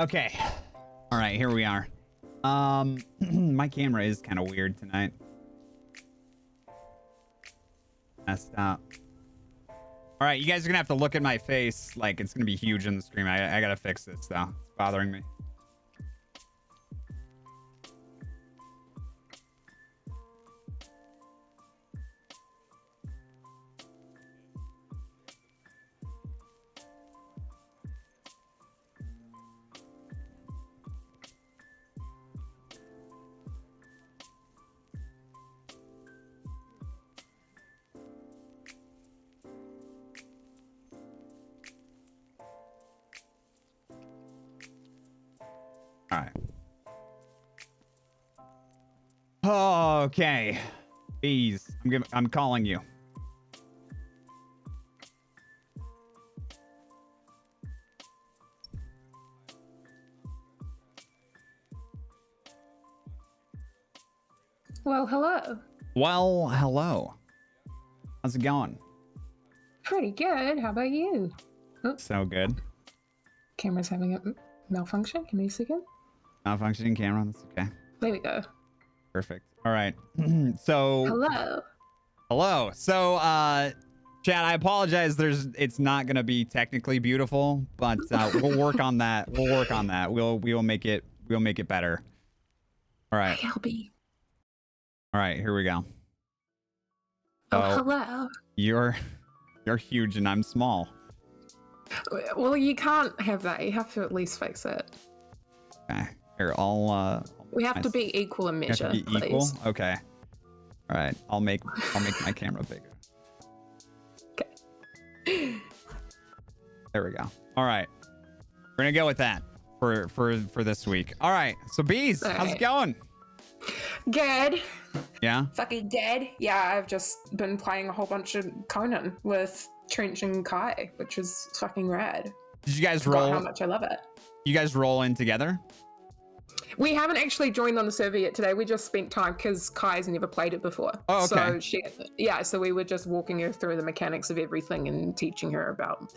Okay. All right, here we are. My camera is kind of weird tonight. Messed up. All right, you guys are gonna have to look at my face like it's gonna be huge in the stream. I gotta fix this though. It's bothering me. All right. Okay. Bees, I'm calling you. Well, hello. Well, hello. How's it going? Pretty good. How about you? Oh, So good. camera's having a malfunction. Give me a second. Malfunctioning camera. That's okay. There we go. Perfect. All right. So Hello. So, Chad, I apologize. It's not gonna be technically beautiful, but we'll work on that. We'll make it better. All right. I'll be. All right. Here we go. Oh, hello. You're huge and I'm small. Well, you can't have that. You have to at least fix it. Okay. Here, We have to be equal in we have measure, to be please. equal. Okay. All right. I'll make my camera bigger. Okay. There we go. All right. We're gonna go with that for this week. All right. So Bees, All how's it right. going? Good. Yeah. Fucking dead. Yeah, I've just been playing a whole bunch of Conan with Trench and Kai, which is fucking rad. Did you guys Forgot how roll? much I love it. You guys roll in together? We haven't actually joined on the server yet today. We just spent time because Kai's never played it before. Oh, okay. So so we were just walking her through the mechanics of everything and teaching her about,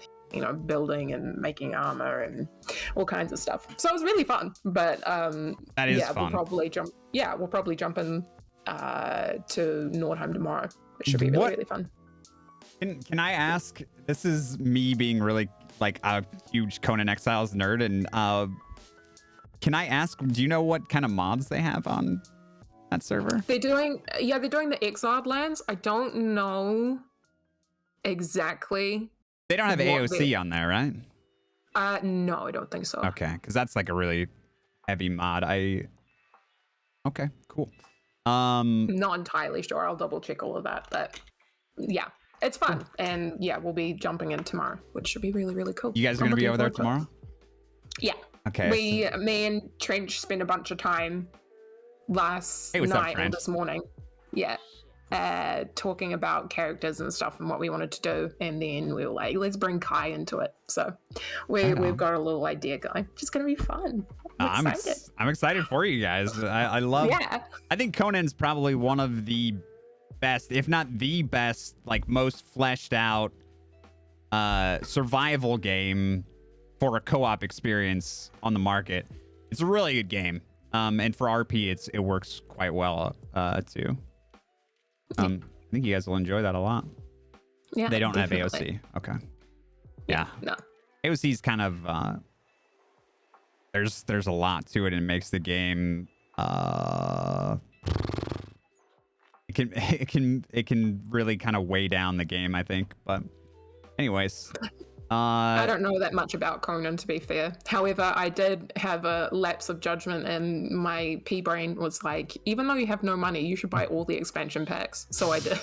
building and making armor and all kinds of stuff. So it was really fun. But That is fun. We'll probably jump in to Nordheim tomorrow. It should be really, really fun. Can I ask? This is me being really like a huge Conan Exiles nerd, and can I ask? Do you know what kind of mods they have on that server? They're doing the Exiled lands. I don't know exactly. They don't have What AOC on there, right? No, I don't think so. Okay, because that's like a really heavy mod. Okay, cool. Not entirely sure. I'll double check all of that, but yeah, it's fun. And yeah, we'll be jumping in tomorrow, which should be really, really cool. You guys are I'm gonna be looking over there forward to it. tomorrow? Yeah. Okay. Me and Trench spent a bunch of time last Hey, what's up, night or Trench? this morning. Yeah. Talking about characters and stuff and what we wanted to do, and then we were like, let's bring Kai into it. So we've got a little idea going. It's just gonna be fun. I'm excited. I'm excited for you guys. I love. Yeah. I think Conan's probably one of the best, if not the best, like most fleshed out survival game for a co-op experience on the market. It's a really good game. And for RP, it works quite well too. I think you guys will enjoy that a lot. Yeah. They don't definitely. have AOC. Okay. Yeah. No. AOC's kind of there's a lot to it, and it makes the game it can really kind of weigh down the game, I think. But anyways, I don't know that much about Conan, to be fair. However, I did have a lapse of judgment, and my pea brain was like, even though you have no money, you should buy all the expansion packs. So I did.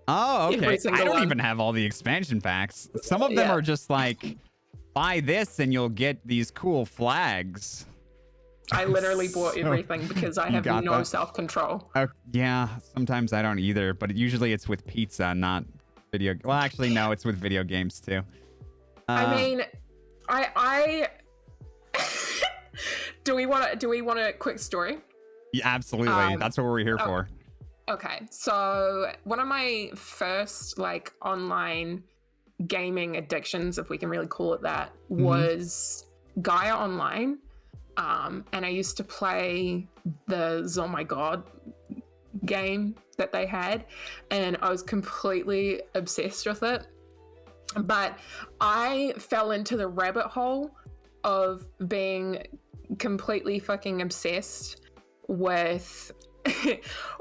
Oh, okay. Every I single don't one. even have all the expansion packs. Some of them Yeah. are just like, buy this and you'll get these cool flags. I literally bought So, everything because I you have got no that. self-control. Yeah, sometimes I don't either, but usually it's with pizza, not video. Well, actually, no, it's with video games too. I mean, I do we want a quick story? Yeah, absolutely. That's what we're here for. Okay, so one of my first online gaming addictions, if we can really call it that, was Gaia Online, and I used to play the Oh My God game that they had, and I was completely obsessed with it. But I fell into the rabbit hole of being completely fucking obsessed with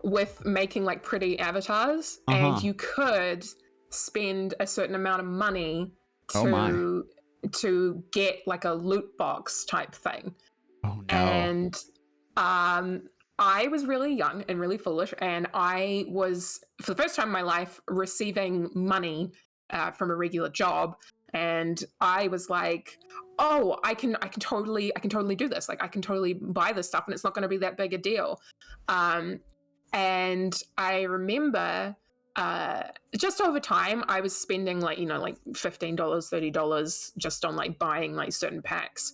with making like pretty avatars, and you could spend a certain amount of money to get like a loot box type thing. Oh no. And I was really young and really foolish, and I was, for the first time in my life, receiving money from a regular job, and I was like, "Oh, I can totally do this. Like, I can totally buy this stuff, and it's not going to be that big a deal." And I remember just over time, I was spending like $15, $30 just on like buying like certain packs.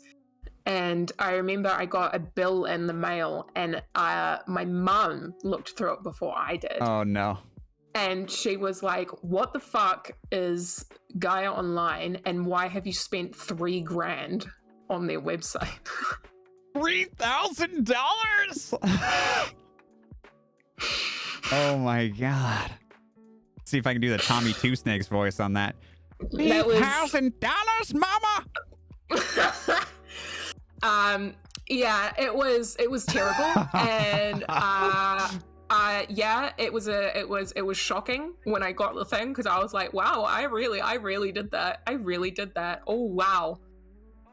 And I remember I got a bill in the mail, and my mum looked through it before I did. Oh no. And she was like, "What the fuck is Gaia Online, and why have you spent $3,000 on their website?" $3,000. Oh my god. Let's see if I can do the Tommy Two Snakes voice on that. $3,000, mama. Yeah, it was terrible. And yeah, it was shocking when I got the thing, because I was like, wow, I really did that. I really did that. Oh wow.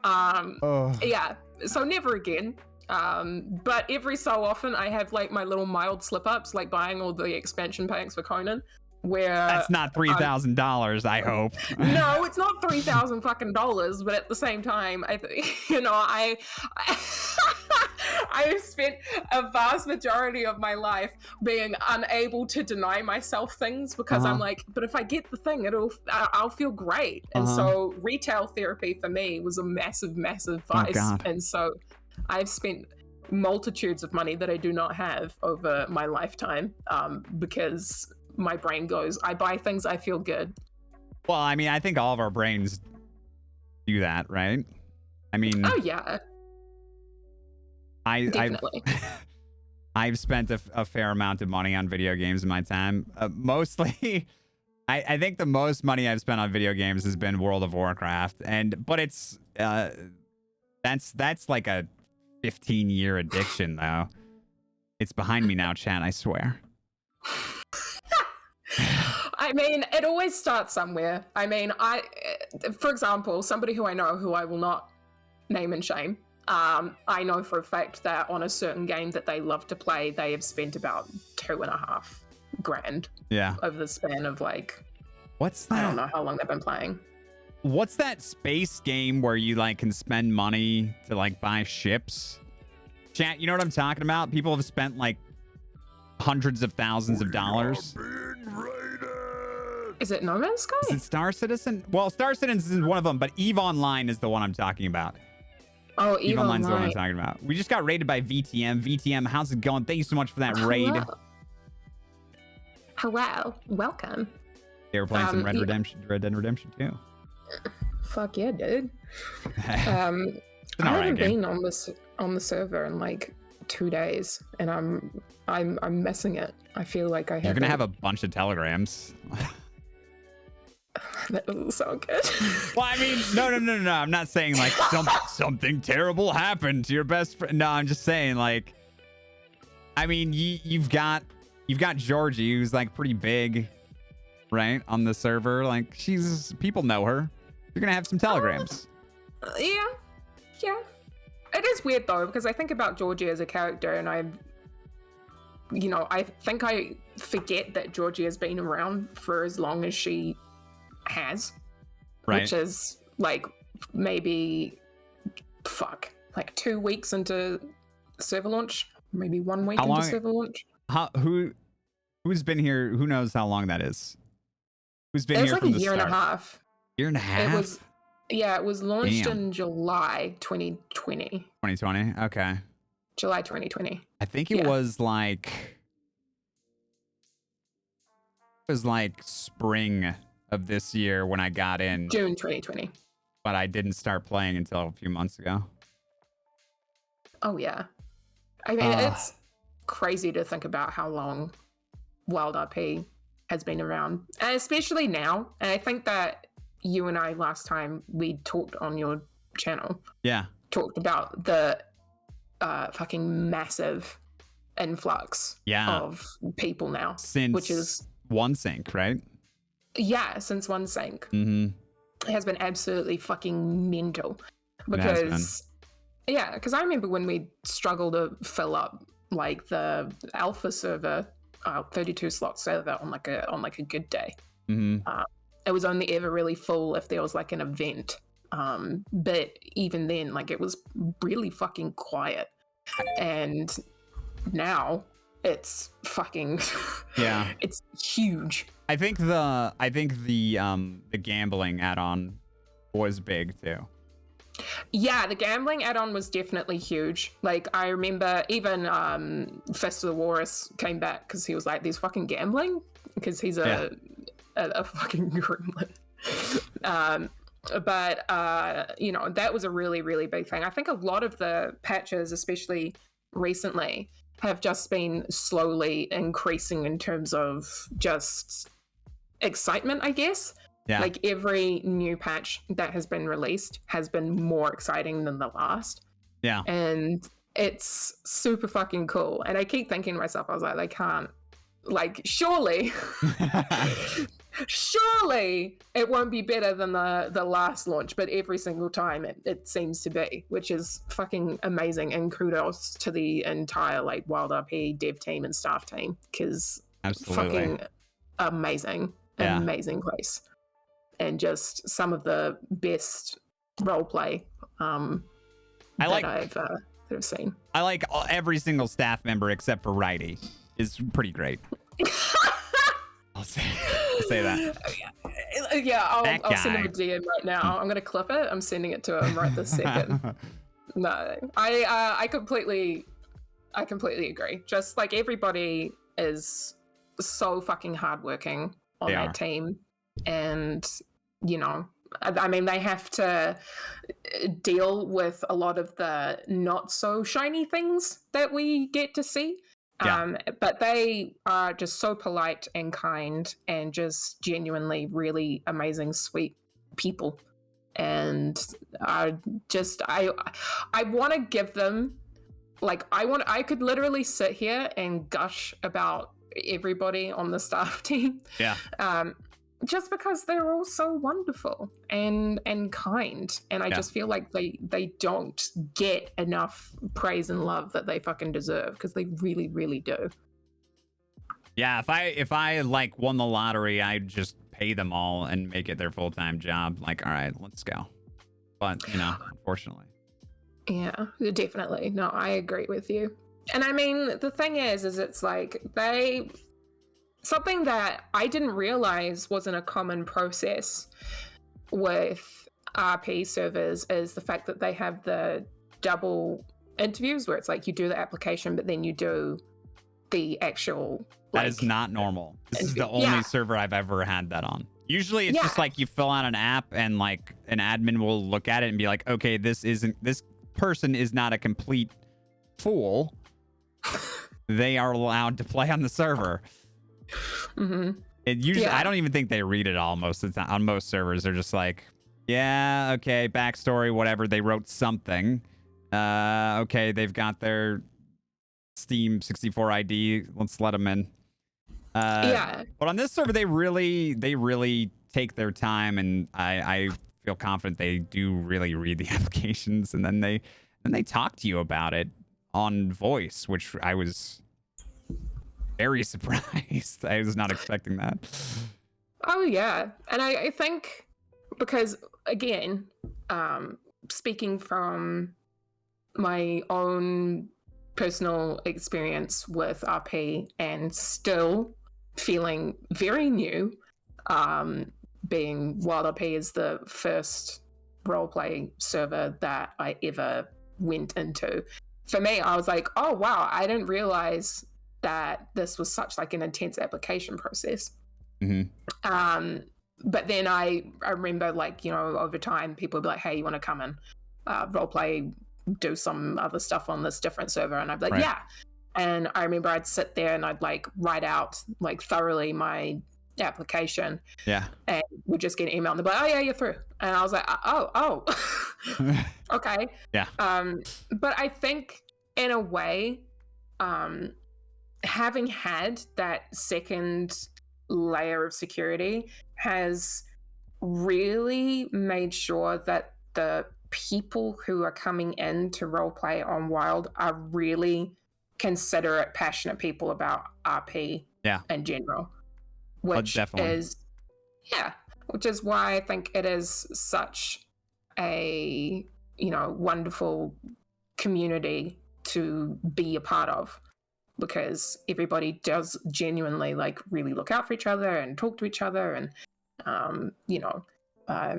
Yeah, so never again. But every so often I have like my little mild slip ups, like buying all the expansion packs for Conan, where that's not $3,000, I hope. No, it's not $3,000 fucking dollars, but at the same time, I have spent a vast majority of my life being unable to deny myself things, because I'm like, but if I get the thing, I'll feel great. And so retail therapy for me was a massive vice. And so I've spent multitudes of money that I do not have over my lifetime, because my brain goes, I buy things, I feel good. Well, I mean, I think all of our brains do that, right? I mean, oh yeah, definitely. I've spent a fair amount of money on video games in my time. Mostly, I think the most money I've spent on video games has been World of Warcraft, but it's that's like a 15-year addiction though. It's behind me now, chat, I swear. I mean, it always starts somewhere. I mean, for example, somebody who I know, who I will not name and shame, I know for a fact that on a certain game that they love to play, they have spent about $2,500. Yeah. Over the span of like, what's that? I don't know how long they've been playing. What's that space game where you like can spend money to like buy ships? Chat, you know what I'm talking about? People have spent like hundreds of thousands of dollars. Is it No Man's Sky? Is it Star Citizen? Well, Star Citizen is one of them, but EVE Online is the one I'm talking about. Oh, EVE Online is the one I'm talking about. We just got raided by VTM. VTM, how's it going? Thank you so much for that raid. Hello. Welcome. They were playing some Red Dead Redemption 2. Fuck yeah, dude. I haven't been on the server in like 2 days, and I'm missing it. I feel like I have. You're gonna have a bunch of telegrams. That doesn't sound good. Well, I mean, no. I'm not saying like something terrible happened to your best friend. No, I'm just saying like, I mean, you've got Georgie, who's like pretty big, right, on the server. Like, people know her. You're gonna have some telegrams. Yeah. It is weird though, because I think about Georgie as a character, and I think I forget that Georgie has been around for as long as she has, right? Which is like maybe like 2 weeks into server launch, maybe 1 week into server launch. Who's been here? Who knows how long that is? Who's been here like from the start? Year and a half. It was launched in July 2020. 2020. Okay. July 2020. I think it was like spring of this year when I got in. June 2020. but I didn't start playing until a few months ago. Oh yeah. I mean, it's crazy to think about how long Wild RP has been around, and especially now. And I think that you and I last time we talked on your channel, talked about the fucking massive influx of people now, since which is OneSync, right? Yeah, since OneSync. It has been absolutely fucking mental. Because because I remember when we struggled to fill up like the alpha server, 32 slot server on like a good day. It was only ever really full if there was like an event. But even then, like, it was really fucking quiet. And now it's fucking it's huge. I think the gambling add-on was big too. Yeah, the gambling add-on was definitely huge. Like, I remember even Fist of the Walrus came back because he was like, "There's fucking gambling," because he's a fucking gremlin. But you know, that was a really, really big thing. I think a lot of the patches, especially recently, have just been slowly increasing in terms of just excitement, I guess. Like, every new patch that has been released has been more exciting than the last. And it's super fucking cool. And I keep thinking to myself, I was like, they can't, like, surely it won't be better than the last launch, but every single time it seems to be, which is fucking amazing. And kudos to the entire like Wild RP dev team and staff team, because fucking amazing place, and just some of the best roleplay that I've seen. I like every single staff member except for Righty is pretty great. I'll say that. Yeah, I'll send him a DM right now. I'm gonna clip it. I'm sending it to him right this second. No, I completely agree. Just like, everybody is so fucking hardworking on that team, and you know, I mean, they have to deal with a lot of the not so shiny things that we get to see. But they are just so polite and kind and just genuinely really amazing, sweet people. And I want to give them, like, I could literally sit here and gush about everybody on the staff team. Just because they're all so wonderful and kind, and I just feel like they don't get enough praise and love that they fucking deserve, because they really, really do. Yeah, if I like won the lottery, I'd just pay them all and make it their full-time job. Like, all right, let's go. But you know, unfortunately. Yeah, definitely. No, I agree with you. And I mean, the thing is it's like something that I didn't realize wasn't a common process with RP servers is the fact that they have the double interviews, where it's like you do the application, but then you do the actual. That is not normal. This is the only server I've ever had that on. Usually it's just like you fill out an app and like an admin will look at it and be like, okay, this person is not a complete fool. They are allowed to play on the server. It usually, I don't even think they read it all most of the time. On most servers, they're just like, yeah, okay, backstory, whatever. They wrote something. Okay, they've got their Steam 64 ID. Let's let them in. But on this server, they really take their time, and I feel confident they do really read the applications, and then they talk to you about it on voice, which I was very surprised. I was not expecting that. Oh yeah, and I think because, again, speaking from my own personal experience with RP and still feeling very new, being Wild RP is the first roleplay server that I ever went into. For me, I was like, oh wow, I didn't realize that this was such like an intense application process. but then I remember, like, you know, over time people would be like, hey, you want to come and roleplay, do some other stuff on this different server? And I'd be like, Right. yeah. And I remember I'd sit there and I'd like write out like thoroughly my application. Yeah. And we'd just get an email and they'd be like, oh yeah, you're through. And I was like, oh. Okay. Yeah. But I think in a way, having had that second layer of security has really made sure that the people who are coming in to roleplay on Wild are really considerate, passionate people about RP in general, which is why I think it is such a, you know, wonderful community to be a part of, because everybody does genuinely like really look out for each other and talk to each other, and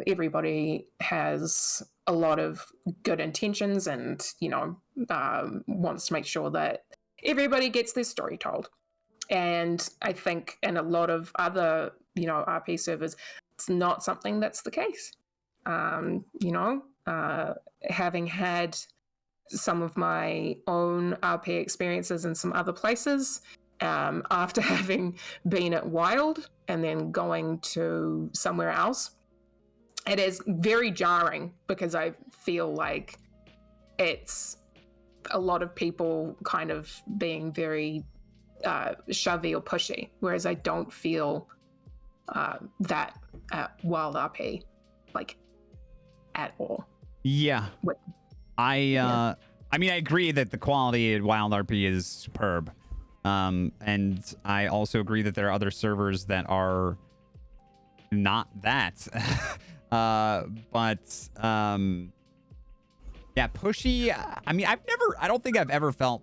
everybody has a lot of good intentions and, you know, wants to make sure that everybody gets their story told. And I think in a lot of other, you know, RP servers, it's not something that's the case. Having had some of my own RP experiences in some other places, after having been at Wild and then going to somewhere else, it is very jarring because I feel like it's a lot of people kind of being very shovey or pushy, whereas I don't feel that at Wild RP, like, at all. Yeah. I mean, I agree that the quality at Wild RP is superb. And I also agree that there are other servers that are not that. Yeah, pushy. I mean, I don't think I've ever felt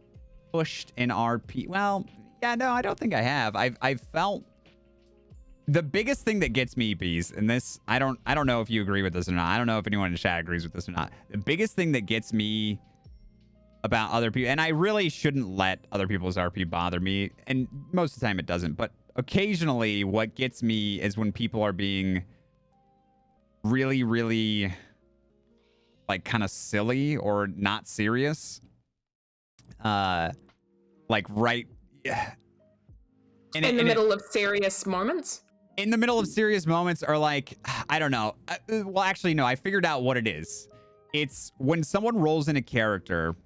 pushed in RP. Well, yeah, no, I don't think I have. I've felt the biggest thing that gets me, Bees, and this, I don't know if you agree with this or not. I don't know if anyone in the chat agrees with this or not. The biggest thing that gets me about other people, and I really shouldn't let other people's RP bother me, and most of the time it doesn't, but occasionally what gets me is when people are being really, really, like, kind of silly or not serious. Like, right... In the middle of serious moments? In the middle of serious moments, or like, I don't know. Well, actually, no, I figured out what it is. It's when someone rolls in a character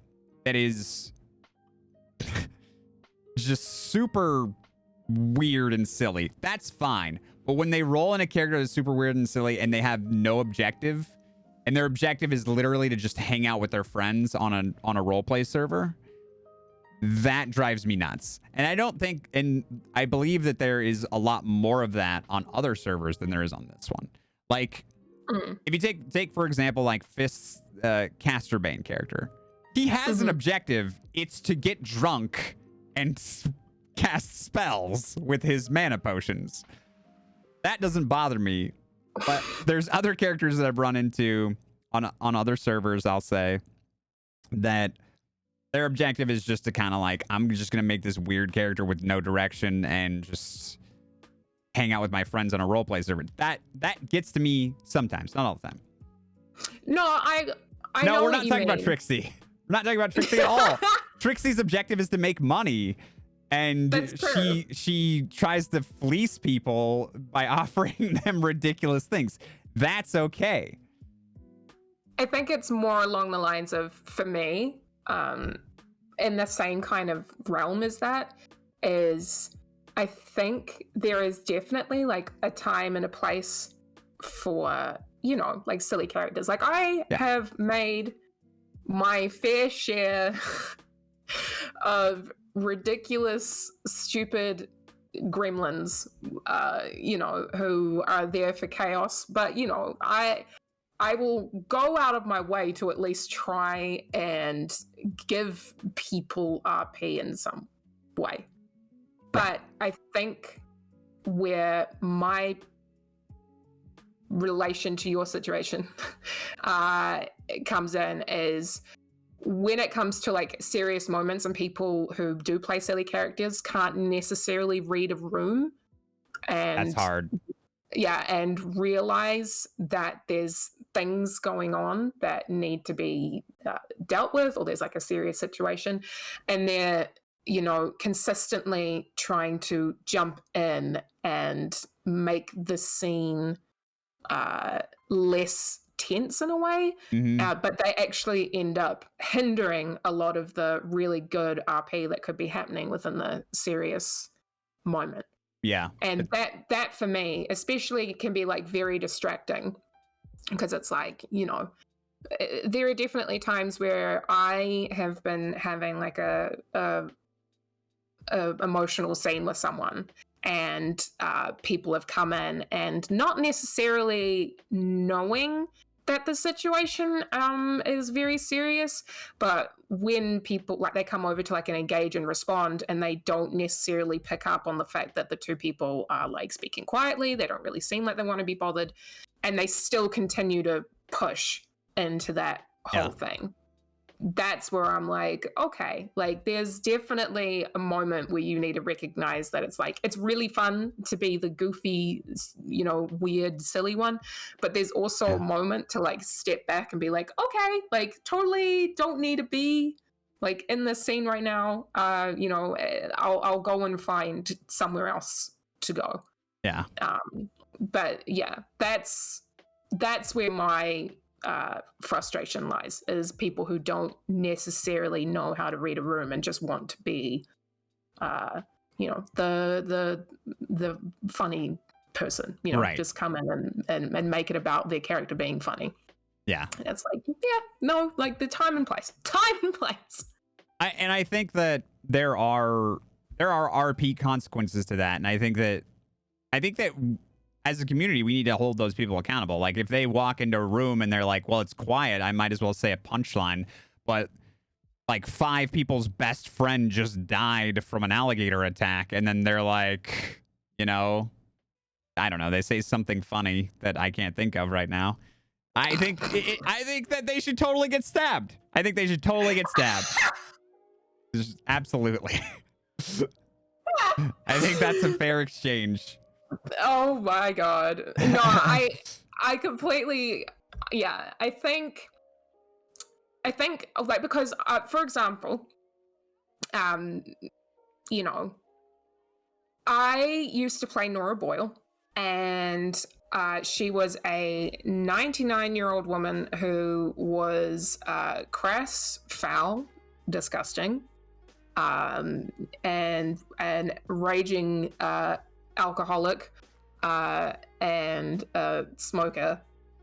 that is just super weird and silly. That's fine. But when they roll in a character that's super weird and silly and they have no objective, and their objective is literally to just hang out with their friends on a roleplay server, that drives me nuts. And I don't think, and I believe that there is a lot more of that on other servers than there is on this one. Like, if you take for example, like Fist's Casterbane character, he has an objective. It's to get drunk and cast spells with his mana potions. That doesn't bother me. But there's other characters that I've run into on other servers, I'll say, that their objective is just to kind of like, I'm just going to make this weird character with no direction and just hang out with my friends on a roleplay server. That gets to me sometimes, not all the time. No, I no, know we're not talking about Trixie. We're not talking about Trixie at all. Trixie's objective is to make money, and she tries to fleece people by offering them ridiculous things. That's okay. I think it's more along the lines of, for me, in the same kind of realm as that, is I think there is definitely like a time and a place for, you know, like silly characters. Like I have made my fair share of ridiculous, stupid gremlins, you know, who are there for chaos. But, you know, I will go out of my way to at least try and give people RP in some way. But I think where my relation to your situation comes in is when it comes to like serious moments and people who do play silly characters can't necessarily read a room. And that's hard. and realize that there's things going on that need to be dealt with, or there's like a serious situation, and they're consistently trying to jump in and make the scene less tense in a way, but they actually end up hindering a lot of the really good RP that could be happening within the serious moment. Yeah. And that for me especially can be like very distracting, because it's like, there are definitely times where I have been having like a emotional scene with someone, and people have come in and not necessarily knowing that the situation is very serious, but when people like they come over to like engage and respond, and they don't necessarily pick up on the fact that the two people are like speaking quietly, they don't really seem like they want to be bothered, and they still continue to push into that whole thing. That's where I'm like, okay, like there's definitely a moment where you need to recognize that it's like, it's really fun to be the goofy, weird, silly one, but there's also a moment to like step back and be like, okay, like totally don't need to be like in this scene right now. I'll go and find somewhere else to go. Yeah. But yeah, that's where my frustration lies, is people who don't necessarily know how to read a room and just want to be the funny person, right. Just come in and make it about their character being funny. Yeah. And it's like, like the time and place. I think that there are RP consequences to that, and I think that as a community, we need to hold those people accountable. Like if they walk into a room and they're like, well, it's quiet, I might as well say a punchline. But like 5 people's best friend just died from an alligator attack. And then they're like, I don't know, they say something funny that I can't think of right now. I think that they should totally get stabbed. Just absolutely. I think that's a fair exchange. Oh my god. No, I completely, I think like, because for example, I used to play Nora Boyle, and she was a 99-year-old woman who was crass, foul, disgusting, and raging alcoholic and smoker,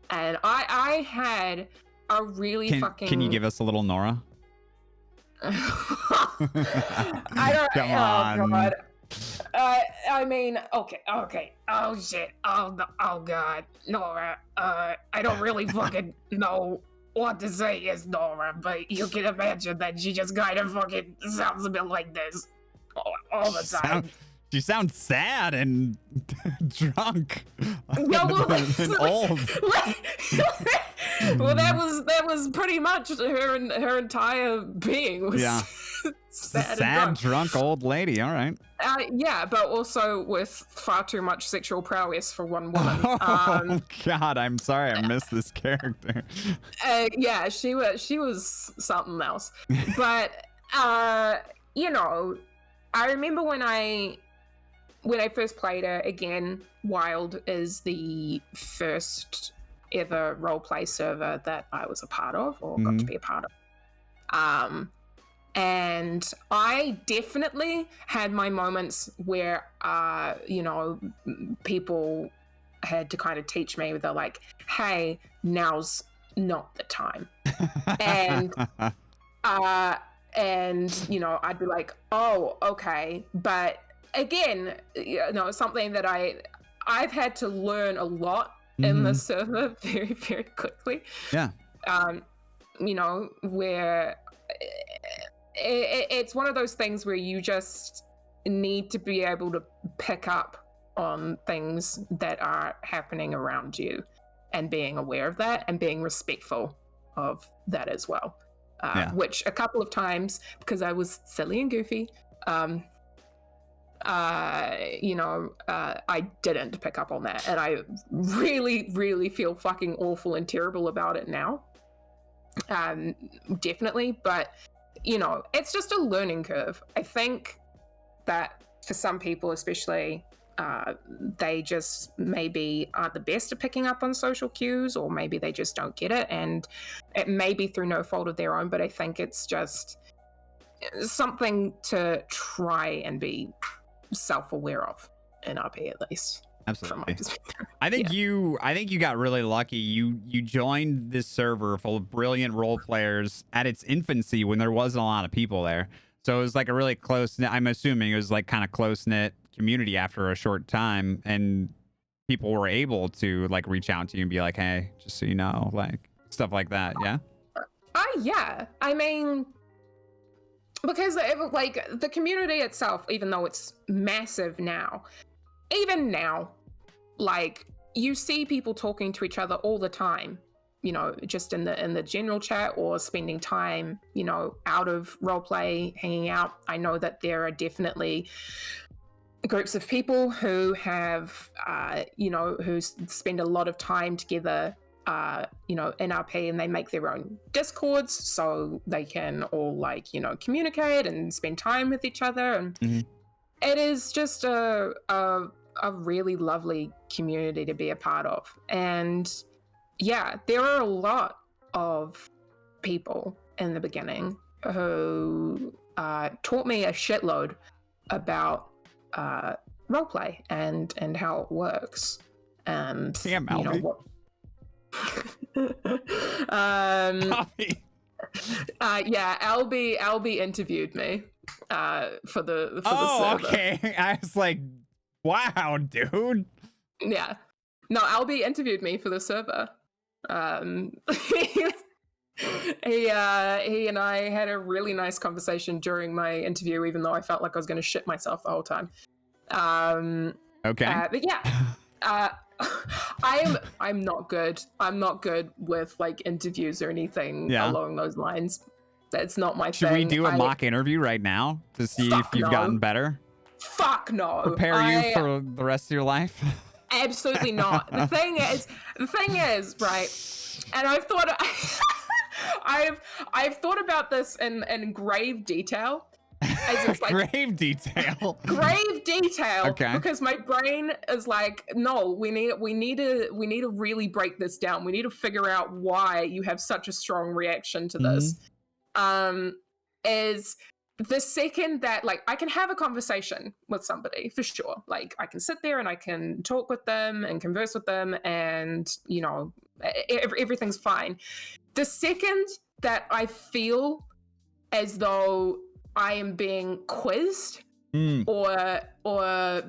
and I had a really Can you give us a little Nora? I don't. Come on. Oh god. I mean, okay. Oh shit. Oh god, Nora. I don't really fucking know what to say as Nora, but you can imagine that she just kind of fucking sounds a bit like this all the time. She sounds sad and drunk. No, well, and old. Well, that was pretty much her entire being was sad drunk old lady. All right. Yeah, but also with far too much sexual prowess for one woman. Oh God, I'm sorry, I missed this character. Yeah, she was something else. But I remember when I first played her, again, Wild is the first ever roleplay server that I was a part of, or got to be a part of. And I definitely had my moments where, people had to kind of teach me, they're like, hey, now's not the time. And, I'd be like, oh, okay. But again, something that I've had to learn a lot in the server very, very quickly. Yeah. Where it's one of those things where you just need to be able to pick up on things that are happening around you, and being aware of that and being respectful of that as well. Which a couple of times, because I was silly and goofy, I didn't pick up on that, and I really feel fucking awful and terrible about it now. Definitely, but it's just a learning curve. I think that for some people, especially, they just maybe aren't the best at picking up on social cues, or maybe they just don't get it, and it may be through no fault of their own, but I think it's just something to try and be self-aware of in RP, at least. Absolutely. I think you got really lucky. You joined this server full of brilliant role players at its infancy when there wasn't a lot of people there. So it was like a really close-knit, I'm assuming it was like kind of close-knit community after a short time, and people were able to like reach out to you and be like, hey, just so you know, like stuff like that. Yeah. Yeah. I mean, because like the community itself, even though it's massive now, even now, like you see people talking to each other all the time, just in the general chat, or spending time, out of roleplay, hanging out. I know that there are definitely groups of people who have, who spend a lot of time together, in RP, and they make their own discords so they can all communicate and spend time with each other. And it is just a really lovely community to be a part of. And yeah, there are a lot of people in the beginning who taught me a shitload about roleplay and how it works. And damn, Albie. Albie interviewed me for the server. Okay. I was like, wow, dude. Yeah. No, Albie interviewed me for the server. He and I had a really nice conversation during my interview, even though I felt like I was going to shit myself the whole time. Okay. But yeah, I'm not good. I'm not good with like interviews or anything along those lines. That's not my thing. Should we do a mock interview right now to see if you've gotten better? Fuck no. Prepare you for the rest of your life? Absolutely not. The thing is, right? And I've thought, I've thought about this in grave detail. As it's like, grave detail. Okay. Because my brain is like, no, we need to really break this down. We need to figure out why you have such a strong reaction to this. Is the second that like I can have a conversation with somebody, for sure. Like I can sit there and I can talk with them and converse with them, and everything's fine. The second that I feel as though I am being quizzed or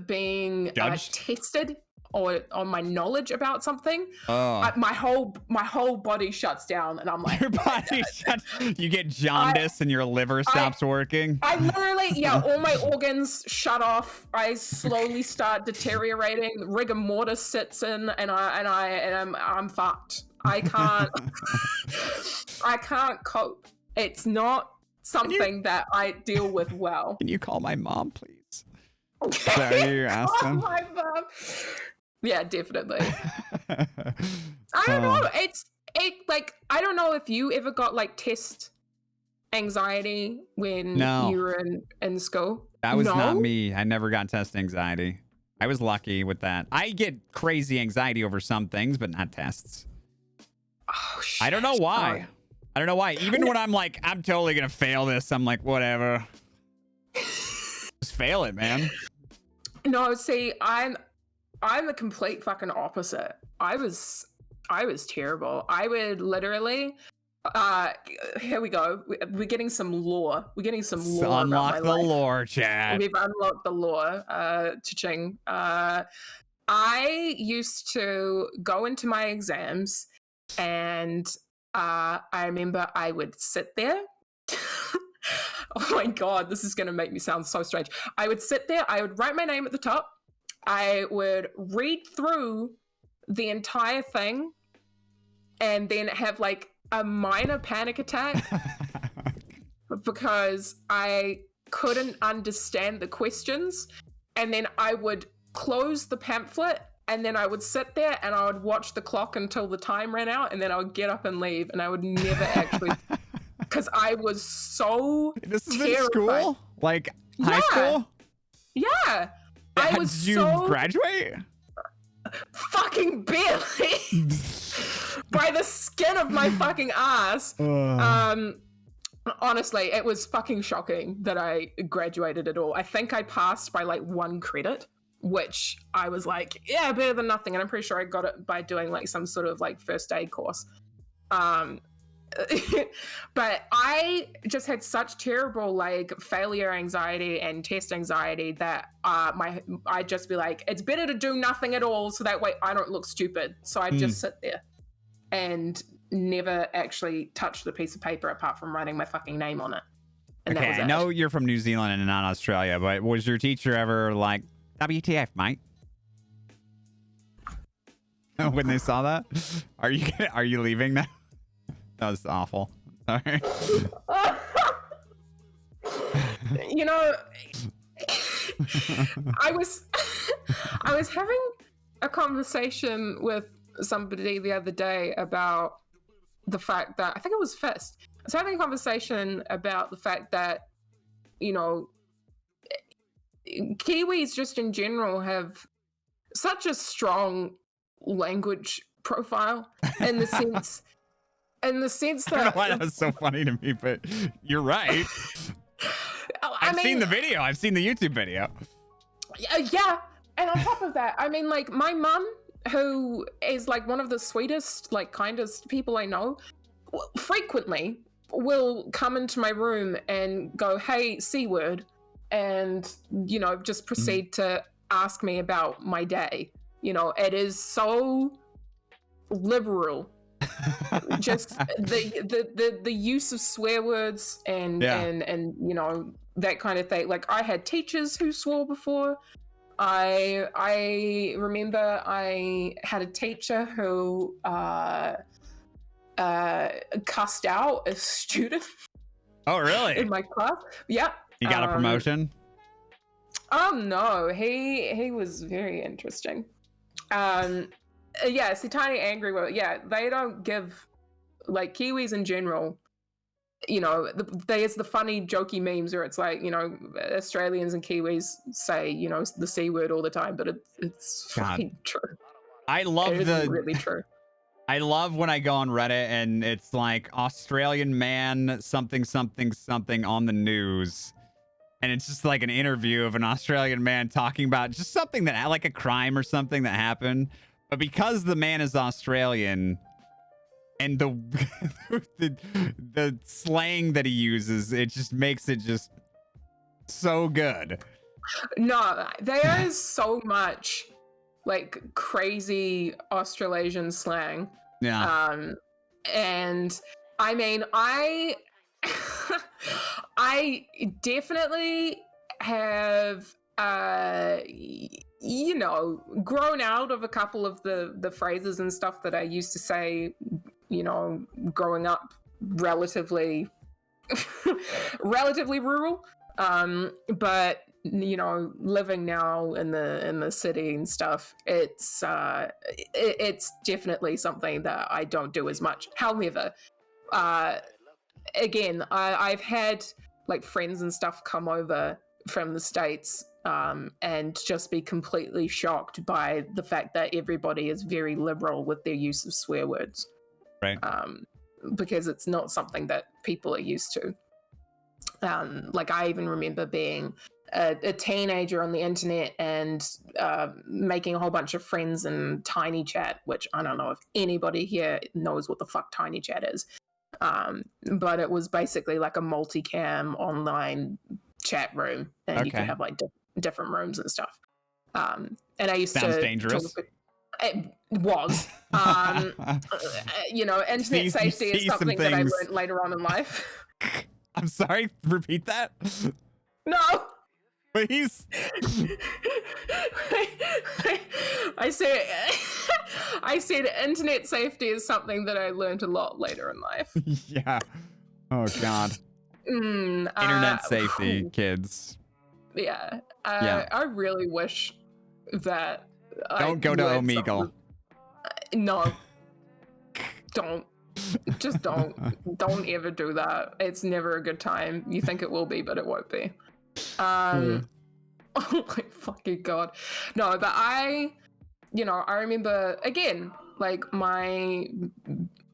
being tested or on my knowledge about something, my whole body shuts down, and I'm like, your body shuts. You get jaundice and your liver stops working. I literally, all my organs shut off. I slowly start deteriorating. Rigor mortis sits in, and I'm fucked. I can't cope. It's not something that I deal with well. Can you call my mom, please? Is that what you're asking? My mom. Yeah, definitely. I don't know. I don't know if you ever got like test anxiety when you were in school. That was not me. I never got test anxiety. I was lucky with that. I get crazy anxiety over some things, but not tests. Oh shit. I don't know why. Even when I'm like, I'm totally gonna fail this, I'm like, whatever. Just fail it, man. No, see, I'm the complete fucking opposite. I was terrible. I would literally here we go. We're getting some lore. Unlock the lore, Chad. We've unlocked the lore. Cha-ching. I used to go into my exams, and I remember I would sit there. Oh my god, this is gonna make me sound so strange. I would sit there, I would write my name at the top, I would read through the entire thing, and then have like a minor panic attack because I couldn't understand the questions, and then I would close the pamphlet, and then I would sit there and I would watch the clock until the time ran out, and then I would get up and leave, and I would never actually, because I was so This is terrified. in school? Like high school? Yeah. I was Did you graduate? Fucking barely. By the skin of my fucking ass. Honestly, it was fucking shocking that I graduated at all. I think I passed by like 1 credit, which I was like, yeah, better than nothing. And I'm pretty sure I got it by doing like some sort of like first aid course. But I just had such terrible like failure anxiety and test anxiety that I'd just be like, it's better to do nothing at all so that way I don't look stupid. So I'd just sit there and never actually touch the piece of paper apart from writing my fucking name on it. And okay, that was I know you're from New Zealand and not Australia, but was your teacher ever like, WTF, mate? When they saw that? Are you leaving now? That was awful. Sorry. You know, I was having a conversation with somebody the other day about the fact that I think it was Fist. I was having a conversation about the fact that, you know, Kiwis just in general have such a strong language profile in the sense that I don't know why that was so funny to me, but you're right. I've seen the video. I've seen the YouTube video. Yeah. And on top of that, I mean, like, my mum, who is like one of the sweetest, like kindest people I know, frequently will come into my room and go, hey, C word, and, you know, just proceed to ask me about my day. You know, it is so liberal. Just the use of swear words and you know, that kind of thing. Like, I had teachers who swore before. I remember I had a teacher who cussed out a student. Oh, really? In my class. Yeah. You got a promotion? No, he was very interesting. Yeah, see, Tiny Angry World, yeah, they don't give, like, Kiwis in general, you know, there's the funny, jokey memes where it's like, you know, Australians and Kiwis say, you know, the C word all the time, but it's fucking true. I love really true. I love when I go on Reddit and it's like Australian man something something something on the news. And it's just like an interview of an Australian man talking about just something that, like a crime or something that happened. But because the man is Australian and the the slang that he uses, it just makes it just so good. No, there is so much like crazy Australasian slang. Yeah. And I mean, I definitely have you know, grown out of a couple of the phrases and stuff that I used to say, you know, growing up relatively rural. But you know, living now in the city and stuff, it's definitely something that I don't do as much. However, again, I've had like friends and stuff come over from the States and just be completely shocked by the fact that everybody is very liberal with their use of swear words. Right. Because it's not something that people are used to. Like, I even remember being a teenager on the internet and making a whole bunch of friends in Tiny Chat, which I don't know if anybody here knows what the fuck Tiny Chat is. But it was basically like a multicam online chat room, and you could have like different rooms and stuff. And I used Sounds dangerous. It was. You know, internet safety is something that I learned later on in life. I'm sorry, repeat that? No. Please. I said internet safety is something that I learned a lot later in life. Yeah. Oh, God. Internet safety, kids. Yeah. I really wish that Don't go to Omegle. No, don't. Just don't. Don't ever do that. It's never a good time. You think it will be, but it won't be. Oh my fucking god. No, but I remember again, like my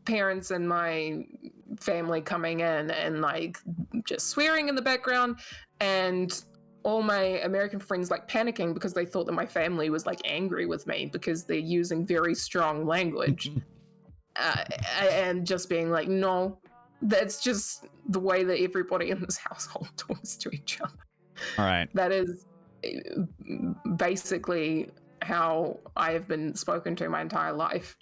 parents and my family coming in and like just swearing in the background, and all my American friends like panicking because they thought that my family was like angry with me because they're using very strong language. And just being like, no, that's just the way that everybody in this household talks to each other. All right. That is basically how I have been spoken to my entire life.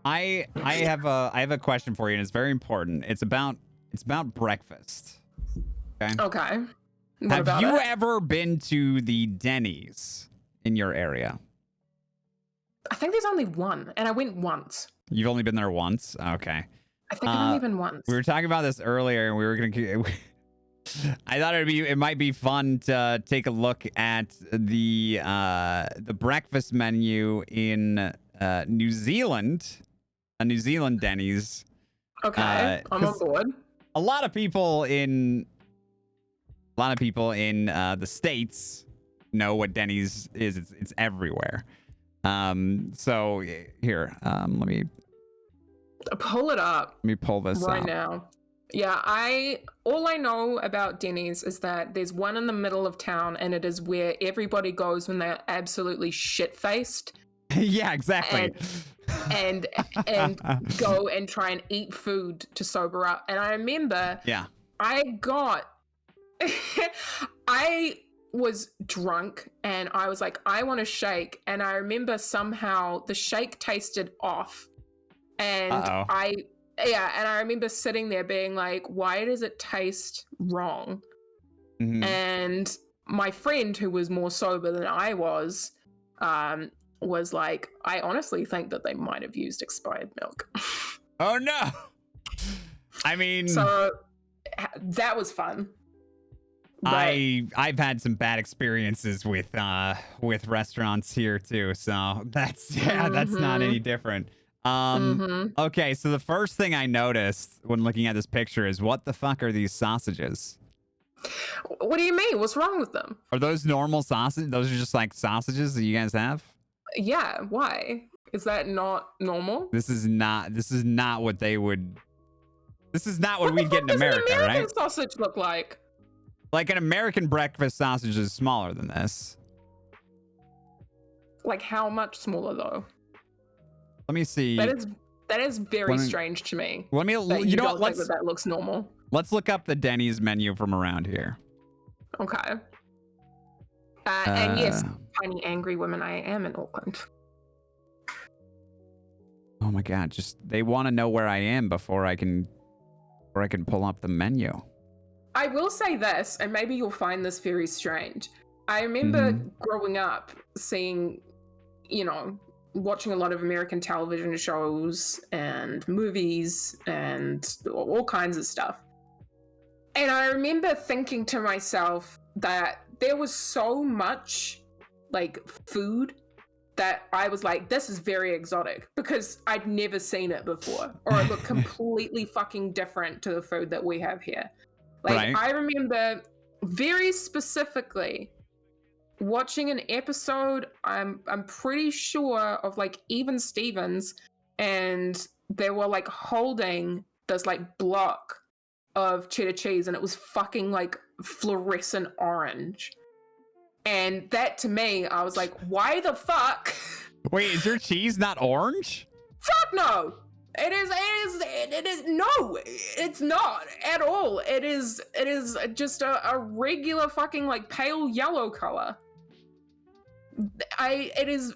I have a question for you, and it's very important. It's about breakfast. Okay. Have you ever been to the Denny's in your area? I think there's only one, and I went once. You've only been there once? Okay. I think I've only been once. We were talking about this earlier, and we were gonna. I thought it might be fun to take a look at the breakfast menu in New Zealand, a New Zealand Denny's. Okay, I'm on board. A lot of people in the States know what Denny's is. It's everywhere. So here, let me pull it up. Let me pull this right up now. Yeah, all I know about Denny's is that there's one in the middle of town, and it is where everybody goes when they're absolutely shit-faced. Yeah, exactly. And go and try and eat food to sober up. And I remember, I was drunk and I was like, I want a shake. And I remember somehow the shake tasted off. And I remember sitting there being like, why does it taste wrong? Mm-hmm. And my friend, who was more sober than I was like, I honestly think that they might have used expired milk. Oh no. I mean, so that was fun. I've had some bad experiences with restaurants here too, so that's not any different. Okay, so the first thing I noticed when looking at this picture is, what the fuck are these sausages? What do you mean? What's wrong with them? Are those normal sausages? Those are just like sausages that you guys have? Yeah, why? Is that not normal? This is not what they would. This is not what we'd get in America, right? What does an American right? sausage look like? Like an American breakfast sausage is smaller than this. Like how much smaller though? Let me see. That is very strange to me. Let me. You know what? That looks normal. Let's look up the Denny's menu from around here. Okay. And yes, tiny angry woman, I am in Auckland. Oh my god! They want to know where I am before I can pull up the menu. I will say this, and maybe you'll find this very strange. I remember growing up seeing, watching a lot of American television shows and movies and all kinds of stuff. And I remember thinking to myself that there was so much like food that I was like, this is very exotic, because I'd never seen it before, or it looked completely fucking different to the food that we have here. Like, right. I remember very specifically watching an episode, I'm pretty sure, of like Even Stevens, and they were like holding this like block of cheddar cheese, and it was fucking like fluorescent orange. And that, to me, I was like, why the fuck? Wait, is your cheese not orange? Fuck no! It is no, it's not at all. It is just a regular fucking like pale yellow color. It is.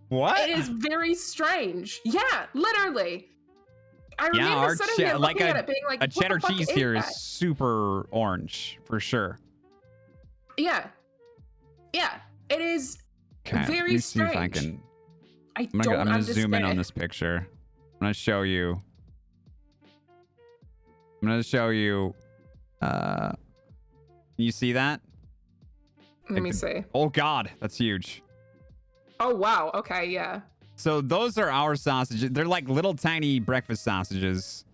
What? It is very strange. Yeah, literally. I remember sitting there looking at it being like, a cheddar cheese here is super orange for sure. Yeah. Yeah, it is very strange. See if I can. I'm gonna zoom in on this picture. I'm gonna show you. Can you see that? Let me see. Oh God, that's huge. Oh wow. Okay, yeah. So those are our sausages. They're like little tiny breakfast sausages.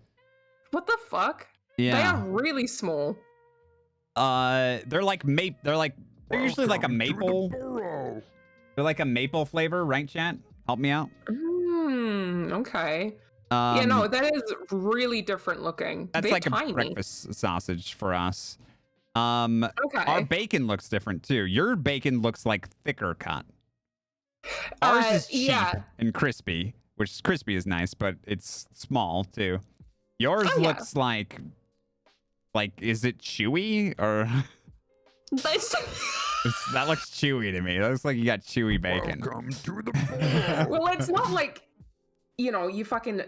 What the fuck? Yeah. They are really small. They're like they're usually like a maple. They're like a maple flavor, right, chat? Help me out. Okay. Yeah, no, that is really different looking. That's They're like tiny. a breakfast sausage for us. Okay. Our bacon looks different too. Your bacon looks like thicker cut. Ours is cheap and crispy, which crispy is nice, but it's small too. Yours looks like is it chewy or? That looks chewy to me. That looks like you got chewy bacon. Welcome to the Well, it's not like, you fucking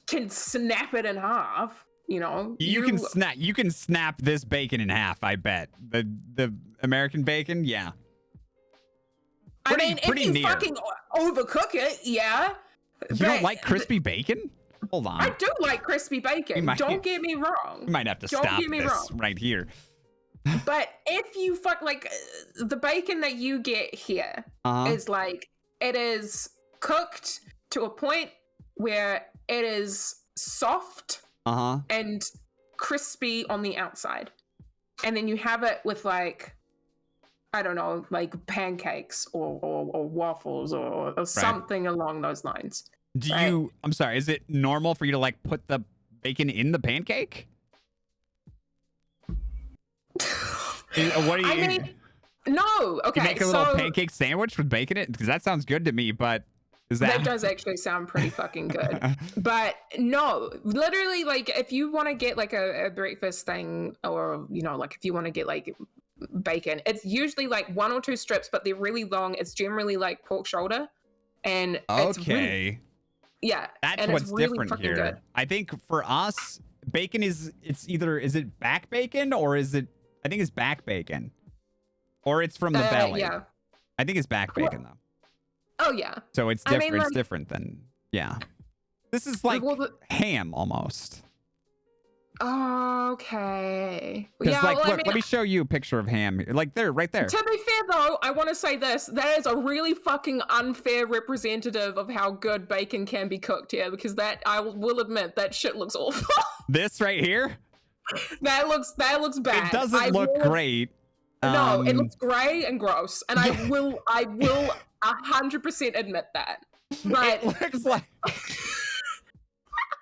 can snap it in half. You can snap this bacon in half. I bet the American bacon, yeah. If you fucking overcook it, yeah. You don't like crispy bacon? Hold on. I do like crispy bacon. Don't get me wrong. You might have to stop this right here. But if you the bacon that you get here is it is cooked to a point where it is soft and crispy on the outside, and then you have it with I don't know, like pancakes or waffles or something along those lines. I'm sorry, is it normal for you to put the bacon in the pancake? What do you no. Okay, you make a little pancake sandwich with bacon in it? Because that sounds good to me, but that does actually sound pretty fucking good. But no, literally, if you want to get a breakfast thing, or if you want to get bacon, it's usually 1 or 2 strips, but they're really long. It's generally pork shoulder, and it's really, that's and what's it's really different here. good. I think for us, bacon is it back bacon or is it? I think it's back bacon, or it's from the belly. Yeah, I think it's back bacon though. Oh yeah. So it's different. It's different than This is like ham almost. Okay. Because look, let me show you a picture of ham. Right there. To be fair though, I want to say this: that is a really fucking unfair representative of how good bacon can be cooked here. Because I will admit that shit looks awful. This right here. That looks bad. It doesn't look great. No, it looks grey and gross, and I will 100% admit that. But it looks like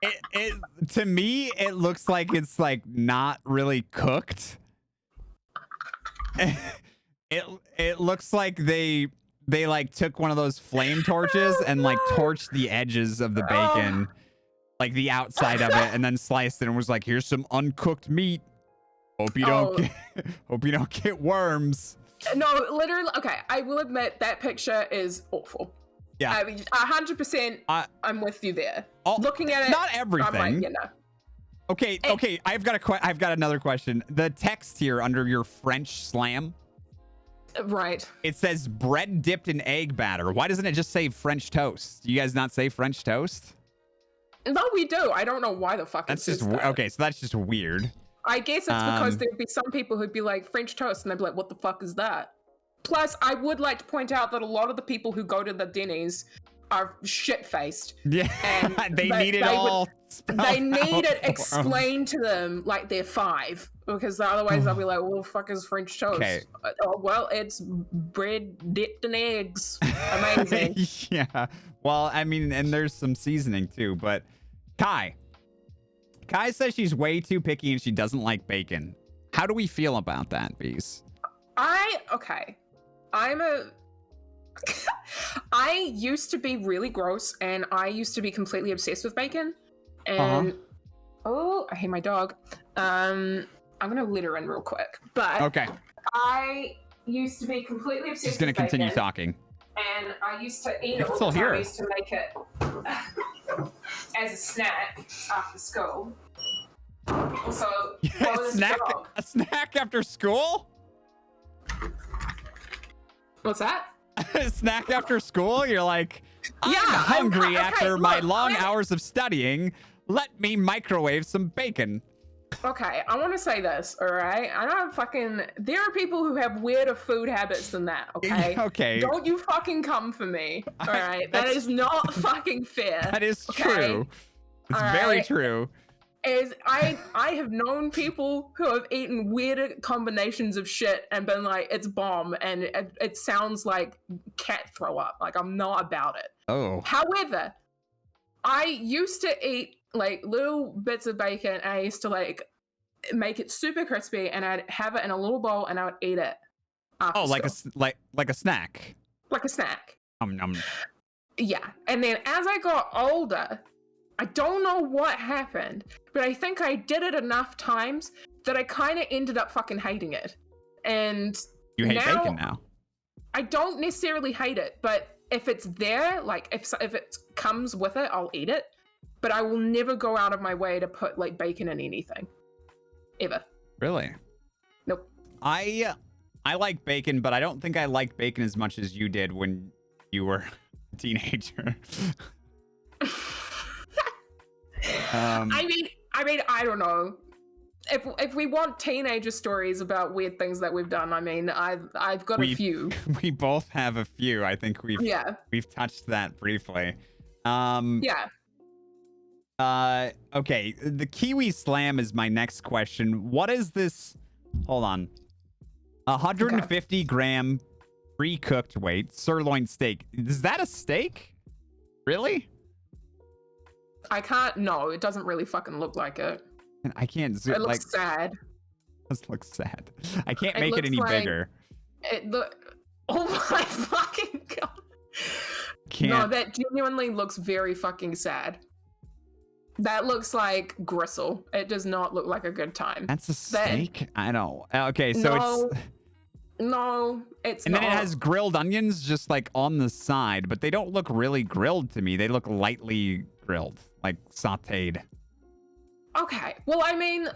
it to me. It looks like it's not really cooked. It looks like they took one of those flame torches and torched the edges of the bacon. The outside of it, and then sliced it and was like, here's some uncooked meat. Hope you don't get worms. No, literally. Okay, I will admit that picture is awful. Yeah, I mean, 100%. I'm with you there. Looking at it, not everything. Okay. I've got another question. The text here under your French slam. Right. It says bread dipped in egg batter. Why doesn't it just say French toast? Do you guys not say French toast? No, we do. I don't know why the fuck that's just that. Okay, so that's just weird. I guess it's because there'd be some people who'd be like French toast, and they'd be like, "What the fuck is that?" Plus, I would like to point out that a lot of the people who go to the Denny's are shit-faced. Yeah, and they need it all. They need it explained to them like they're 5, because otherwise they'll be like, "Well, fuck is French toast?" Okay. Oh, well, it's bread dipped in eggs. Amazing. Yeah. Well, I mean, and there's some seasoning too, but Kai says she's way too picky and she doesn't like bacon. How do we feel about that, Bees? I used to be really gross, and I used to be completely obsessed with bacon. And oh, I hate my dog. I'm gonna let her in real quick. But okay. I used to be completely obsessed. She's gonna continue talking. And I used to eat it all the time. I used to make it as a snack after school. Also, a snack after school? What's that? A snack after school? You're like, I'm hungry after my long hours of studying. Let me microwave some bacon. Okay, I want to say this, all right? I don't fucking. There are people who have weirder food habits than that, okay? Okay. Don't you fucking come for me, all right? That is not fucking fair. That is okay? true. It's All very right? true. I have known people who have eaten weirder combinations of shit and been like, it's bomb, and it sounds like cat throw up. Like, I'm not about it. Oh. However, I used to eat like little bits of bacon, and I used to like make it super crispy, and I'd have it in a little bowl, and I would eat it. Oh, like school. a snack. Like a snack. Um. Yeah, and then as I got older, I don't know what happened, but I think I did it enough times that I kind of ended up fucking hating it. And You hate bacon now. I don't necessarily hate it, but if it's there, like if it comes with it, I'll eat it. But I will never go out of my way to put like bacon in anything, ever. Really? Nope. I like bacon, but I don't think I liked bacon as much as you did when you were a teenager. I mean, I don't know. If we want teenager stories about weird things that we've done, I mean, I've got a few. We both have a few. I think we've touched that briefly. Yeah. Okay, the Kiwi Slam is my next question. What is this? Hold on. 150 gram pre-cooked sirloin steak. Is that a steak? Really? I can't. No, it doesn't really fucking look like it. I can't zoom. It looks sad. This looks sad. I can't make it any bigger. Oh my fucking god. No, that genuinely looks very fucking sad. That looks like gristle. It does not look like a good time. That's a steak? I know. Okay, so it's and then it has grilled onions just like on the side, but they don't look really grilled to me. They look lightly grilled, like sauteed. Okay. Well, I mean,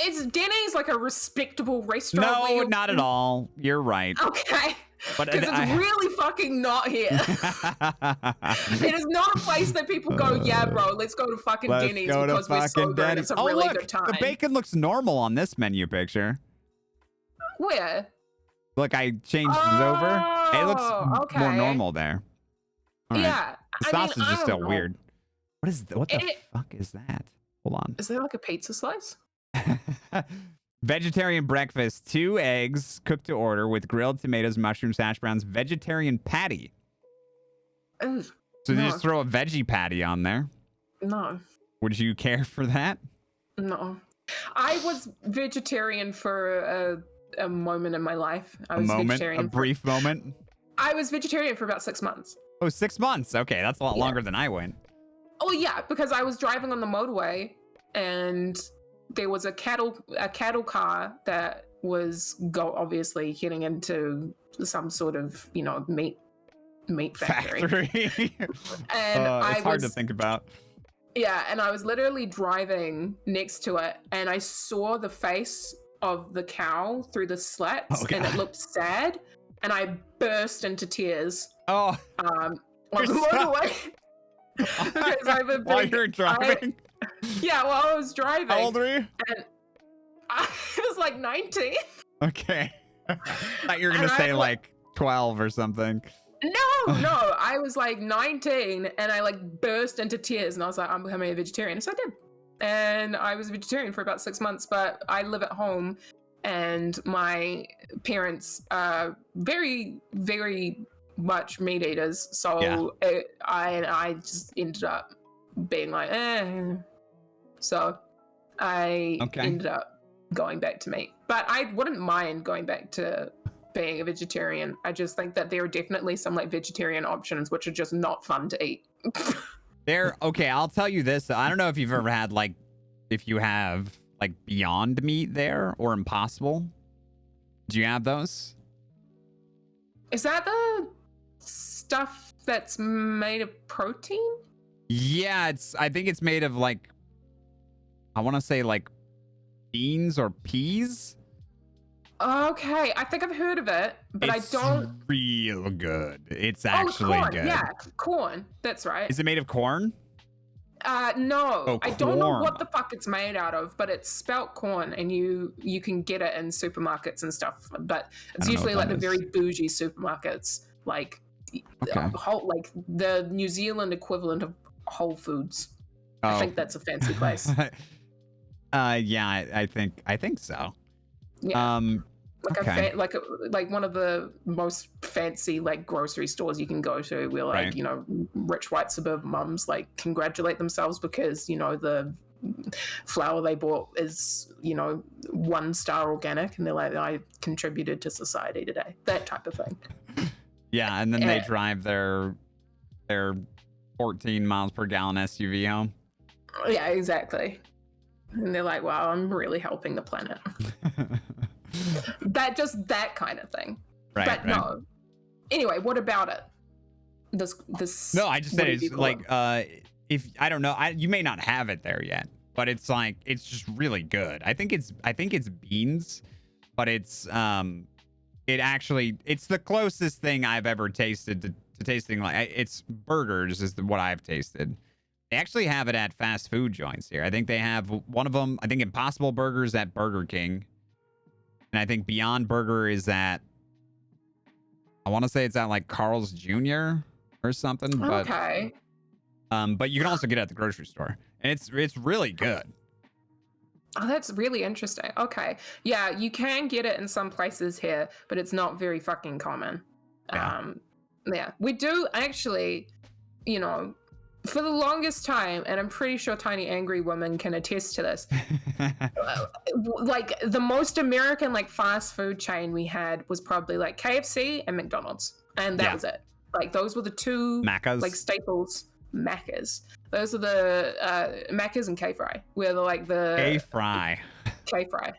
is Denny's like a respectable restaurant? No, not at all. You're right. Okay. But because it's really fucking not here. It is not a place that people go, yeah, bro, let's go to fucking Denny's because we're sober and it's a really good time. The bacon looks normal on this menu picture. Where? Look, I changed it over. It looks more normal there. All right. Yeah. The sausage is still weird. What the fuck is that? Hold on. Is there like a pizza slice? Vegetarian breakfast, 2 eggs cooked to order with grilled tomatoes, mushrooms, hash browns, vegetarian patty. Ugh, so they just throw a veggie patty on there? No. Would you care for that? No. I was vegetarian for a moment in my life. A brief moment? I was vegetarian for about 6 months. Oh, 6 months. Okay, that's a lot longer than I went. Oh yeah, because I was driving on the motorway and there was a cattle car that was obviously getting into some sort of, meat factory. And it's hard to think about. Yeah, and I was literally driving next to it and I saw the face of the cow through the slats and it looked sad and I burst into tears. Oh. On the motorway. Because I'm a big, while you're driving? While I was driving. How old are you? And I was like 19. Okay. I thought you were going to say like 12 or something. No, I was like 19 and I like burst into tears and I was like, I'm becoming a vegetarian. So I did. And I was a vegetarian for about 6 months, but I live at home and my parents are very, very much meat eaters. So I just ended up being like, So I ended up going back to meat. But I wouldn't mind going back to being a vegetarian. I just think that there are definitely some like vegetarian options which are just not fun to eat. I'll tell you this. I don't know if you've ever had if you have Beyond Meat there or Impossible. Do you have those? Is that the stuff that's made of protein? Yeah, I think it's made of I want to say beans or peas. Okay, I think I've heard of it, but I don't. It's real good. It's actually corn. good. Yeah, corn. That's right. Is it made of corn? No, Oh, I don't know what korma. the fuck it's made out of, but it's spelt corn, and you can get it in supermarkets and stuff. But it's don't know usually what like that the is. very bougie supermarkets, like Okay. like the New Zealand equivalent of Whole Foods. I Oh. think that's a fancy place. Yeah, I think so. Yeah. Like okay. like one of the most fancy like grocery stores you can go to, where like Right. you know rich white suburban mums like congratulate themselves because you know the flour they bought is you know 1-star organic, and they're like, I contributed to society today, that type of thing. Yeah, and then they Eh. drive their 14 miles per gallon SUV home. Yeah, exactly. And they're like, wow, I'm really helping the planet. That kind of thing. Right. But no. Anyway, what about it? This. No, I just what said have you it's got? like if I don't know, you may not have it there yet, but it's like it's just really good. I think it's beans, but it's it's the closest thing I've ever tasted to tasting like it's burgers is what I've tasted. They actually have it at fast food joints here. I think they have one of them. I think Impossible Burgers at Burger King, and I think Beyond Burger is at. I want to say it's at like Carl's Jr. or something, but Okay. but you can also get it at the grocery store, and it's really good. Oh, that's really interesting. Okay. Yeah, you can get it in some places here, but it's not very fucking common. Yeah. Yeah. We do actually, you know, for the longest time, and I'm pretty sure Tiny Angry Woman can attest to this, like the most American like fast food chain we had was probably like KFC and McDonald's, and that was it. Like those were the two Macca's. like staples. Macca's. Those are the Macca's and K-Fry. Where like the K-Fry. K-Fry.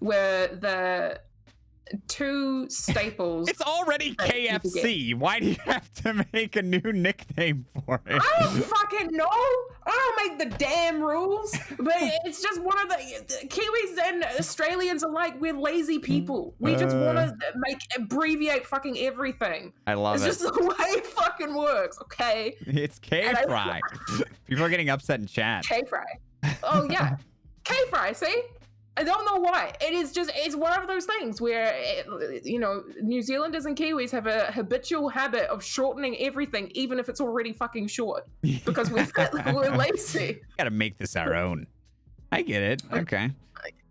Where the two staples. It's already KFC. Why do you have to make a new nickname for it? I don't fucking know. I don't make the damn rules. But it's just one of the Kiwis and Australians are like, we're lazy people. We just want to abbreviate fucking everything. I love it's it. It's just the way it fucking works, okay? It's K-Fry. People are getting upset in chat. K-Fry. Oh, yeah. K-Fry, see? I don't know why. It's one of those things where, you know, New Zealanders and Kiwis have a habitual habit of shortening everything, even if it's already fucking short, because we're lazy. Gotta make this our own. I get it. Okay.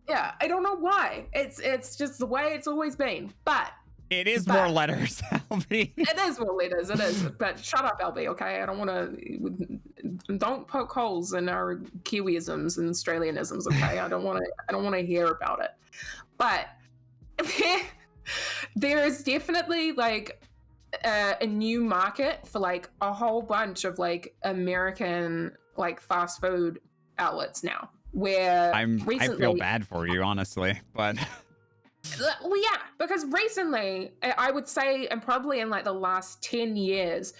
Yeah, I don't know why. It's just the way it's always been. But it is more letters, LB. It is more letters. It is. But shut up, LB. Okay, I don't want to. Don't poke holes in our Kiwiisms and Australianisms. Okay, I don't want to hear about it. But there is definitely like a new market for like a whole bunch of like American like fast food outlets now. Where I feel bad for you, honestly, but. Well, yeah, because recently, I would say, and probably in like the last 10 years,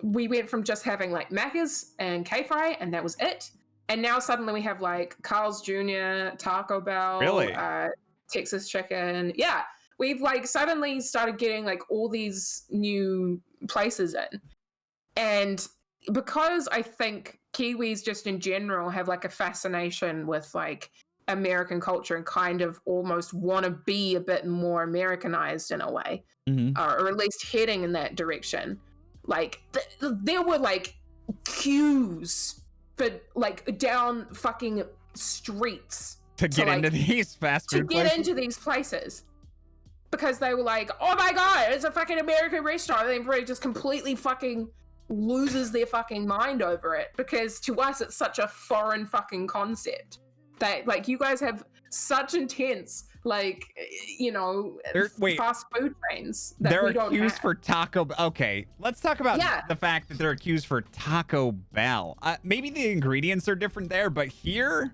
we went from just having like Macca's and K-Fry, and that was it. And now suddenly we have like Carl's Jr., Taco Bell, really? Texas Chicken. Yeah, we've like suddenly started getting like all these new places in. And because I think Kiwis just in general have like a fascination with like American culture and kind of almost want to be a bit more Americanized in a way, or at least heading in that direction. Like there were like queues for like down fucking streets to get into these fast food places? Into these places because they were like, oh my god, it's a fucking American restaurant, and everybody just completely fucking loses their fucking mind over it because to us it's such a foreign fucking concept. That like you guys have such intense like you know fast food trains that they're we don't accused have. for Taco Bell. Okay, let's talk about the fact that they're accused for Taco Bell. Maybe the ingredients are different there, but here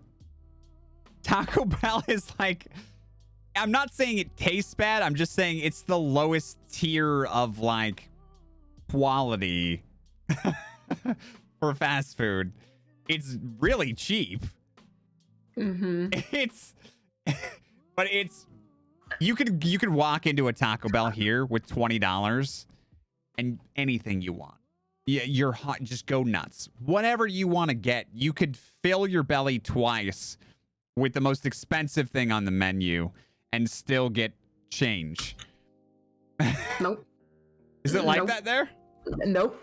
Taco Bell is like, I'm not saying it tastes bad, I'm just saying it's the lowest tier of like quality for fast food. It's really cheap. But you could walk into a Taco Bell here with $20 and anything you want. Yeah, you're hot. Just go nuts. Whatever you want to get, you could fill your belly twice with the most expensive thing on the menu and still get change. Nope. Is it like Nope. that there? Nope.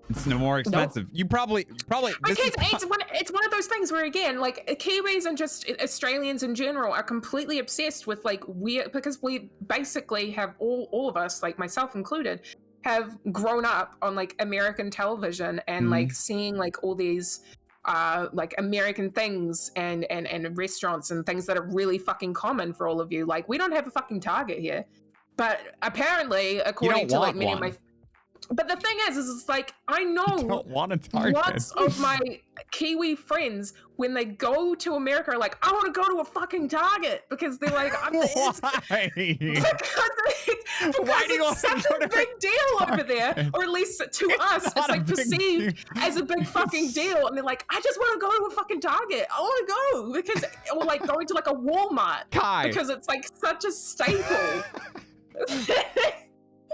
It's no more expensive. You probably. Because it's one of those things where, again, like Kiwis and just Australians in general are completely obsessed with like weird, because we basically have all of us, like myself included, have grown up on like American television and like seeing like all these like American things and restaurants and things that are really fucking common for all of you. Like, we don't have a fucking Target here, but apparently, according to like many of my. But the thing is it's like, I know don't want a Target. Lots of my Kiwi friends, when they go to America, are like, I want to go to a fucking Target, because they're like, Why? Why do you it's such a big deal over there, or at least to us, it's like perceived as a big fucking deal, and they're like, I just want to go to a fucking Target. I want to go, because, or like going to like a Walmart, because it's like such a staple.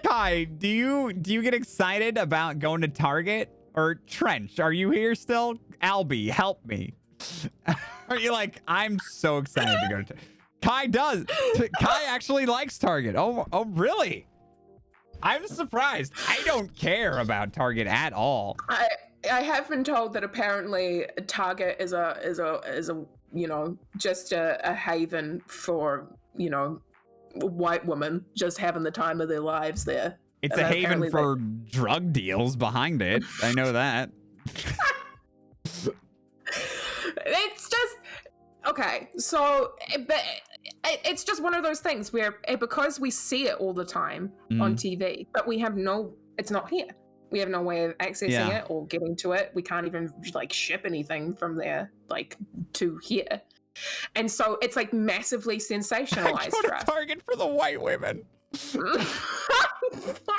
Kai, do you get excited about going to Target? Or Trench, are you here still? Albie, help me. Are you like, I'm so excited to go to Target? Kai does. Kai actually likes Target. Oh, really? I'm surprised. I don't care about Target at all. I have been told that apparently Target is a you know, just a haven for, you know, white women just having the time of their lives there. It's a haven for drug deals behind it. I know that. It's just okay. So, but it's just one of those things where because we see it all the time on TV, but we have it's not here. We have no way of accessing it or getting to it. We can't even like ship anything from there like to here. And so it's like massively sensationalized. Go to Target for the white women.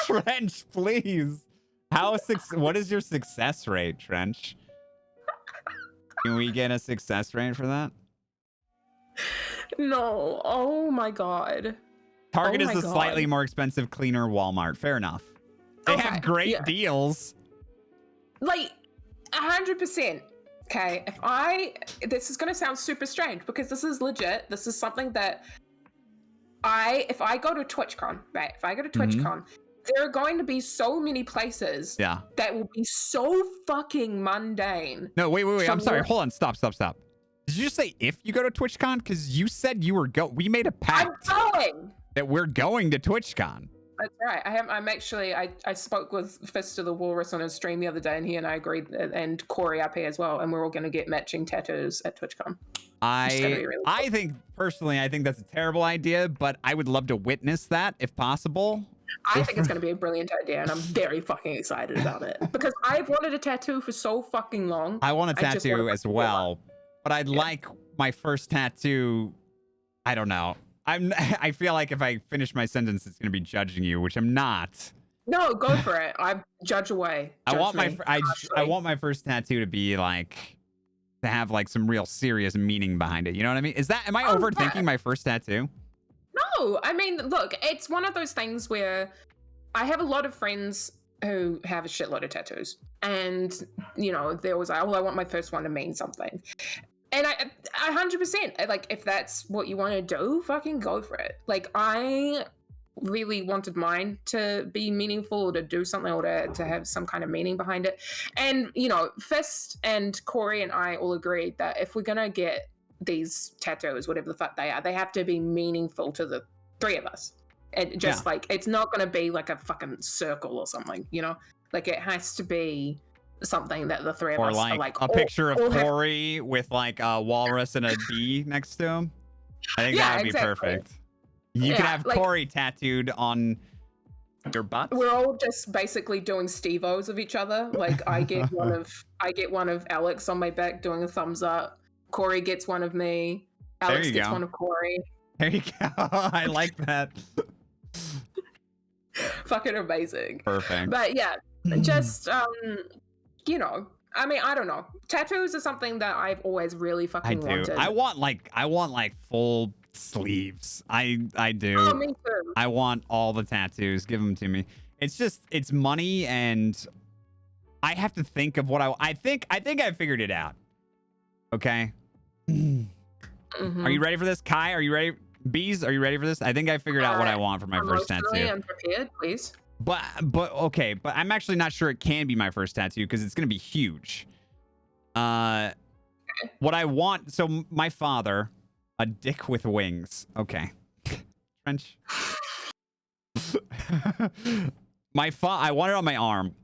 Trench, please. What is your success rate, Trench? Can we get a success rate for that? No. Oh my god. Target is the slightly more expensive, cleaner Walmart. Fair enough. They have great deals. Like 100%. Okay, this is going to sound super strange because this is legit. This is something that if I go to TwitchCon, right? If I go to TwitchCon, there are going to be so many places that will be so fucking mundane. No, wait. I'm sorry. Hold on. Stop. Did you just say if you go to TwitchCon? Because you said you were we made a pact. I'm going. That we're going to TwitchCon. That's right. I spoke with Fist of the Walrus on his stream the other day, and he and I agreed, and Corey up here as well, and we're all going to get matching tattoos at TwitchCon. I think personally, I think that's a terrible idea, but I would love to witness that if possible. I think it's going to be a brilliant idea, and I'm very fucking excited about it because I've wanted a tattoo for so fucking long. I want a tattoo as well, but I'd like my first tattoo. I don't know. I feel like if I finish my sentence, it's going to be judging you, which I'm not. No, go for it. I judge away. I want my first tattoo to be like, to have like some real serious meaning behind it. You know what I mean? Am I overthinking my first tattoo? No, I mean, look, it's one of those things where I have a lot of friends who have a shitload of tattoos, and you know, they always like, "Oh, I want my first one to mean something." And I 100%, like, if that's what you want to do, fucking go for it. Like, I really wanted mine to be meaningful, or to do something, or to have some kind of meaning behind it. And, you know, Fist and Corey and I all agreed that if we're going to get these tattoos, whatever the fuck they are, they have to be meaningful to the three of us. And just like, it's not going to be like a fucking circle or something, you know? Like, it has to be something that the three of us are like, a picture of Corey with like a walrus and a bee next to him. I think that would be perfect. You can have Corey tattooed on your butt. We're all just basically doing Steve-O's of each other. Like, I get one of Alex on my back doing a thumbs up. Corey gets one of me. Alex gets one of Corey. There you go. I like that. Fucking amazing. Perfect. But yeah, just you know, I mean, I don't know. Tattoos are something that I've always really fucking wanted. I want like full sleeves. I do. Oh, me too. I want all the tattoos. Give them to me. It's just, it's money, and I have to think of what I think I figured it out. Okay. Are you ready for this? Kai, are you ready? Bees, are you ready for this? I think I figured out what I want for my first tattoo. Unprepared, please. But okay, but I'm actually not sure it can be my first tattoo because it's gonna be huge. What I want, so my father, a dick with wings. Okay. French. I want it on my arm.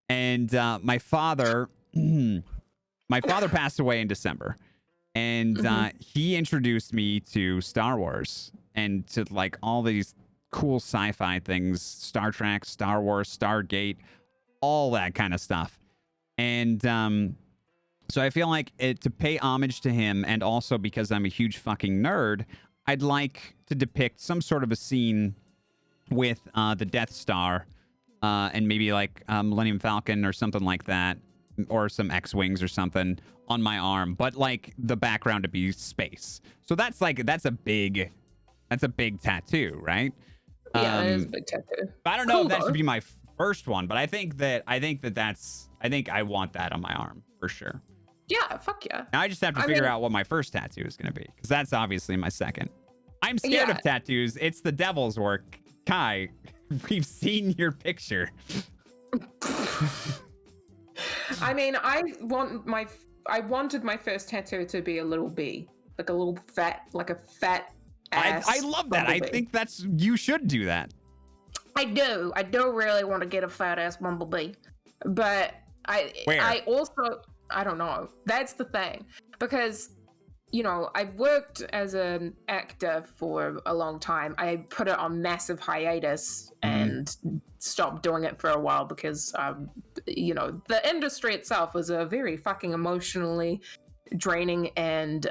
And my father passed away in December. And he introduced me to Star Wars and to like all these cool sci-fi things, Star Trek, Star Wars, Stargate, all that kind of stuff. And so I feel like to pay homage to him, and also because I'm a huge fucking nerd, I'd like to depict some sort of a scene with the Death Star and maybe like Millennium Falcon or something like that, or some X-Wings or something on my arm, but like the background to be space. So that's a big tattoo, right? Yeah, it is a big tattoo. I don't know if that should be my first one, but I think I want that on my arm for sure. Yeah, fuck yeah. Now I just have to figure out what my first tattoo is going to be, because that's obviously my second. I'm scared of tattoos. It's the devil's work. Kai, we've seen your picture. I mean, I wanted my first tattoo to be a little bee, like a fat ass. I love that. bumblebee. I think you should do that. I do really want to get a fat ass bumblebee, but I don't know. That's the thing, because I've worked as an actor for a long time. I put it on massive hiatus and stopped doing it for a while because, the industry itself was a very fucking emotionally draining and,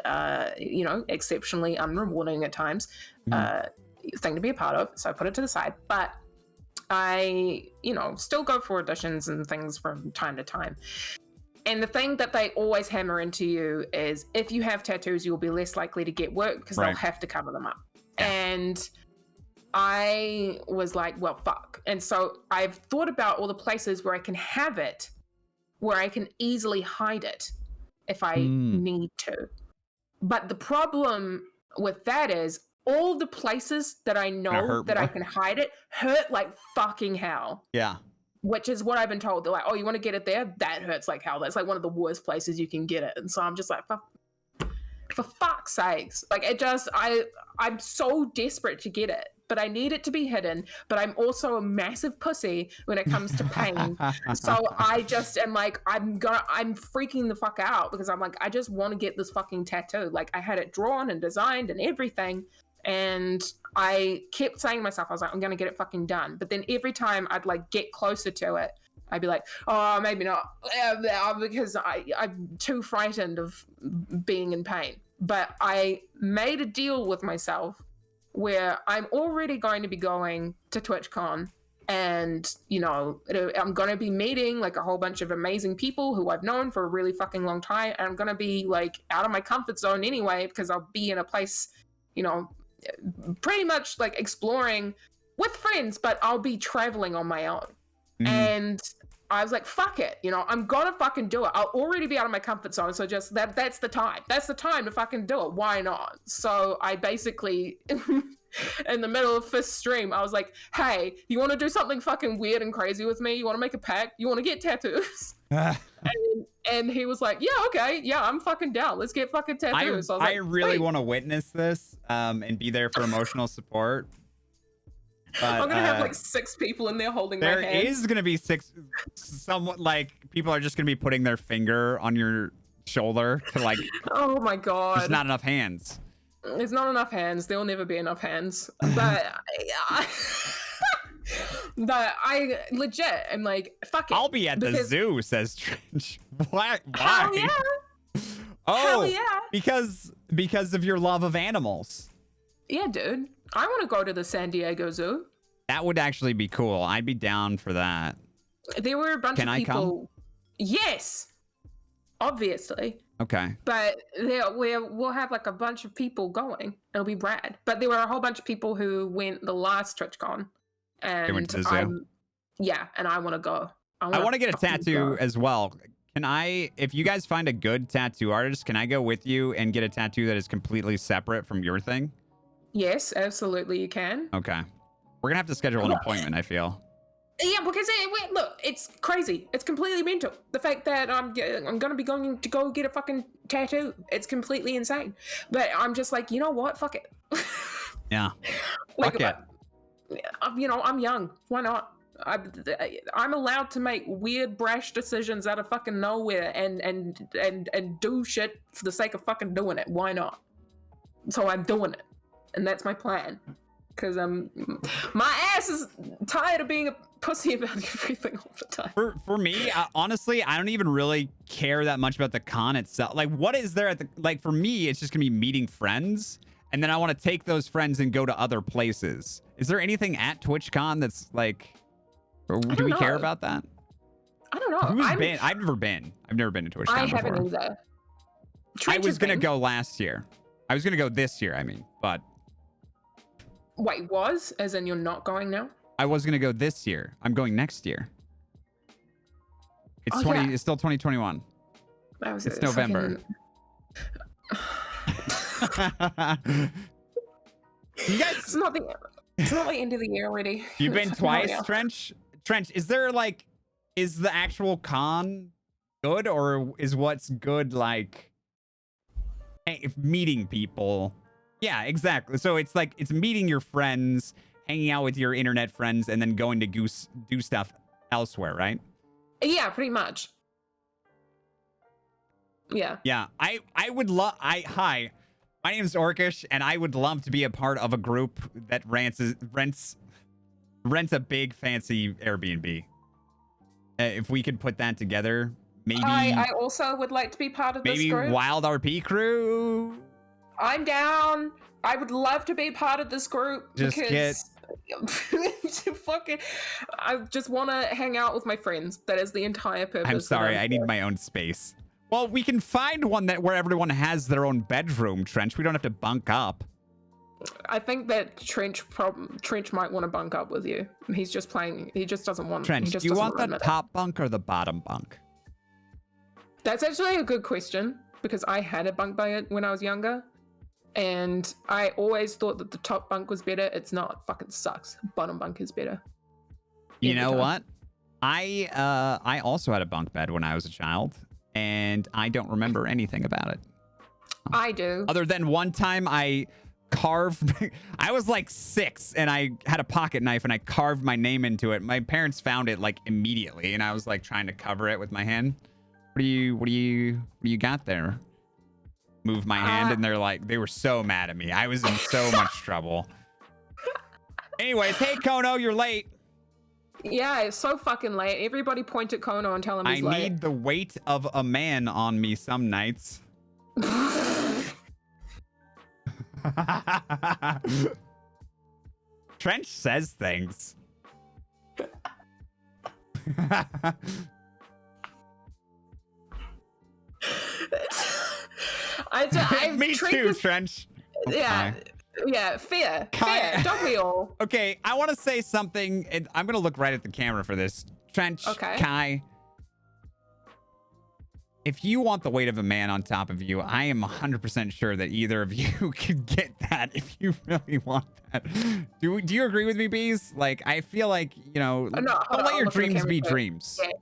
exceptionally unrewarding at times thing to be a part of. So I put it to the side. But I, still go for auditions and things from time to time. And the thing that they always hammer into you is if you have tattoos, you'll be less likely to get work because they'll have to cover them up. Yeah. And I was like, well, fuck. And so I've thought about all the places where I can have it, where I can easily hide it if I need to. But the problem with that is all the places that I know that I can hide it hurt like fucking hell. Yeah. Which is what I've been told. They're like, oh, you want to get it there? That hurts like hell. That's like one of the worst places you can get it. And so I'm just like, for fuck's sakes. Like I'm so desperate to get it, but I need it to be hidden. But I'm also a massive pussy when it comes to pain. So I just am like, I'm freaking the fuck out because I'm like, I just want to get this fucking tattoo. Like I had it drawn and designed and everything. And I kept saying to myself, I was like, I'm going to get it fucking done. But then every time I'd like get closer to it, I'd be like, oh, maybe not, because I'm too frightened of being in pain. But I made a deal with myself where I'm already going to be going to TwitchCon, and I'm going to be meeting like a whole bunch of amazing people who I've known for a really fucking long time. And I'm going to be like out of my comfort zone anyway, because I'll be in a place, pretty much like exploring with friends, but I'll be traveling on my own. And I was like, fuck it, I'm gonna fucking do it. I'll already be out of my comfort zone, so just that's the time to fucking do it. Why not? So I basically in the middle of first stream, I was like, hey, you want to do something fucking weird and crazy with me? You want to make a pact? You want to get tattoos? And he was like, yeah, okay, yeah, I'm fucking down. Let's get fucking tattoos. So I really want to witness this and be there for emotional support. But, I'm gonna have like 6 people in there holding my hand. There is gonna be 6. Somewhat like people are just gonna be putting their finger on your shoulder to like. Oh my god! There's not enough hands. There's not enough hands. There will never be enough hands. But I legit am like, fuck it. I'll be at the zoo, says Trench. Why? Hell yeah. Oh, hell yeah. Because of your love of animals. Yeah, dude. I want to go to the San Diego Zoo. That would actually be cool. I'd be down for that. There were a bunch of people. Can I come? Yes. Obviously. Okay. But we'll have like a bunch of people going. It'll be rad. But there were a whole bunch of people who went the last TwitchCon. And they went to the zoo? Yeah, and I want to go. I want to get a fucking tattoo go. as well. Can I, if you guys find a good tattoo artist, can I go with you and get a tattoo that is completely separate from your thing? Yes, absolutely, you can. Okay. We're gonna have to schedule an appointment, I feel. Yeah, because look, it's crazy. It's completely mental. The fact that I'm gonna be going to go get a fucking tattoo. It's completely insane. But I'm just like, you know what? Fuck it. Yeah. Like, Fuck it. you know, I'm young. Why not? I'm allowed to make weird, brash decisions out of fucking nowhere and do shit for the sake of fucking doing it. Why not? So I'm doing it, and that's my plan. Because my ass is tired of being a pussy about everything all the time. For me, honestly, I don't even really care that much about the con itself. Like, what is there at the, like, for me, it's just gonna be meeting friends, and then I want to take those friends and go to other places. Is there anything at TwitchCon that's like, or do we care about that? I don't know. Who's been? I've never been. I've never been to TwitchCon I before. haven't either. I was gonna go last year. I was gonna go this year, I mean, but wait, was? As in you're not going now? I was gonna go this year. I'm going next year. It's Oh, yeah. It's still 2021. That was It's November. You guys, It's not the end of the year already. you've been twice, Yeah. Trench. Trench, is there like, is the actual con good, or is what's good like if meeting people? Yeah, exactly. So it's like, it's meeting your friends, hanging out with your internet friends, and then going to do stuff elsewhere, right? Yeah, pretty much. Yeah. Yeah, I would love. Hi, my name is Orcish, and I would love to be a part of a group that rents a big fancy Airbnb. If we could put that together, maybe. I also would like to be part of this maybe group. Wild RP crew. I'm down. I would love to be part of this group Just because fucking, I just want to hang out with my friends. That is the entire purpose. I'm sorry, that I need my own space. Well, we can find one where everyone has their own bedroom, Trench. We don't have to bunk up. I think that Trench might want to bunk up with you. He's just playing. He just doesn't want. Trench, he just do you doesn't want the admit it. top bunk or the bottom bunk? That's actually a good question because I had a bunk bed when I was younger, and I always thought that the top bunk was better. It's not. It fucking sucks. Bottom bunk is better. You Every know time. what? I also had a bunk bed when I was a child, and I don't remember anything about it. I do. Other than one time I carved, I was like 6 and I had a pocket knife and I carved my name into it. My parents found it like immediately, and I was like trying to cover it with my hand. What do you got there? Move my hand, and they were so mad at me. I was in so much trouble. Anyways, hey Kono, you're late. Yeah, it's so fucking late. Everybody point at Kono and tell him he's I late. need the weight of a man on me some nights. Trench says things. Me too, Trench. Yeah, yeah, fair. Don't we all? Okay, I want to say something, and I'm going to look right at the camera for this. Trench, Okay. Kai, if you want the weight of a man on top of you, I am 100% sure that either of you could get that if you really want that. Do you agree with me, Bees? Like, I feel like, No, don't let your dreams be dreams. Yes.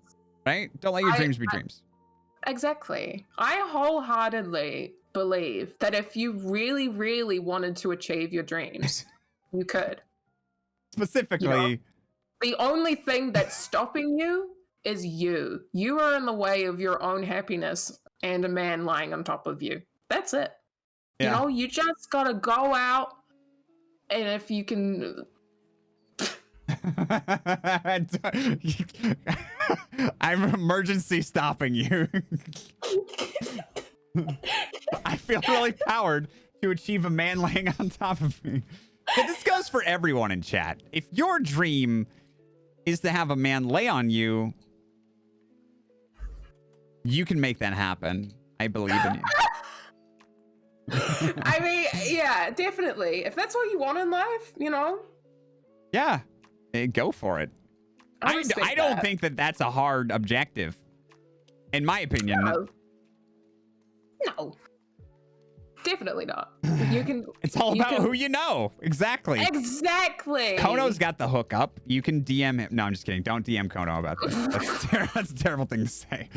Right? Don't let your dreams be dreams. Exactly. I wholeheartedly believe that if you really, really wanted to achieve your dreams, you could. Specifically, The only thing that's stopping you is you. You are in the way of your own happiness and a man lying on top of you. That's it. Yeah. You just gotta go out, and if you can. I'm emergency stopping you. I feel really powered to achieve a man laying on top of me. But this goes for everyone in chat. If your dream is to have a man lay on you, you can make that happen. I believe in you. I mean, yeah, definitely. If that's what you want in life, Yeah, go for it. I don't think that that's a hard objective, in my opinion. No. Definitely not. You can. It's all about who you know. Exactly. Exactly. Kono's got the hookup. You can DM him. No, I'm just kidding. Don't DM Kono about this. That's a terrible thing to say.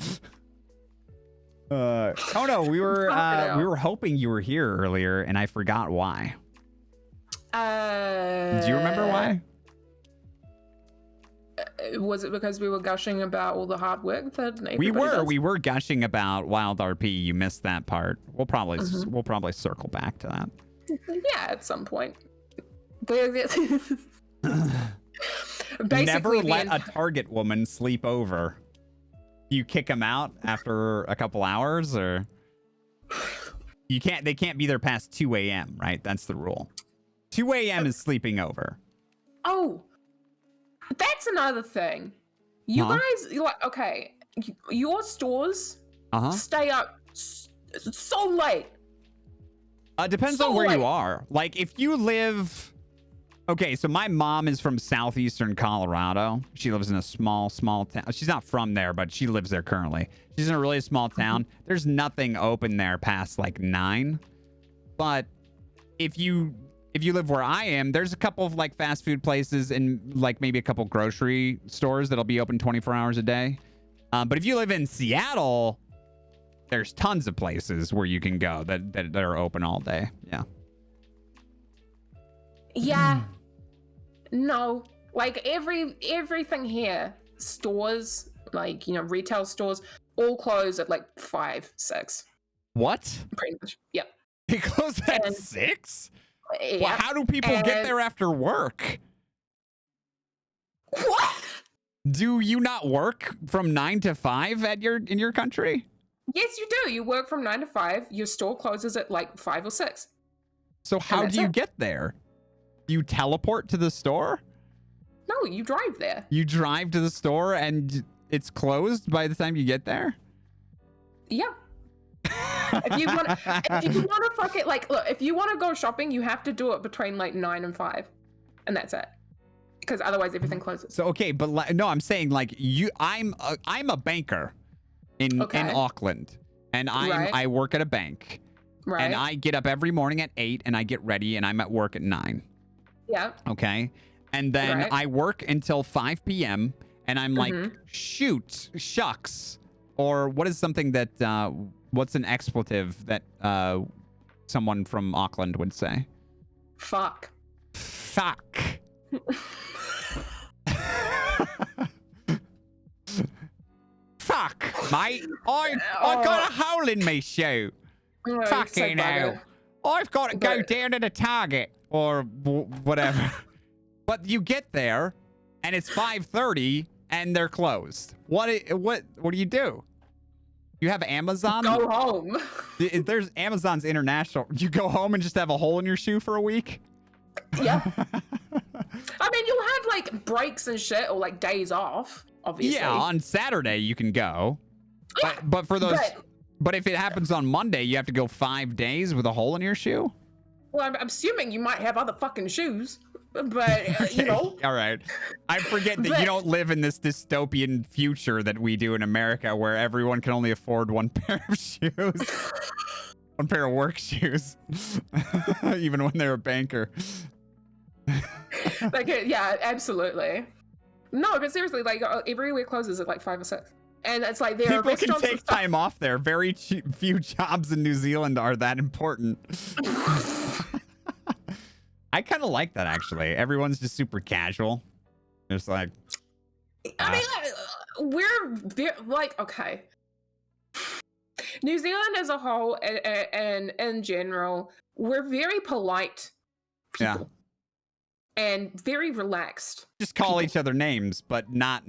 Kono, we were hoping you were here earlier, and I forgot why. Do you remember why? Was it because we were gushing about all the hard work that we were gushing about Wild RP? You missed that part. We'll probably circle back to that. Yeah, at some point. Never let a target woman sleep over. You kick them out after a couple hours, or you can't. They can't be there past 2 a.m. Right? That's the rule. 2 a.m. is sleeping over. Oh. That's another thing. You guys, okay, your stores stay up so late. Depends on where you are. Like, if you live... Okay, so my mom is from southeastern Colorado. She lives in a small town. She's not from there, but she lives there currently. She's in a really small town. There's nothing open there past, like, 9. But if you live where I am, there's a couple of like fast food places and like maybe a couple grocery stores that'll be open 24 hours a day. But if you live in Seattle, there's tons of places where you can go that are open all day. Yeah. Yeah. No. Like everything here, stores, like, retail stores, all close at like 5, 6. What? Pretty much. Yep. They close at 6? Yeah. Well, how do people get there after work? What? Do you not work from 9 to 5 in your country? Yes, you do. You work from 9 to 5. Your store closes at like 5 or 6. So how do you get there? Do you teleport to the store? No, you drive there. You drive to the store and it's closed by the time you get there? Yeah. If you want to fuck it, like, look, if you want to go shopping, you have to do it between like 9 and 5, and that's it, because otherwise everything closes. So okay, but no, I'm saying like I'm a banker in Auckland, and I work at a bank, right? And I get up every morning at 8, and I get ready, and I'm at work at 9. Yeah. Okay, and then I work until 5 p.m. and I'm like, shucks, or what is something that what's an expletive that someone from Auckland would say? Fuck. Fuck. Fuck, mate. I got a hole in me shoe. Fucking hell. I've got to go down to the Target or whatever. But you get there and it's 5:30 and they're closed. What do you do? You have Amazon? Go home. There's Amazon's international. You go home and just have a hole in your shoe for a week? Yeah. I mean, you'll have like breaks and shit, or like days off, obviously. Yeah, on Saturday you can go. Yeah, but for those... But if it happens on Monday, you have to go 5 days with a hole in your shoe? Well, I'm assuming you might have other fucking shoes. But, you know. All right. I forget that you don't live in this dystopian future that we do in America where everyone can only afford one pair of shoes. One pair of work shoes. Even when they're a banker. Like, yeah, absolutely. No, but seriously, like, everywhere closes at like 5 or 6. And it's like there are people can take time off there. Very few jobs in New Zealand are that important. I kind of like that, actually. Everyone's just super casual. It's like... I mean, we're like, okay. New Zealand as a whole and in general, we're very polite people. Yeah. And very relaxed. Just call each other names, but not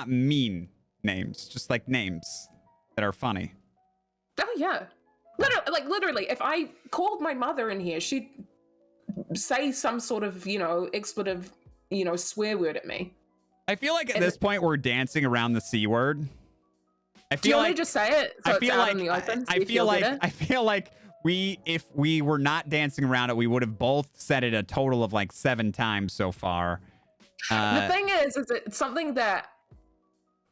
mean names. Just like names that are funny. Oh, yeah. Literally, if I called my mother in here, she'd say some sort of, expletive, swear word at me. I feel like at this point we're dancing around the C word. Do you want me to just say it so it's out in the open? I feel like if we were not dancing around it, we would have both said it a total of like 7 times so far. The thing is it's something that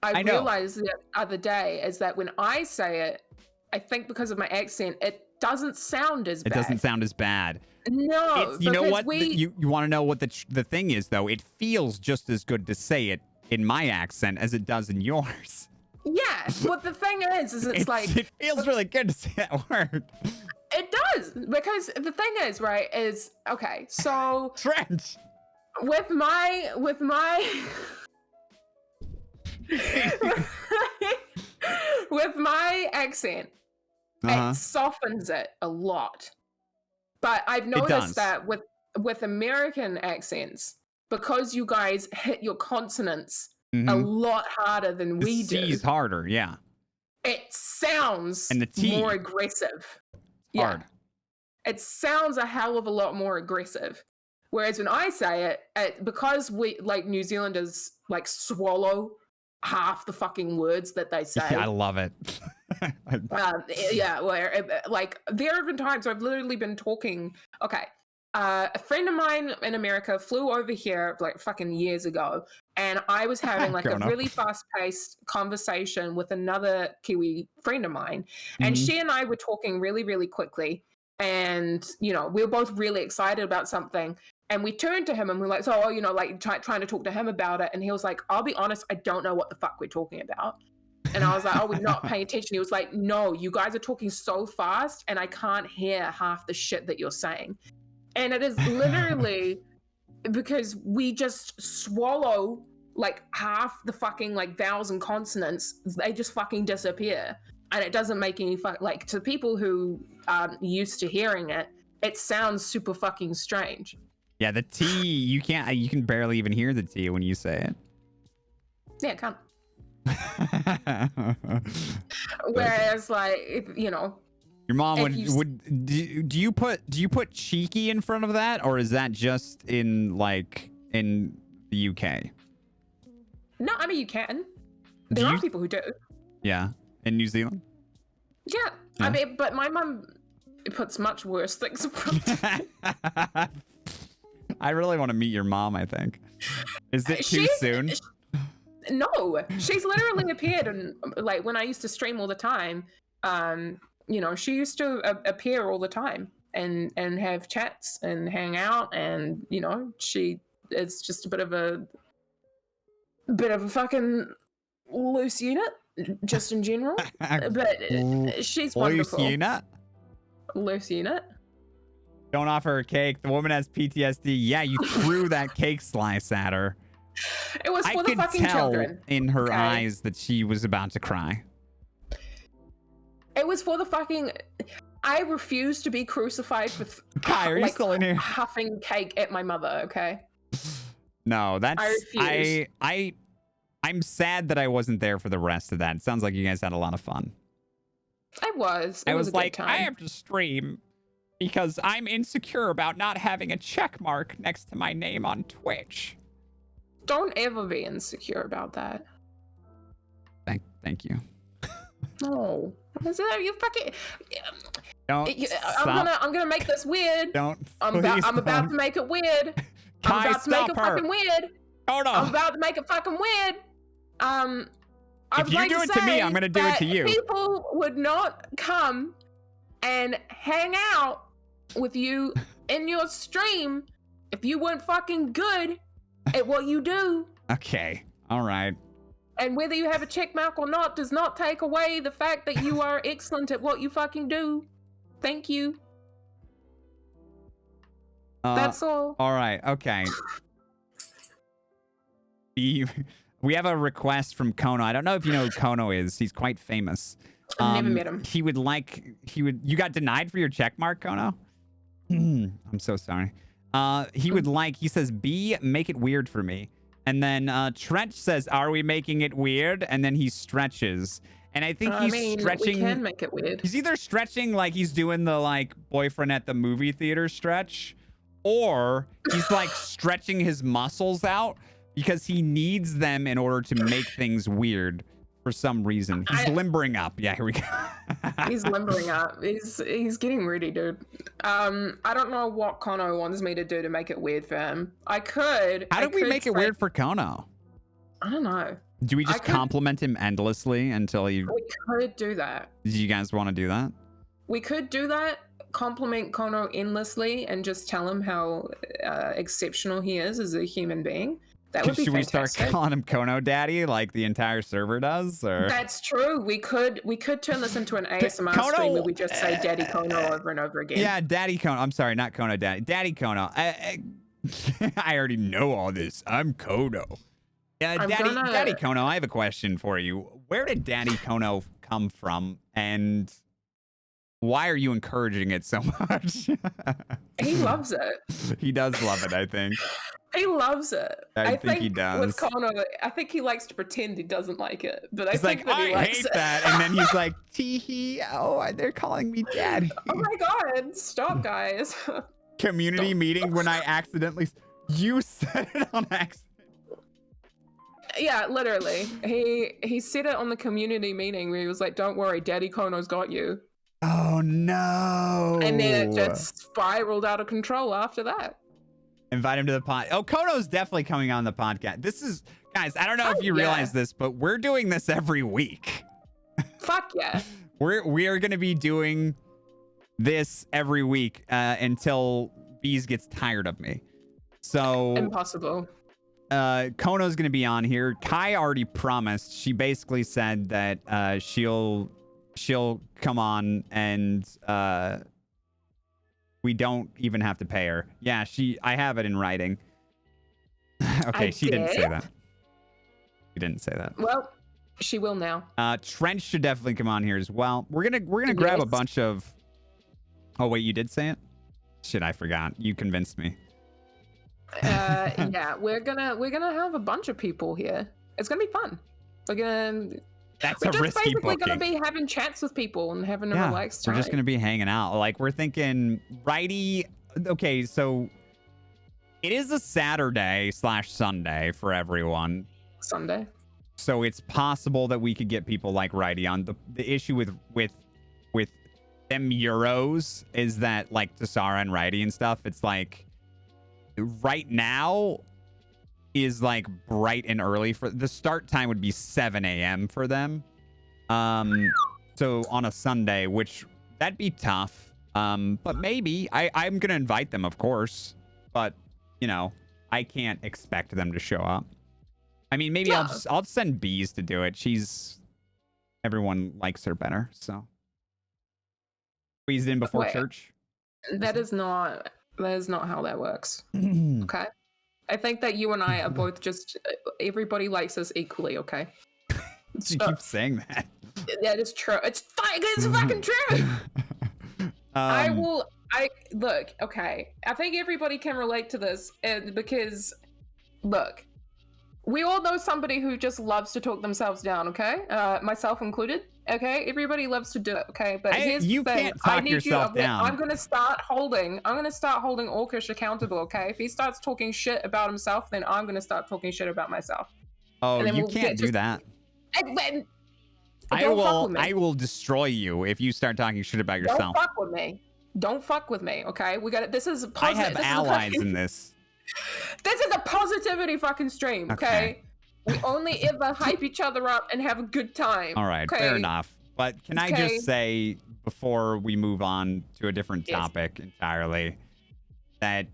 I realized the other day is that when I say it, I think because of my accent, it doesn't sound as bad. It doesn't sound as bad. No, you know what? You want to know what the thing is, though? It feels just as good to say it in my accent as it does in yours. Yeah, but the thing is it's like... It feels really good to say that word. It does, because the thing is, right, is... Okay, so... Trench! With my... with my accent, it softens it a lot. But I've noticed that with American accents, because you guys hit your consonants a lot harder than we do. The C's harder, yeah. It sounds and the T more aggressive. Hard. Yeah. It sounds a hell of a lot more aggressive. Whereas when I say it, because we, like, New Zealanders, like, swallow half the fucking words that they say. Yeah, I love it. Yeah, where, like, there have been times where I've literally been talking... Okay, a friend of mine in America flew over here like fucking years ago, and I was having like a really fast-paced conversation with another Kiwi friend of mine, and she and I were talking really, really quickly, and you know, we were both really excited about something, and we turned to him and we're like, so, you know, like trying to talk to him about it, and he was like, I'll be honest, I don't know what the fuck we're talking about. And I was like, oh, we're not paying attention. He was like, no, you guys are talking so fast and I can't hear half the shit that you're saying. And it is literally because we just swallow like half the fucking like vowels and consonants. They just fucking disappear. And it doesn't make any like, to people who are used to hearing it, it sounds super fucking strange. Yeah, the T, you can barely even hear the T when you say it. Yeah, it can't. Whereas, like, if, you know, your mom would do you put cheeky in front of that, or is that just in like in the UK? No, I mean you can. There are people who do. Yeah, in New Zealand. Yeah, I mean, but my mom puts much worse things in front of me. I really want to meet your mom. I think. Is it too soon? No, she's literally appeared, and like when I used to stream all the time, you know, she used to appear all the time and have chats and hang out, and you know, she is just a bit of a fucking loose unit, just in general. But she's wonderful. Loose unit. Don't offer her cake. The woman has PTSD. Yeah, you threw that cake slice at her. It was for the fucking children. In her eyes that she was about to cry. It was for the fucking... I refuse to be crucified with Kai, are you still in here? Huffing cake at my mother, okay? No, that's... I refuse. I'm sad that I wasn't there for the rest of that. It sounds like you guys had a lot of fun. I was. I was like, I have to stream because I'm insecure about not having a check mark next to my name on Twitch. Don't ever be insecure about that. Thank you. No. You fucking... Don't I'm gonna make this weird. I'm about to make it weird. Kai, I'm about to make it fucking weird. Hold on. I'm about to make it fucking weird. If you do it to me, I'm gonna do it to you. People would not come and hang out with you in your stream if you weren't fucking good at what you do. Okay. All right. And whether you have a check mark or not does not take away the fact that you are excellent at what you fucking do. Thank you. That's all. All right. Okay. We have a request from Kono. I don't know if you know who Kono is. He's quite famous. I've never met him. You got denied for your check mark, Kono? I'm so sorry. He says, Bee, make it weird for me. And then Trench says, are we making it weird? And then he stretches. And I think he's stretching. We can make it weird. He's either stretching like he's doing the like boyfriend at the movie theater stretch, or he's like stretching his muscles out because he needs them in order to make things weird for some reason. He's limbering up. Yeah, here we go. He's limbering up. He's getting ready, dude. I don't know what Kono wants me to do to make it weird for him. How do we make it weird for Kono? I don't know. Do we just compliment him endlessly until he... We could do that. Do you guys want to do that? We could do that. Compliment Kono endlessly and just tell him how exceptional he is as a human being. That would be Should fantastic. we start calling him Kono Daddy like the entire server does? Or That's true. We could turn this into an ASMR stream where we just say Daddy Kono over and over again. Yeah, Daddy Kono. I'm sorry, not Kono Daddy. Daddy Kono. I already know all this. I'm Kono. Yeah, Daddy Kono, I have a question for you. Where did Daddy Kono come from, and why are you encouraging it so much? He loves it. He does love it, I think. He loves it. I think he does. With Kono, I think he likes to pretend he doesn't like it, but he's like, I hate that, and then he's like, tee-hee, oh, they're calling me Daddy. Oh my God, stop, guys. Community meeting when I accidentally... You said it on accident. Yeah, literally. He said it on the community meeting where he was like, don't worry, Daddy Kono's got you. Oh, no. And then it just spiraled out of control after that. Invite him to the pod. Oh, Kono's definitely coming on the podcast. This is... Guys, I don't know if you realize this, but we're doing this every week. Fuck yeah. We are going to be doing this every week until Bees gets tired of me. So... Impossible. Kono's going to be on here. Kai already promised. She basically said that she'll come on and we don't even have to pay her. Yeah, I have it in writing. Okay, she didn't say that. She didn't say that. Well, she will now. Trench should definitely come on here as well. We're gonna grab a bunch of... Oh wait, you did say it? Shit, I forgot. You convinced me. Yeah, we're gonna have a bunch of people here. It's gonna be fun. We're just basically gonna be having chats with people and having a relaxed time. We're just gonna be hanging out. Like, we're thinking righty. Okay, so it is a Saturday/Sunday for everyone. Sunday. So it's possible that we could get people like righty on. The issue with them Euros is that, like, Tasara and righty and stuff, it's like right now is like bright and early. For the start time would be 7 a.m. for them. So on a Sunday, which that'd be tough. But maybe I'm gonna invite them, of course. But you know, I can't expect them to show up. I mean, maybe I'll send Bees to do it. Everyone likes her better, so squeezed in before church. That is not how that works. Okay. I think that you and I are both just, everybody likes us equally, okay? You keep saying that. That is true. It's fucking true. Look, okay. I think everybody can relate to this because, look, we all know somebody who just loves to talk themselves down, okay? Myself included, okay? Everybody loves to do it, okay? But here's the thing. Can't talk yourself down. I'm gonna start holding Orcish accountable, okay? If he starts talking shit about himself, then I'm gonna start talking shit about myself. Oh, you can't do that. I will destroy you if you start talking shit about yourself. Don't fuck with me, okay? This is I have allies in this. This is a positivity fucking stream, okay? We only ever hype each other up and have a good time. All right, fair enough. But can I just say, before we move on to a different topic entirely, that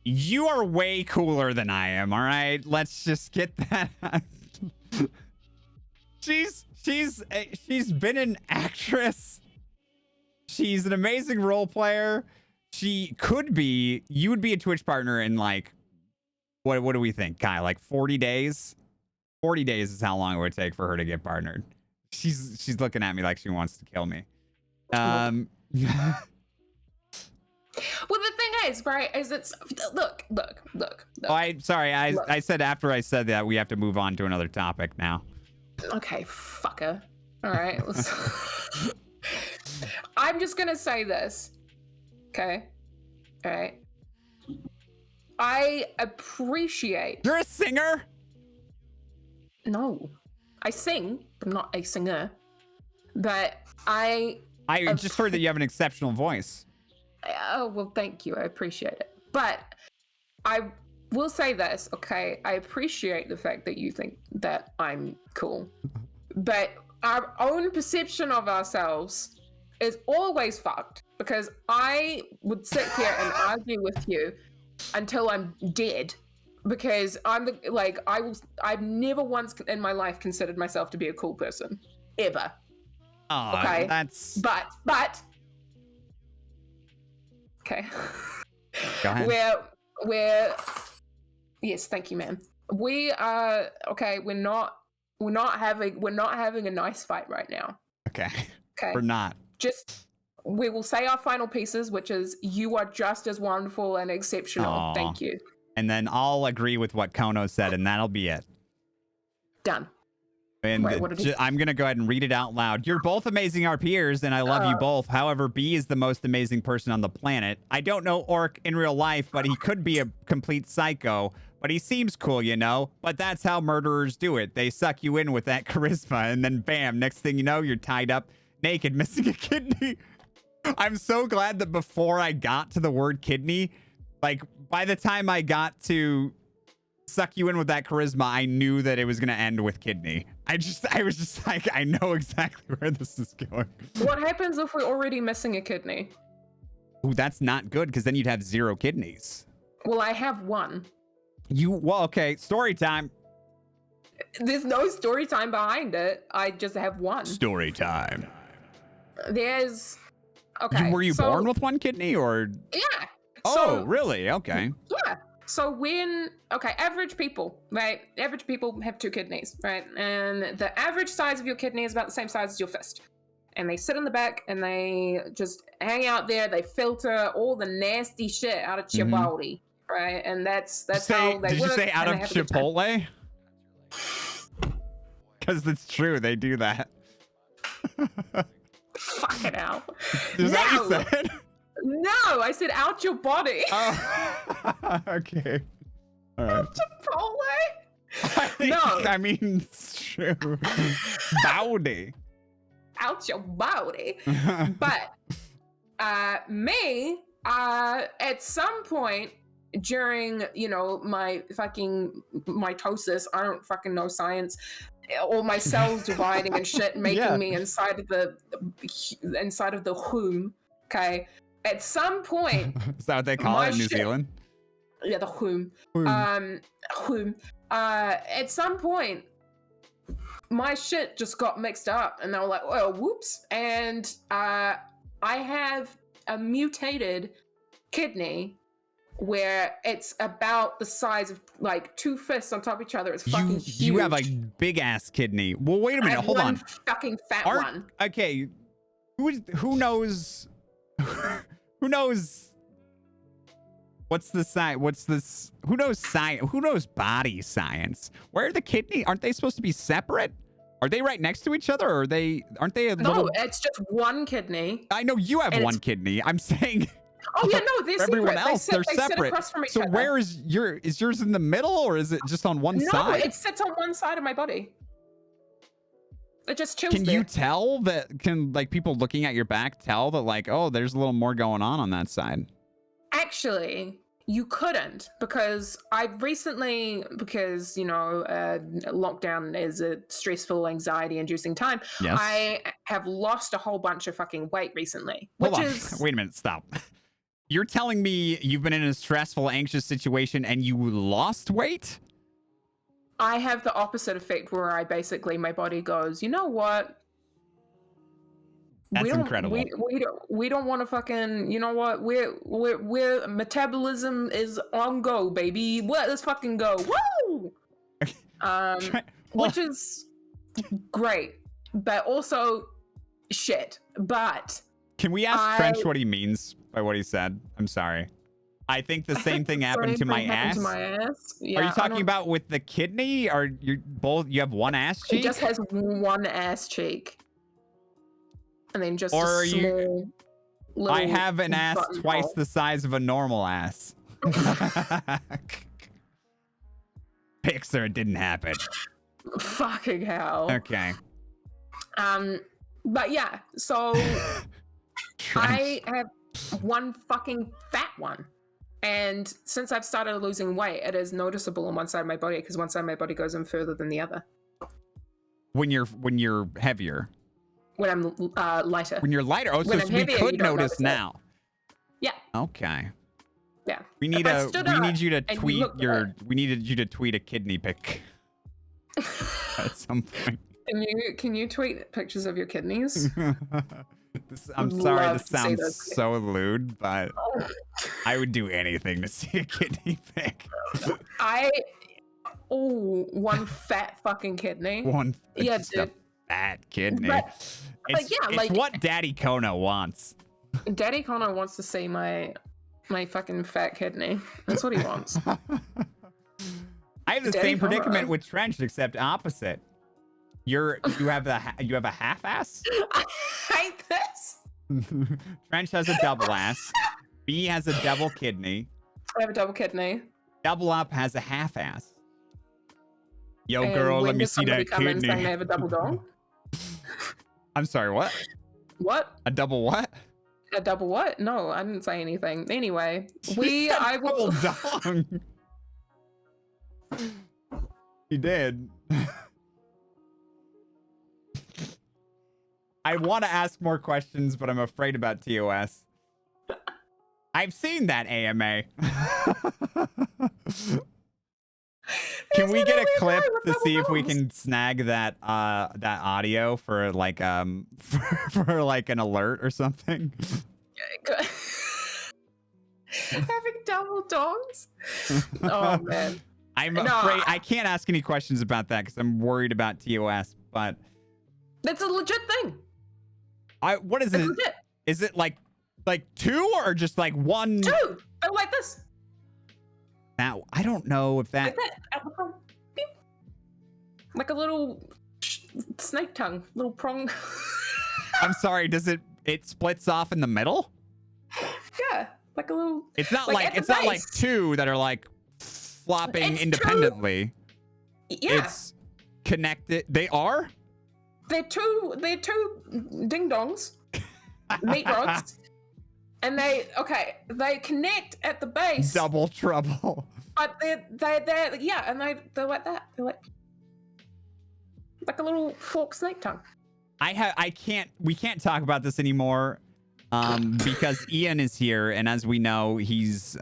you are way cooler than I am, all right? Let's just get that. She's been an actress. She's an amazing role player. You would be a Twitch partner in like, what do we think, Kai? Like 40 days? 40 days is how long it would take for her to get partnered. She's looking at me like she wants to kill me. Well, the thing is, right, is it's look. Oh, I said after I said that we have to move on to another topic now. Okay, fucker. All right. I'm just gonna say this. Okay. All right. I appreciate. You're a singer? No, I sing. I'm not a singer. But I just heard that you have an exceptional voice. oh well, thank you. I appreciate it. But I will say this, okay? I appreciate the fact that you think that I'm cool, but our own perception of ourselves is always fucked, because I would sit here and argue with you until I'm dead, because I've never once in my life considered myself to be a cool person, ever. Oh, Okay, that's... but okay. Go ahead. We're yes, thank you, ma'am. We are okay. We're not having a nice fight right now. Okay. Okay. We're not. Just we will say our final pieces, which is you are just as wonderful and exceptional. Aw. Thank you. And then I'll agree with what Kono said, and that'll be it. Done. And Wait, what did he- I'm going to go ahead and read it out loud. You're both amazing RPers, and I love you both. However, B is the most amazing person on the planet. I don't know Orc in real life, but he could be a complete psycho. But he seems cool, you know? But that's how murderers do it. They suck you in with that charisma, and then bam, next thing you know, you're tied up, naked, missing a kidney. I'm so glad that before I got to the word kidney, like, by the time I got to suck you in with that charisma, I knew that it was going to end with kidney. I was just like, I know exactly where this is going. What happens if we're already missing a kidney? Ooh, that's not good, because then you'd have 0 kidneys. Well, I have one. Well, okay, story time. There's no story time behind it. I just have one. Story time. There's okay. Were you born with 1 kidney, or? Yeah. Oh, really? Okay. Yeah. So average people, right? Average people have 2 kidneys, right? And the average size of your kidney is about the same size as your fist. And they sit in the back and they just hang out there. They filter all the nasty shit out of your body, right? And that's how they work. Did you say out of Chipotle? Because it's true, they do that. Fucking hell. Is that what you said? No, I said out your body. Oh, okay. All right. Chipotle? No. I mean, it's true. Bowdy. Out your body. But me, at some point during, my fucking mitosis, I don't fucking know science, or my cells dividing and shit, making me inside of the womb. Okay. At some point, is that what they call it in New Zealand? Yeah, the womb. Womb. At some point, my shit just got mixed up, and they were like, "Oh, whoops!" And I have a mutated kidney where it's about the size of like 2 fists on top of each other. It's fucking huge. You have a big ass kidney. Well, wait a minute. Hold on. Fucking fat one. Okay. Who knows? Who knows? What's the science? What's this? Who knows science? Who knows body science? Where are the kidney? Aren't they supposed to be separate? Are they right next to each other, or aren't they a little? No, it's just 1 kidney. I know you have 1 kidney. I'm saying. Oh yeah, no, they're everyone separate. else, they're separate. Sit across from each so other. where is yours in the middle, or is it just on one side? No, it sits on one side of my body. It just chills. Can you tell that? Can like people looking at your back tell that like, oh, there's a little more going on that side? Actually, you couldn't, because lockdown is a stressful, anxiety-inducing time. Yes. I have lost a whole bunch of fucking weight recently. Wait a minute, stop. You're telling me you've been in a stressful, anxious situation and you lost weight? I have the opposite effect where my body goes, you know what? That's incredible. We don't want to fucking, you know what? We're metabolism is on go, baby. Let's fucking go. Woo! Which is great, but also shit. But can we ask French what he means by what he said? I'm sorry. I think the same thing happened to my ass. Yeah, are you talking about with the kidney? Or you have 1 ass cheek? It just has 1 ass cheek. And then just a small little I have an ass twice the size of a normal ass. Pixar, it didn't happen. Fucking hell. Okay. But yeah, so I have one fucking fat one. And since I've started losing weight, it is noticeable on one side of my body because one side of my body goes in further than the other. When you're heavier. When I'm lighter. When you're lighter. Oh, so When I'm we heavier, could you don't notice notice it. now. Yeah. Okay. Yeah. We need you to and tweet look your. We needed you to tweet a kidney pic at some point. Can you tweet pictures of your kidneys? I'm sorry, Love this to see sounds those. so lewd, but I would do anything to see a kidney pic. One fat fucking kidney. Yeah, just a fat kidney. But It's what Daddy Kona wants. Daddy Connor wants to see my fucking fat kidney. That's what he wants. I have the Daddy same Kona. predicament with Trench, except opposite. You have a half ass. I hate this. Trench has a double ass. B has a double kidney. I have a double kidney. Double up has a half ass. Yo, And girl, when let me does see somebody that come in kidney. saying they have a double dong? I'm sorry, what? What? A double what? A double what? No, I didn't say anything. Anyway, I will. Double dong. He did. I want to ask more questions, but I'm afraid about TOS. I've seen that AMA. Can we get a clip to see if we can snag that that audio for like for like an alert or something? Having double dongs? Oh man. I'm afraid I can't ask any questions about that because I'm worried about TOS, but that's a legit thing. What is it? Legit. Is it like two or just like one? Two. They're like this. Now I don't know if that. Like a little snake tongue, little prong. I'm sorry. Does it splits off in the middle? Yeah, like a little. It's not like it's not like two that are like flopping It's independently. Yeah. It's connected. They are. They're two ding dongs, meat rods, and they connect at the base. Double trouble. But they're yeah, and they're like that. They're like a little forked snake tongue. We can't talk about this anymore because Ian is here, and as we know, he's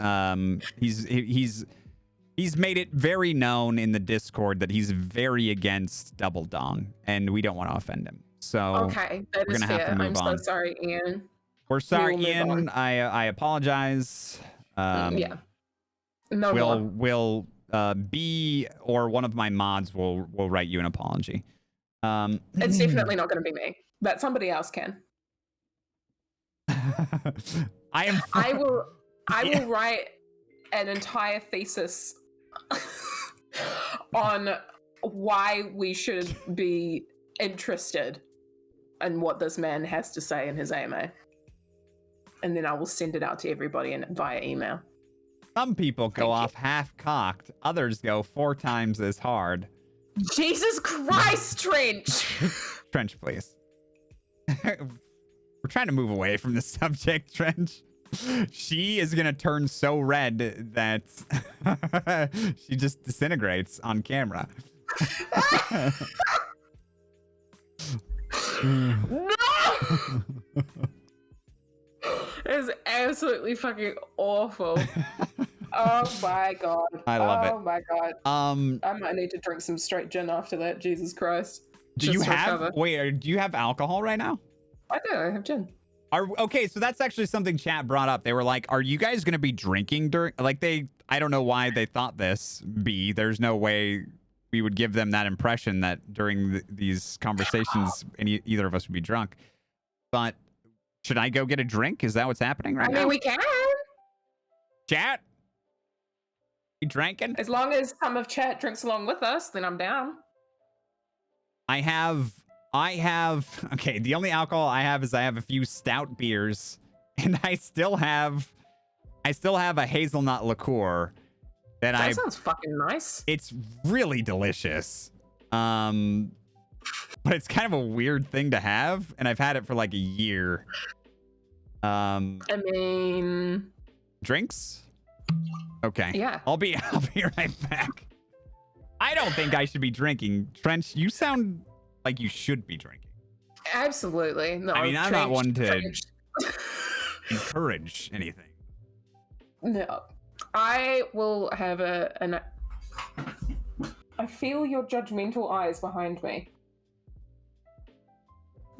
made it very known in the Discord that he's very against double dong, and we don't want to offend him. So Okay, that is fair. I'm so sorry, Ian. We're sorry, Ian. I apologize. Yeah. No more. We'll B or one of my mods will write you an apology. It's definitely not going to be me, but somebody else can. I will write an entire thesis on why we should be interested in what this man has to say in his AMA. And then I will send it out to everybody via email. Some people go off half-cocked. Others go 4 times as hard. Jesus Christ, Trench! Trench, please. We're trying to move away from the subject, Trench. She is going to turn so red that she just disintegrates on camera. No! It's absolutely fucking awful. Oh my god. I love it. Oh my god. I might need to drink some straight gin after that. Jesus Christ. Do you have alcohol right now? I do. I have gin. Okay, so that's actually something chat brought up. They were like, "Are you guys going to be drinking during?" Like I don't know why they thought this. B, there's no way we would give them that impression that during these conversations, either of us would be drunk. But should I go get a drink? Is that what's happening right now? I mean, we can. Chat, you drinking? As long as some of chat drinks along with us, then I'm down. I have. Okay, the only alcohol I have is I have a few stout beers, and I still have a hazelnut liqueur that sounds fucking nice. It's really delicious. but it's kind of a weird thing to have, and I've had it for like a year. I mean, drinks? Okay. Yeah. I'll be right back. I don't think I should be drinking. Trench, you sound like you should be drinking. absolutely. No, I mean, I'm not one to Trench. encourage anything. No, I will have an. I feel your judgmental eyes behind me.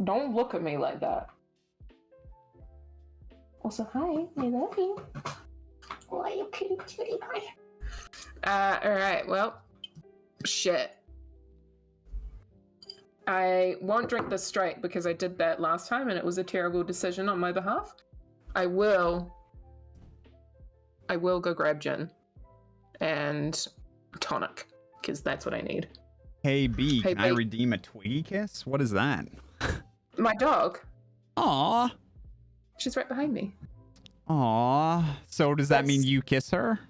Don't look at me like that. Also, hi, I love you. Why you kitty pie? Alright, well, shit. I won't drink this straight because I did that last time and it was a terrible decision on my behalf. I will go grab gin and tonic because that's what I need. Hey, B, Hey, can I B. redeem a Twiggy kiss? What is that? My dog, Aw. she's right behind me. Aw. So does that mean you kiss her?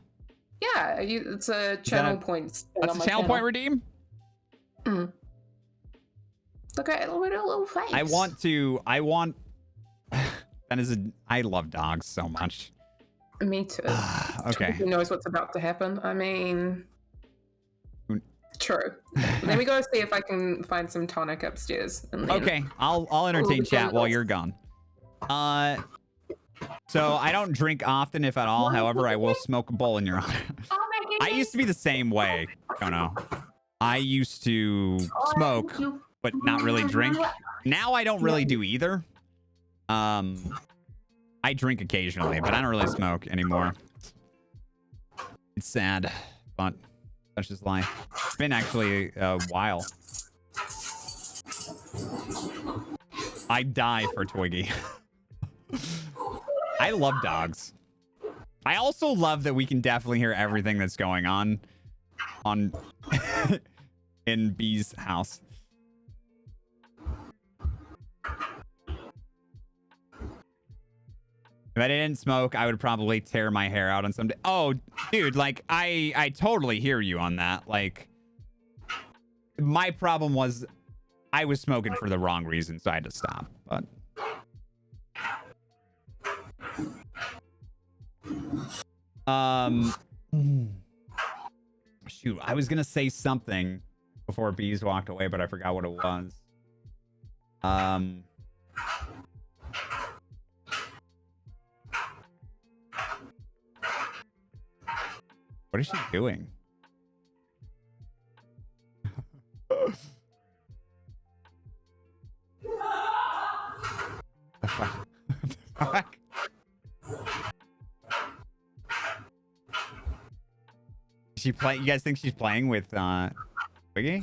Yeah, it's a channel points. Thing That's on a my channel point redeem? Mm. Look at her little face. I want I love dogs so much. Me too. Okay. Who knows what's about to happen? I mean, true. Let me go see if I can find some tonic upstairs. And then... Okay, I'll entertain chat while you're gone. So I don't drink often, if at all. However, I will smoke a bowl in your honor. I used to be the same way. Oh no. I used to smoke, but not really drink. Now I don't really do either. I drink occasionally, but I don't really smoke anymore. It's sad, but that's just life. It's been actually a while. I die for Twiggy. I love dogs. I also love that we can definitely hear everything that's going on in Bee's house. If I didn't smoke, I would probably tear my hair out on some day. Oh, dude, like I totally hear you on that. Like my problem was I was smoking for the wrong reason, so I had to stop. But shoot, I was gonna say something before Bees walked away, but I forgot what it was. What is she doing? The fuck? The fuck? She play? You guys think she's playing with Twiggy?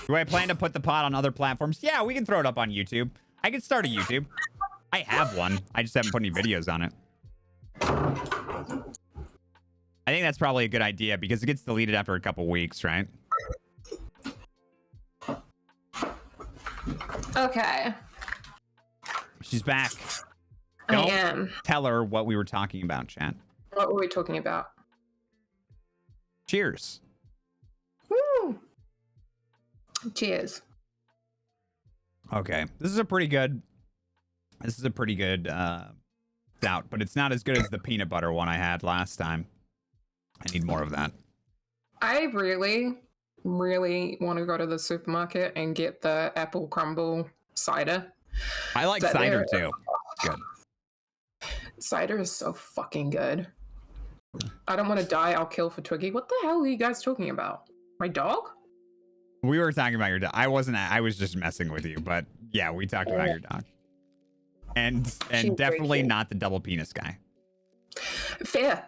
Do I plan to put the pod on other platforms? Yeah, we can throw it up on YouTube. I can start a YouTube. I have one. I just haven't put any videos on it. I think that's probably a good idea because it gets deleted after a couple weeks, right? Okay. She's back. I Don't am. tell her what we were talking about, chat. What were we talking about? Cheers. Woo! Cheers. Okay. This is a pretty good stout, but it's not as good as the peanut butter one I had last time. I need more of that. I really want to go to the supermarket and get the apple crumble cider. I like cider too. It's good. Cider is so fucking good. I don't want to die. I'll kill for Twiggy. What the hell are you guys talking about? My dog? We were talking about your dog. I was just messing with you, but yeah, we talked about your dog. And definitely not the double penis guy. Fair.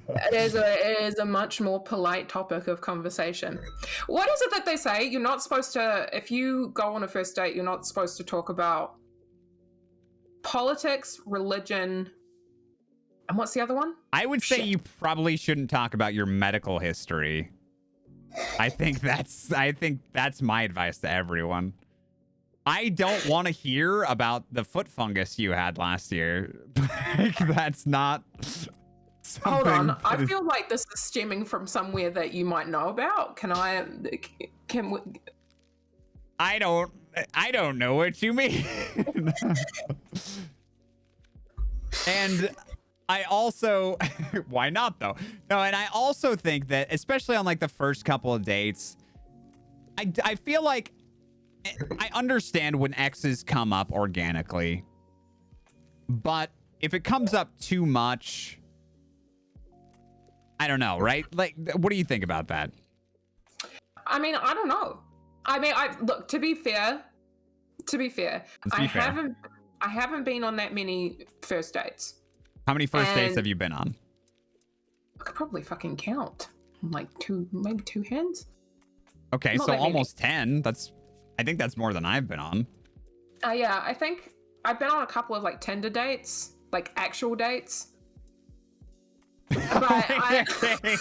It is a much more polite topic of conversation. What is it that they say? You're not supposed to, if you go on a first date, you're not supposed to talk about politics, religion, and what's the other one? I would say you probably shouldn't talk about your medical history. I think that's my advice to everyone. I don't want to hear about the foot fungus you had last year. Like, that's not Hold on. something I that is- feel like this is stemming from somewhere that you might know about. Can we... I don't know what you mean. And I also, why not though? No, and I also think that, especially on like the first couple of dates, I feel like I understand when exes come up organically, but if it comes up too much, I don't know, right? Like, what do you think about that? I mean, I don't know. I mean, look, to be fair, I haven't been on that many first dates. How many first dates And- have you been on? I could probably fucking count. Like maybe two hands. Okay, Not so that many. almost 10. I think that's more than I've been on. Yeah, I think I've been on a couple of like Tinder dates, like actual dates. But Okay.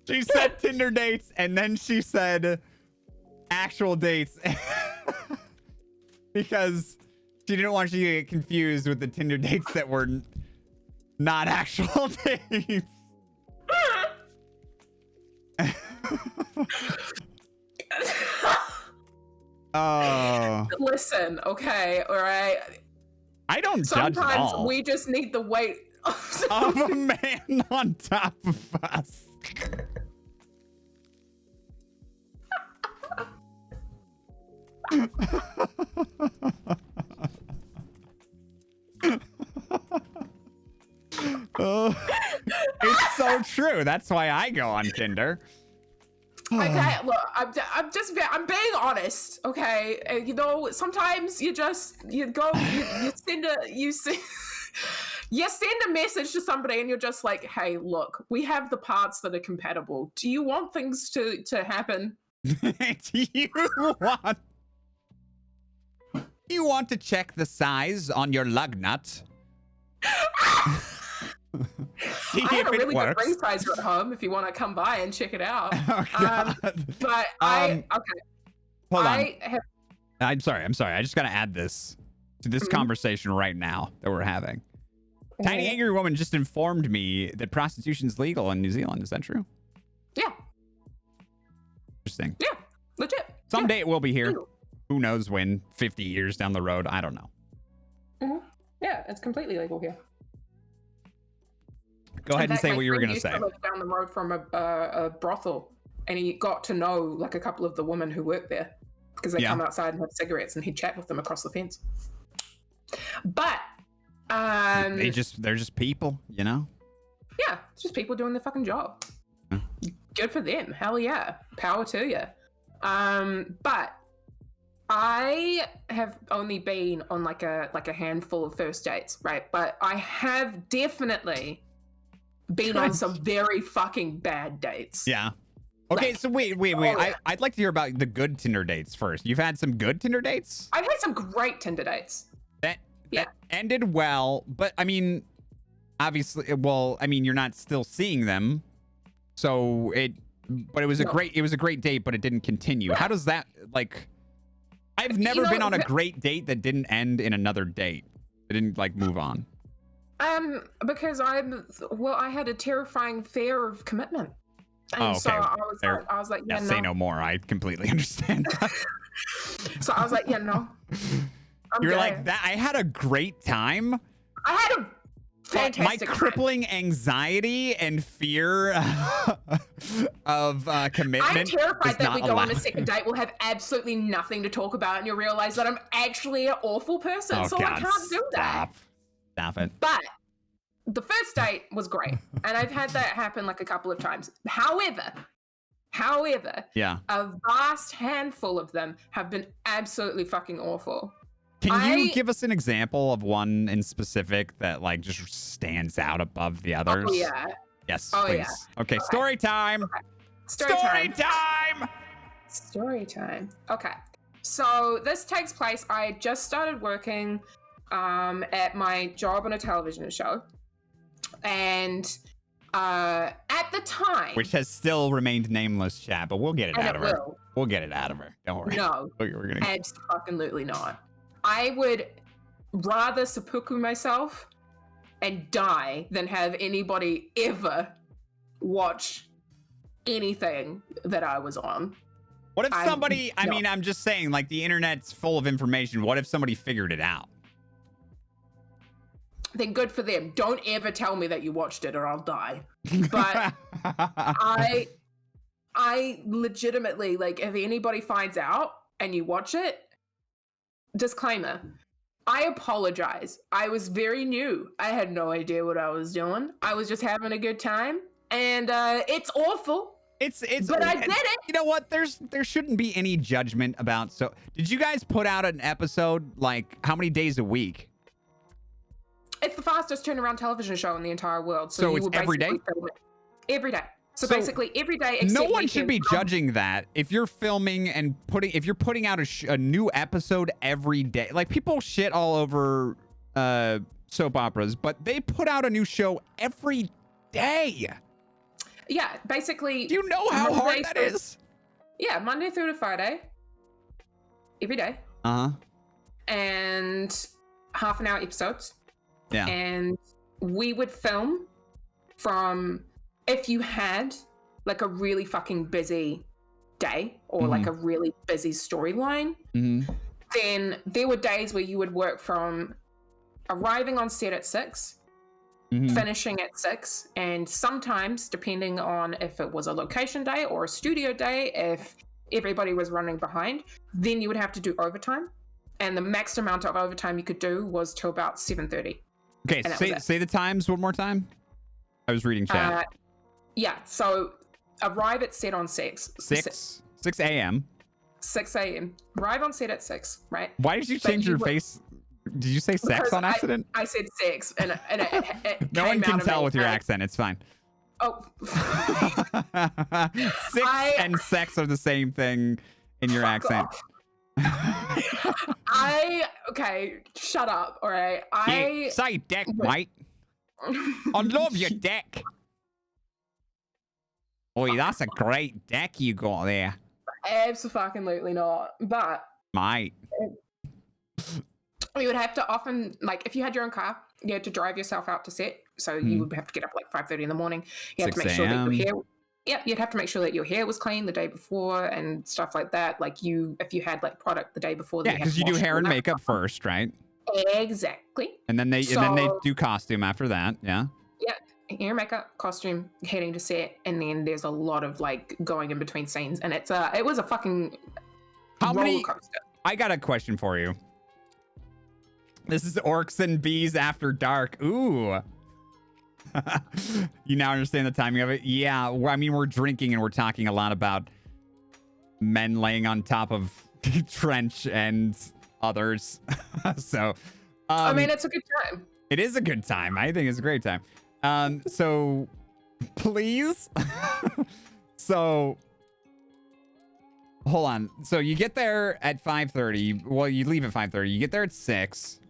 She said Tinder dates and then she said actual dates because she didn't want you to get confused with the Tinder dates that were not actual dates. Oh, Listen, okay, all right. I don't judge at Sometimes all. we just need the weight of Of a man on top of us. Oh, it's so true. That's why I go on Tinder. Okay, look, I'm being honest. Okay, you know, sometimes you send you send a message to somebody and you're just like, hey, look, we have the parts that are compatible. Do you want things to happen? Do you want to check the size on your lug nut? See I have if a it really good works. ring sizer at home if you want to come by and check it out. Oh, God. But Hold on. I have I'm sorry. I just got to add this to this conversation right now that we're having. Tiny Angry Woman just informed me that prostitution's legal in New Zealand. Is that true? Yeah, Interesting. yeah, legit. Someday it will be here. Legal. Who knows when? 50 years down the road. I don't know. Yeah, it's completely legal here. Go ahead In and fact, say my what you were friend going to used say. live down the road from a brothel, and he got to know like a couple of the women who work there because they Yeah. come outside and have cigarettes, and he'd chat with them across the fence. But They're just people, you know? yeah, it's just people doing their fucking job. Yeah. Good for them. Hell yeah, power to you. But I have only been on like a handful of first dates, right? But I have definitely been on some very fucking bad dates. Yeah. Okay, Like, so wait. oh, yeah. I'd like to hear about the good Tinder dates first. You've had some good Tinder dates? I've had some great Tinder dates. That Yeah. ended well, but I mean, obviously, well, I mean, you're not still seeing them. So it was a No. great date, but it didn't continue. How does that, like, I've never been on a great date that didn't end in another date. It didn't like move on. Because I had a terrifying fear of commitment. And Oh, so okay. I was like, Yeah, yeah, say no. no more. I completely understand that. So I was like, yeah, no. You're good. like that. I had a great time. I had a But my fantastic time. crippling anxiety and fear of commitment. I'm terrified does that not we go on a allow- second date, we'll have absolutely nothing to talk about, and you'll realize that I'm actually an awful person, Oh, so God, I can't do that. Stop it. But the first date was great, and I've had that happen like a couple of times. However, Yeah. a vast handful of them have been absolutely fucking awful. Can you give us an example of one in specific that like just stands out above the others? Oh yeah. Yes, Oh, please. yeah. Okay, story time. Story time. Story time. Okay. So this takes place. I just started working at my job on a television show. And at the time, Which has still remained nameless, chat, but we'll get it and out it of her. will. We'll get it out of her. Don't worry. No, We're gonna. absolutely not. I would rather seppuku myself and die than have anybody ever watch anything that I was on. What if somebody, I mean, I'm just saying, like, the internet's full of information. What if somebody figured it out? Then good for them. Don't ever tell me that you watched it or I'll die. But I legitimately, like, if anybody finds out and you watch it, disclaimer, I apologize. I was very new. I had no idea what I was doing. I was just having a good time. And it's awful. It's but I did it. You know what? There shouldn't be any judgment about. So did you guys put out an episode like how many days a week? It's the fastest turnaround television show in the entire world. So it's every day? Every day. So basically every day. Except no one should be judging that. If you're filming and if you're putting out a new episode every day, like people shit all over soap operas, but they put out a new show every day. Yeah, basically. Do you know how hard that is? Yeah, Monday through to Friday. Every day. Uh-huh. And half an hour episodes. Yeah. And we would film from, if you had like a really fucking busy day or like a really busy storyline, then there were days where you would work from arriving on set at 6, finishing at 6, and sometimes, depending on if it was a location day or a studio day, if everybody was running behind, then you would have to do overtime. And the max amount of overtime you could do was till about 7:30. Okay, say the times one more time. I was reading chat. Yeah, so arrive at set on 6. 6 a.m. 6 a.m. Arrive on set at 6, right? Why did you change your face? Did you say sex on accident? I said 6, and it no one can tell with your accent. It's fine. Oh. 6 and sex are the same thing in your accent. Okay, shut up, all right? Yeah, say dick, mate. I love your dick. Oi, that's a great dick you got there. Absolutely not. But mate, you would have to often, like, if you had your own car, you had to drive yourself out to set. So you would have to get up like 5:30 in the morning. You had to make sure that your hair. Yeah, you'd have to make sure that your hair was clean the day before and stuff like that. Like if you had like product the day before. Yeah, because you do hair and makeup first, right? Exactly. And then they do costume after that. Yeah. Yeah, hair, makeup, costume, heading to set, and then there's a lot of like going in between scenes, and it was a fucking roller coaster. I got a question for you. This is Orcs and Bees After Dark. Ooh. You now understand the timing of it? Yeah, I mean, we're drinking and we're talking a lot about men laying on top of Trench and others. So, I mean, it's a good time. It is a good time. I think it's a great time. So, please. So, hold on. So you get there at 5:30. Well, you leave at 5:30. You get there at 6.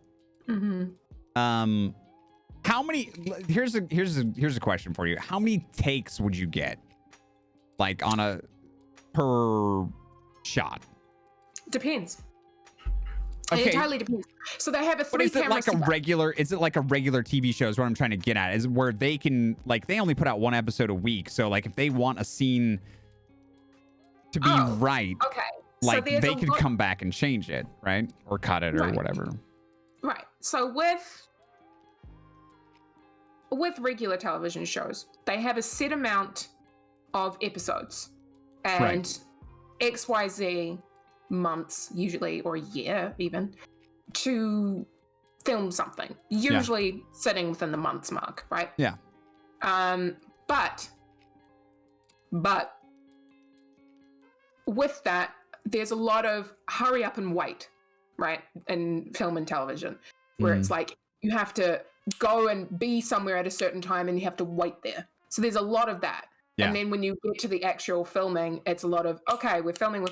How many? Here's a question for you. How many takes would you get, like on a per shot? Depends. Okay. It entirely depends. So they have a 3 camera. Is it like a regular TV show? Is what I'm trying to get at. Is where they can, like, they only put out 1 episode a week. So like if they want a scene to be right, okay, like so they could come back and change it, right, or cut it or whatever. Right. So with regular television shows, they have a set amount of episodes and XYZ months, usually, or a year even, to film something. Usually sitting within the months mark, right? Yeah. But with that, there's a lot of hurry up and wait, right? In film and television, where it's like you have to go and be somewhere at a certain time and you have to wait there. So there's a lot of that. Yeah. And then when you get to the actual filming, it's a lot of, okay, we're filming.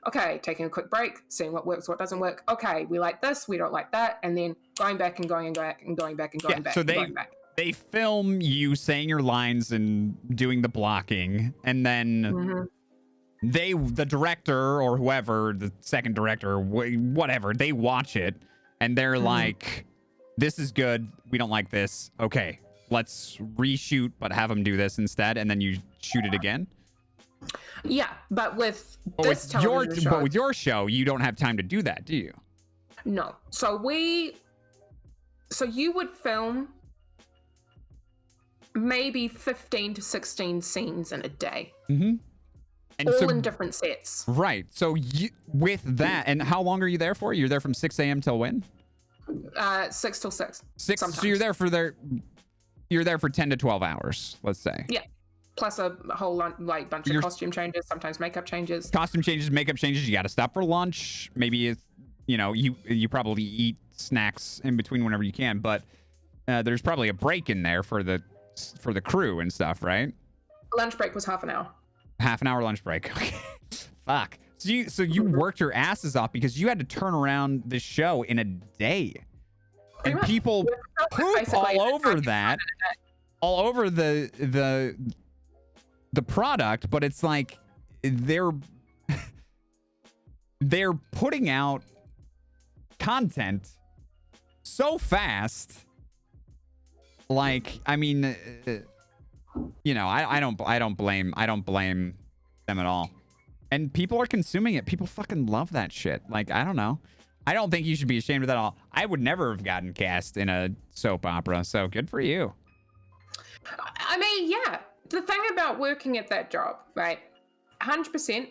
Okay, taking a quick break, seeing what works, what doesn't work. Okay, we like this, we don't like that. And then going back and going back and going back and going back. So they film you saying your lines and doing the blocking. And then the director or whoever, the second director, whatever, they watch it and they're like, this is good. We don't like this. Okay, let's reshoot, but have them do this instead. And then you shoot it again. Yeah, but with But this television show, but with your show, you don't have time to do that, do you? no. So you would film maybe 15 to 16 scenes in a day. Mm-hmm. And all in different sets. Right. So with that, and how long are you there for? You're there from 6 a.m. till when? 6 till 6. 6. Sometimes. So you're there for 10 to 12 hours, let's say. Yeah. Plus a whole like bunch of costume changes, sometimes makeup changes. Costume changes, makeup changes. You got to stop for lunch. Maybe it's, you probably eat snacks in between whenever you can, but there's probably a break in there for the crew and stuff, right? Lunch break was half an hour. Half an hour lunch break. Okay. Fuck. So you worked your asses off because you had to turn around the show in a day. And people poop all over that. All over the product, but it's like they're putting out content so fast. Like, I mean, I don't blame them at all. And people are consuming it. People fucking love that shit. Like, I don't know. I don't think you should be ashamed of that at all. I would never have gotten cast in a soap opera, so good for you. I mean, yeah. The thing about working at that job, right? 100%.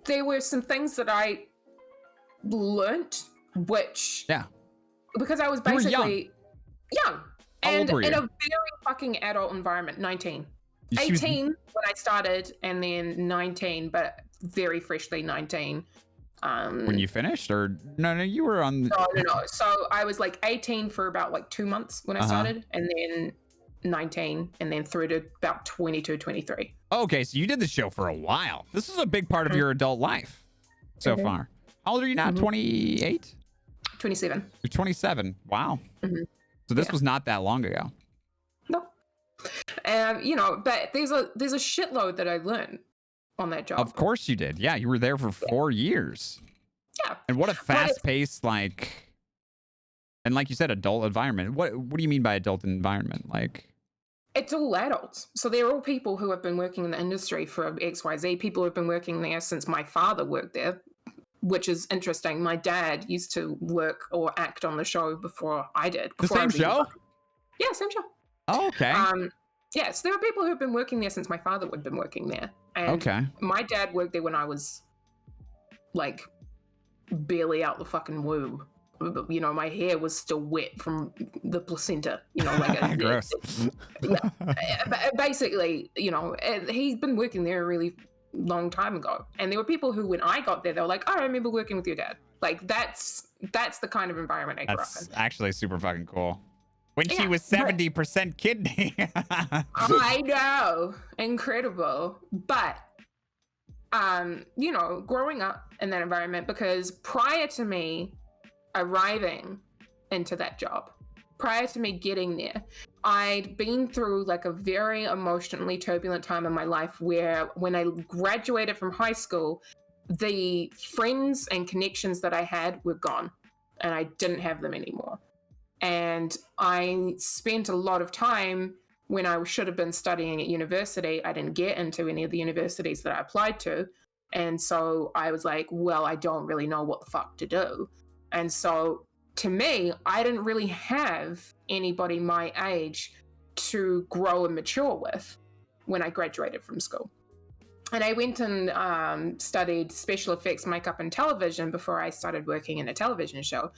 There were some things that I learnt, which because I was basically young. And in a very fucking adult environment, 19. 18 when I started, and then 19, but very freshly 19. When you finished? Or no, you were on... No. So I was like 18 for about like 2 months when I started, and then 19, and then through to about 22, 23. Okay, so you did the show for a while. This is a big part of your adult life so far. How old are you now? 28? 27. You're 27. Wow. So this was not that long ago. No. But there's a shitload that I learned on that job. Of course you did. Yeah, you were there for 4 years. Yeah. And what a fast-paced, like, and like you said, adult environment. What do you mean by adult environment? Like, it's all adults. So they're all people who have been working in the industry for XYZ. People who have been working there since my father worked there, which is interesting. My dad used to work or act on the show before I did. The same show? Yeah, same show. Oh, okay. Yeah, so there are people who have been working there since my father had been working there. And my dad worked there when I was, like, barely out the fucking womb. My hair was still wet from the placenta, like gross. Basically, he's been working there a really long time ago. And there were people who, when I got there, they were like, oh, I remember working with your dad. Like, that's the kind of environment I grew up in. That's actually super fucking cool. When she was 70% kidney. I know. Incredible. But, growing up in that environment, because prior to me arriving into that job, prior to me getting there, I'd been through like a very emotionally turbulent time in my life where when I graduated from high school, the friends and connections that I had were gone and I didn't have them anymore. And I spent a lot of time when I should have been studying at university. I didn't get into any of the universities that I applied to. And so I was like, well, I don't really know what the fuck to do. And so to me, I didn't really have anybody my age to grow and mature with when I graduated from school. And I went and studied special effects, makeup, and television before I started working in a television show.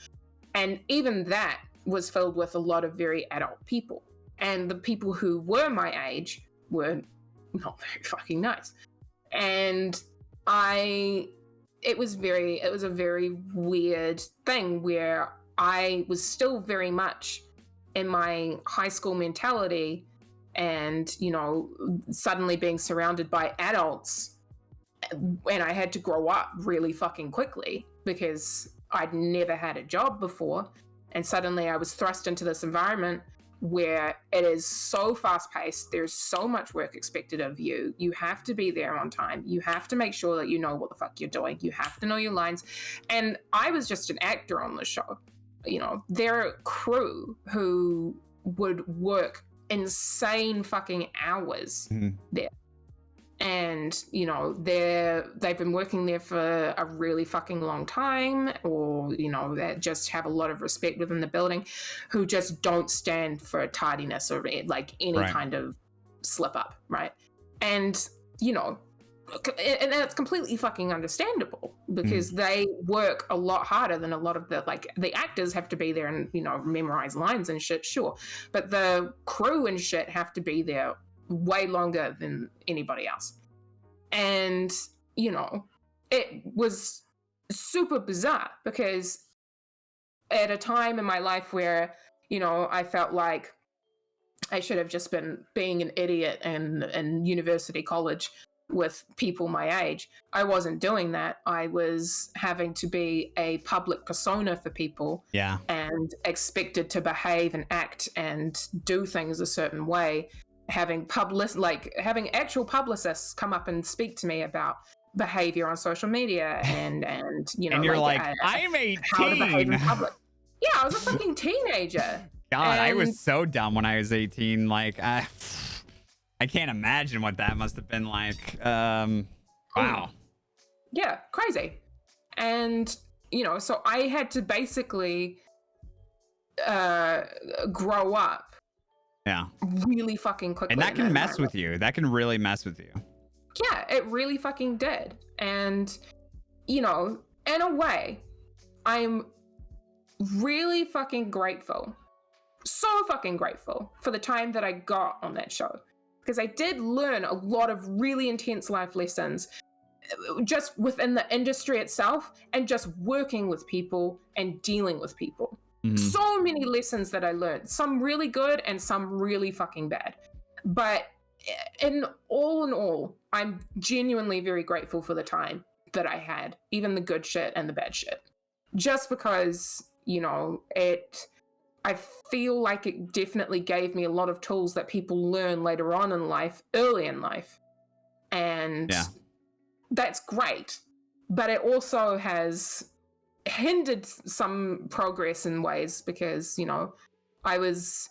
And even that was filled with a lot of very adult people. And the people who were my age were not very fucking nice. And it was a very weird thing where I was still very much in my high school mentality and, suddenly being surrounded by adults, and I had to grow up really fucking quickly because I'd never had a job before. And suddenly I was thrust into this environment where it is so fast paced. There's so much work expected of you. You have to be there on time. You have to make sure that you know what the fuck you're doing. You have to know your lines. And I was just an actor on the show. You know, there are crew who would work insane fucking hours there. And, you know, they've been working there for a really fucking long time, or, you know, they just have a lot of respect within the building, who just don't stand for tardiness or like any kind of slip up, right? And, you know, and that's completely fucking understandable, because they work a lot harder than a lot of the actors have to be there and, you know, memorize lines and shit, sure. But the crew and shit have to be there way longer than anybody else. And, you know, it was super bizarre, because at a time in my life where, you know, I felt like I should have just been being an idiot in university college with people my age, I wasn't doing that. I was having to be a public persona for people, and expected to behave and act and do things a certain way, having actual publicists come up and speak to me about behavior on social media and you know, and you're like I'm 18, how to behave in public. Yeah, I was a fucking teenager. God, I was so dumb when I was 18. Like, I can't imagine what that must have been like. Wow. Yeah, crazy. And, you know, so I had to basically grow up. Yeah. Really fucking quickly. And that can mess with you. That can really mess with you. Yeah, it really fucking did. And, you know, in a way, I'm really fucking grateful. So fucking grateful for the time that I got on that show. Because I did learn a lot of really intense life lessons just within the industry itself, and just working with people and dealing with people. So many lessons that I learned, some really good and some really fucking bad. But in all, I'm genuinely very grateful for the time that I had, even the good shit and the bad shit. Just because, you know, I feel like it definitely gave me a lot of tools that people learn later on in life, early in life. And that's great. But it also has hindered some progress in ways, because, you know, I was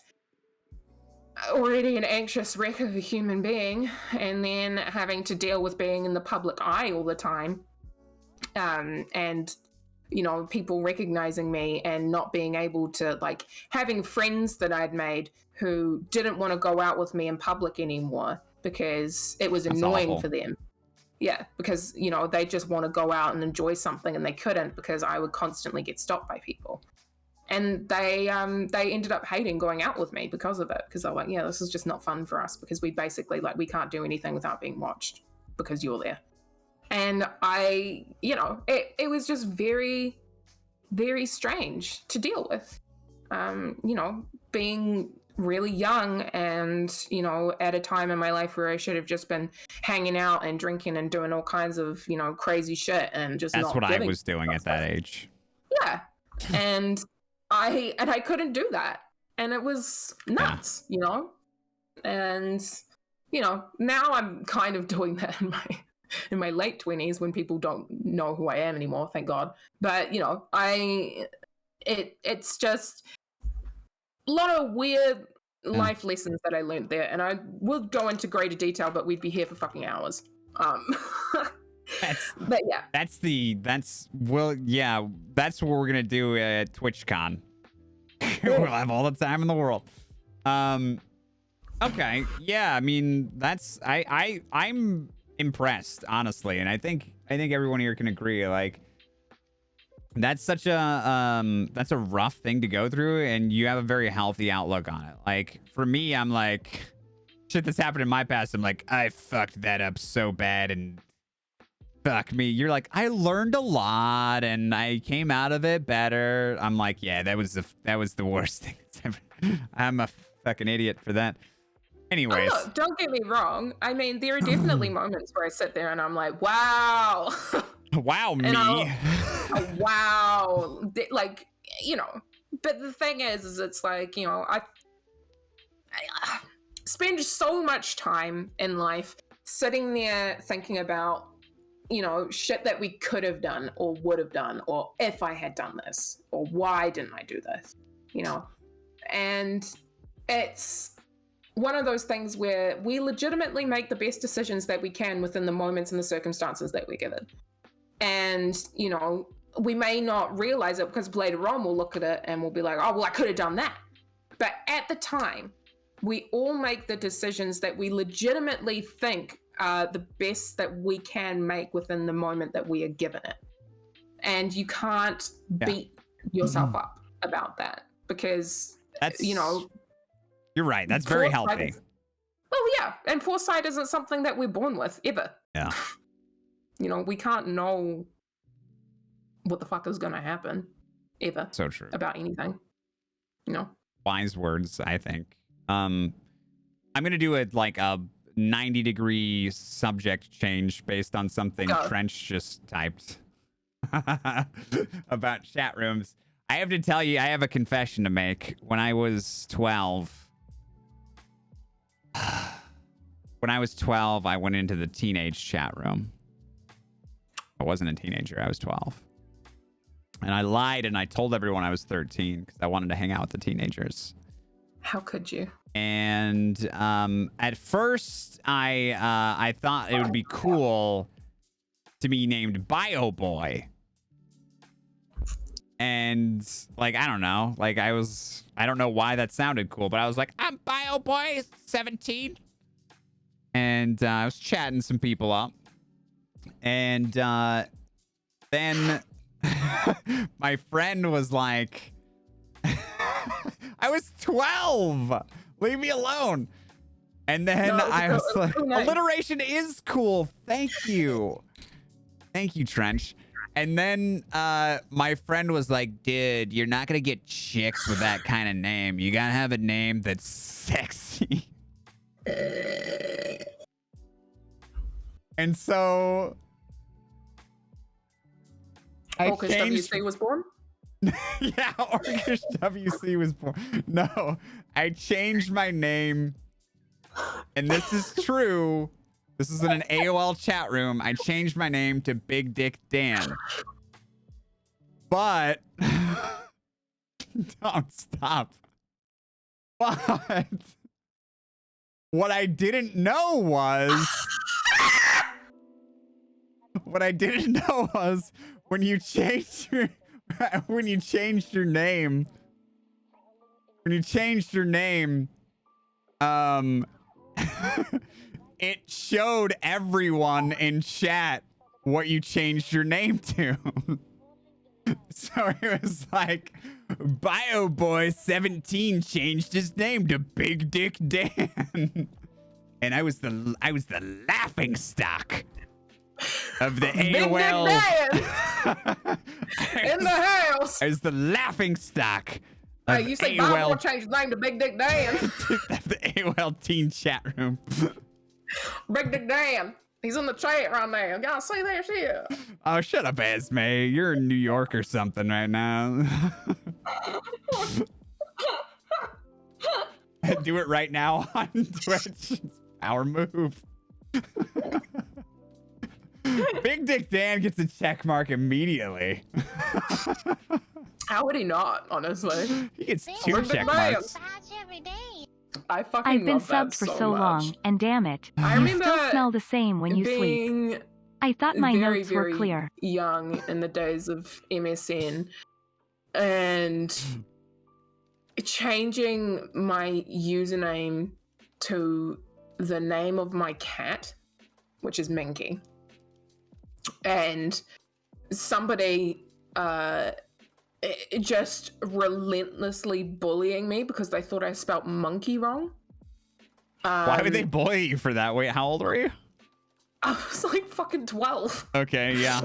already an anxious wreck of a human being, and then having to deal with being in the public eye all the time, and, you know, people recognizing me and not being able to, like, having friends that I'd made who didn't want to go out with me in public anymore because it was annoying for them. Yeah, because, you know, they just want to go out and enjoy something, and they couldn't because I would constantly get stopped by people. And they ended up hating going out with me because of it, because they're like, yeah, this is just not fun for us, because we basically, like, we can't do anything without being watched because you're there. And I, you know, it was just very, very strange to deal with. You know, being really young and, you know, at a time in my life where I should have just been hanging out and drinking and doing all kinds of, you know, crazy shit, and just that's not what I was stuff. doing at that age. Yeah. And I couldn't do that. And it was nuts, you know? And, you know, now I'm kind of doing that in my late 20s when people don't know who I am anymore, thank God. But, you know, it's just a lot of weird life lessons that I learned there, and I will go into greater detail, but we'd be here for fucking hours. But yeah, that's what we're gonna do at TwitchCon. We'll have all the time in the world. Okay, yeah, I mean, I'm impressed, honestly, and I think everyone here can agree. Like, that's such a rough thing to go through, and you have a very healthy outlook on it. Like, for me, I'm like, shit that's happened in my past, I'm like, I fucked that up so bad, and fuck me. You're like, I learned a lot and I came out of it better. I'm like, yeah, that was the worst thing that's ever. I'm a fucking idiot for that. Anyways. Oh, look, don't get me wrong. I mean, there are definitely moments where I sit there and I'm like, wow. Wow, me. Wow. Like, you know, but the thing is it's like, you know, spend so much time in life sitting there thinking about, shit that we could have done or would have done, or if I had done this, or why didn't I do this, And it's one of those things where we legitimately make the best decisions that we can within the moments and the circumstances that we're given. And, we may not realize it because later on we'll look at it and we'll be like, oh, well, I could have done that. But at the time, we all make the decisions that we legitimately think are the best that we can make within the moment that we are given it. And you can't beat yourself up about that because, you're right. That's very healthy. Well, yeah. And foresight isn't something that we're born with ever. Yeah. We can't know what the fuck is going to happen ever. So true. About anything. Wise words, I think. I'm going to do a 90-degree subject change based on something Trench just typed about chat rooms. I have to tell you, I have a confession to make. When I was 12, I went into the teenage chat room. I wasn't a teenager. I was 12. And I lied and I told everyone I was 13 because I wanted to hang out with the teenagers. How could you? And at first, I thought it would be cool to be named Bio Boy. And I don't know. I don't know why that sounded cool, but I was like, I'm Bio Boy 17. And I was chatting some people up. And then my friend was like, I was 12. Leave me alone. And then I was like, alliteration is cool. Thank you. Thank you, Trench. And then my friend was like, dude, you're not going to get chicks with that kind of name. You got to have a name that's sexy. And so Orcish WC was born? Yeah, Orcish WC was born. No, I changed my name. And this is true. This is in an AOL chat room. I changed my name to Big Dick Dan. But don't stop. But what I didn't know was when you changed your name, it showed everyone in chat what you changed your name to. So it was like, Bio Boy 17 changed his name to Big Dick Dan. And I was the laughing stock of the AOL. In the house. I was the laughing stock. You say Bio Boy changed his name to Big Dick Dan. The AOL teen chat room. Big Dick Dan. He's in the chat right now. Y'all see that shit? Oh, shut up, Esme. You're in New York or something right now. Do it right now on Twitch. It's power move. Big Dick Dan gets a check mark immediately. How would he not, honestly? He gets 2 check marks. I've been subbed for so long, and damn it, you still smell the same when you sleep. I thought my notes were clear. Young in the days of MSN, and changing my username to the name of my cat, which is Minky, and somebody just relentlessly bullying me because they thought I spelt monkey wrong. Why would they bully you for that? Wait, how old were you? I was like fucking 12. Okay, yeah.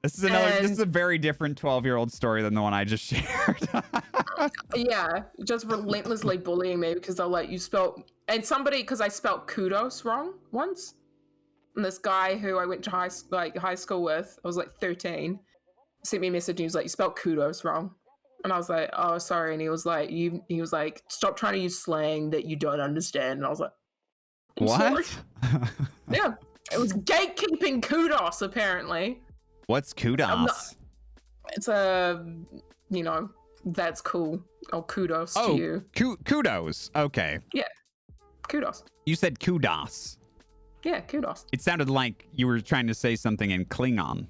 This is a very different 12-year-old story than the one I just shared. Yeah, just relentlessly bullying me because they're like, you spelled, and somebody, because I spelled kudos wrong once. And this guy who I went to high school with, I was like 13, sent me a message and he was like, you spelled kudos wrong. And I was like, oh, sorry. And he was like, stop trying to use slang that you don't understand. And I was like, what? Yeah. It was gatekeeping kudos, apparently. What's kudos? It's that's cool. Oh, kudos to you. Kudos. Okay. Yeah. Kudos. You said kudos. Yeah, kudos. It sounded like you were trying to say something in Klingon.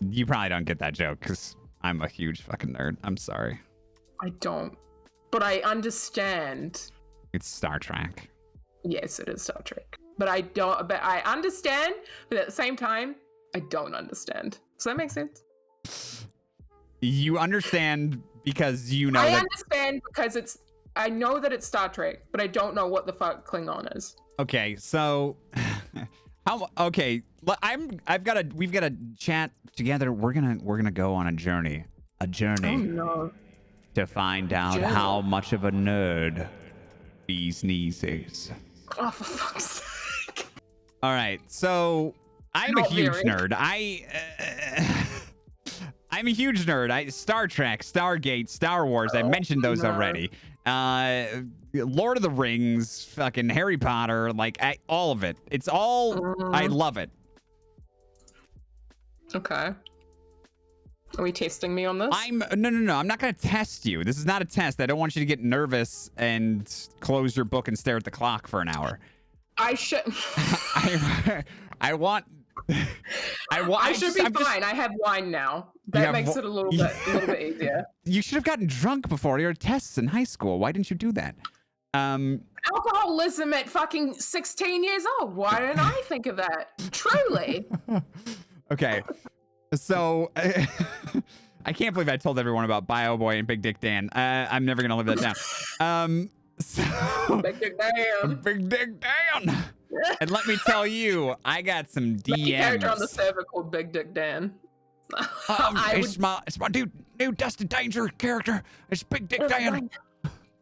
You probably don't get that joke because I'm a huge fucking nerd. I'm sorry. I don't. But I understand. It's Star Trek. Yes, it is Star Trek. But I understand, but at the same time, I don't understand. Does that make sense? You understand because you know I understand because I know that it's Star Trek, but I don't know what the fuck Klingon is. Okay, so we've got to chat together. We're gonna go on a journey. Oh no. To find out how much of a nerd Bee's niece is. Oh, for fuck's sake. All right, so I'm a huge nerd. I'm a huge nerd. Star Trek, Stargate, Star Wars. I mentioned those already. Lord of the Rings, fucking Harry Potter, like all of it. It's all. I love it. Okay. Are we testing me on this? No. I'm not gonna test you. This is not a test. I don't want you to get nervous and close your book and stare at the clock for an hour. I should. I should be fine. I have wine now. That makes it a little bit easier. You should have gotten drunk before your tests in high school. Why didn't you do that? Alcoholism at fucking 16 years old. Why didn't I think of that? Truly. Okay. So I can't believe I told everyone about Bio Boy and Big Dick Dan. I'm never gonna live that down. Big Dick Dan. Big Dick Dan. And let me tell you, I got some DMs. There's a character on the server called Big Dick Dan. It's my dude, new Dusty Danger character. It's Big Dick Dan.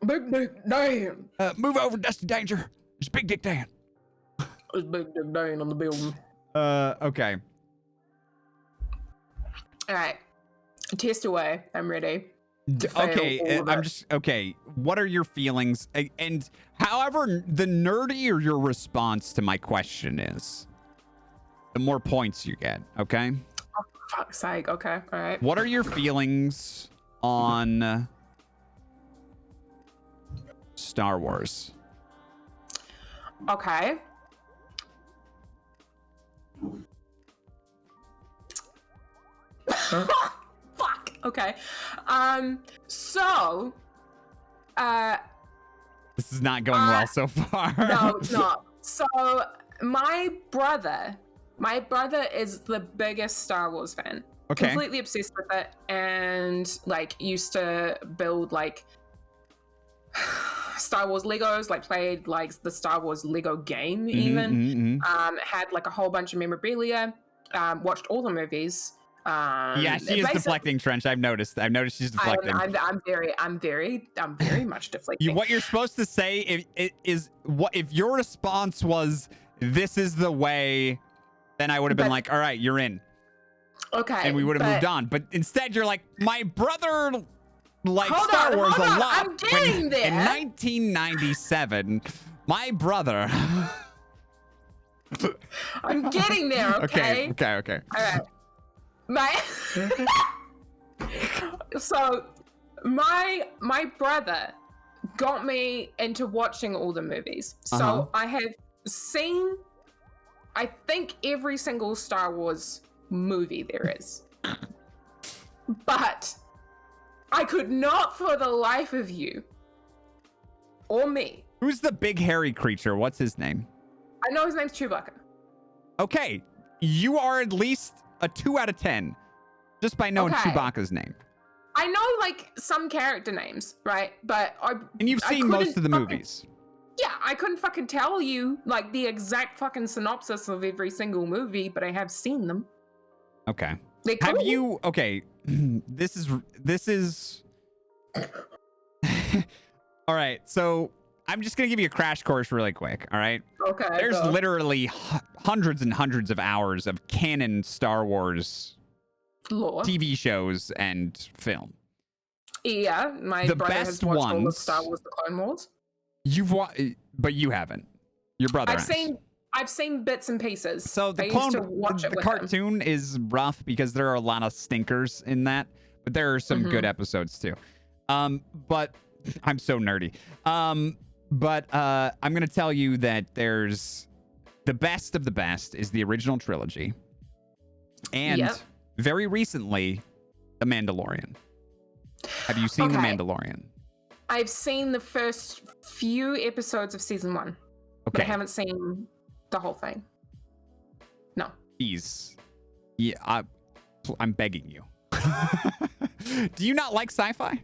Big Dick Dan. Move over, Dusty Danger. It's Big Dick Dan. It's Big Dick Dan on the building. Okay. All right. Test away. I'm ready. Okay, okay. What are your feelings? And however the nerdier your response to my question is, the more points you get, okay? Oh, for fuck's sake. Okay, all right. What are your feelings on Star Wars? Okay. Fuck. Okay. So, this is not going well so far. No, it's not. So, my brother is the biggest Star Wars fan. Okay. Completely obsessed with it, and like used to build like Star Wars Legos, like played like the Star Wars Lego game even. Had like a whole bunch of memorabilia. Watched all the movies. Yeah, she is deflecting, Trench. I've noticed she's deflecting. I'm very much deflecting. What you're supposed to say is what if your response was "This is the way," then I would have been like, "All right, you're in." Okay, and we would have moved on. But instead, you're like, "My brother liked Star Wars a lot." I'm getting there. In 1997, my brother. I'm getting there. Okay. Okay. All right. So my brother got me into watching all the movies. So I have seen, I think, every single Star Wars movie there is. But I could not for the life of you or me. Who's the big hairy creature? What's his name? I know his name's Chewbacca. Okay. You are at least a 2 out of 10 just by knowing Chewbacca's name. I know like some character names, right? But and you've seen most of the movies. Yeah, I couldn't fucking tell you like the exact fucking synopsis of every single movie, but I have seen them. Okay. Have you? Okay. This is. All right. So I'm just gonna give you a crash course really quick. All right. Okay. There's literally hundreds and hundreds of hours of canon Star Wars Lore. TV shows and film. Yeah, my The brother best has watched all of ones- Star Wars: The Clone Wars. You've watched, but you haven't. Your brother has. I've seen bits and pieces. So the I clone, used to watch the it with him. cartoon is rough because there are a lot of stinkers in that, but there are some good episodes too. But I'm so nerdy. But I'm gonna tell you that there's the best of the best is the original trilogy, and very recently, The Mandalorian. Have you seen The Mandalorian? I've seen the first few episodes of season 1, but I haven't seen the whole thing. No. Please. Yeah, I'm begging you. Do you not like sci-fi?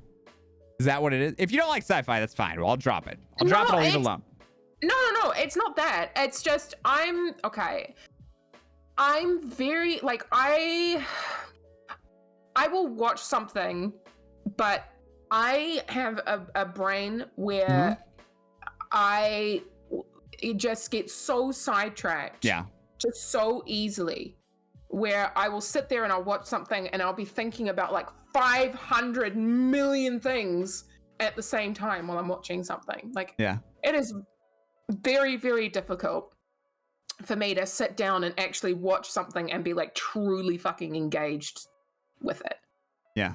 Is that what it is? If you don't like sci-fi, that's fine. Well, I'll drop it. I'll leave it alone. No. It's not that. It's just I'm very like I will watch something, but I have a brain where it just gets so sidetracked. Yeah. Just so easily, where I will sit there and I'll watch something and I'll be thinking about like 500 million things at the same time while I'm watching something. Like, it is very, very difficult for me to sit down and actually watch something and be like truly fucking engaged with it. Yeah.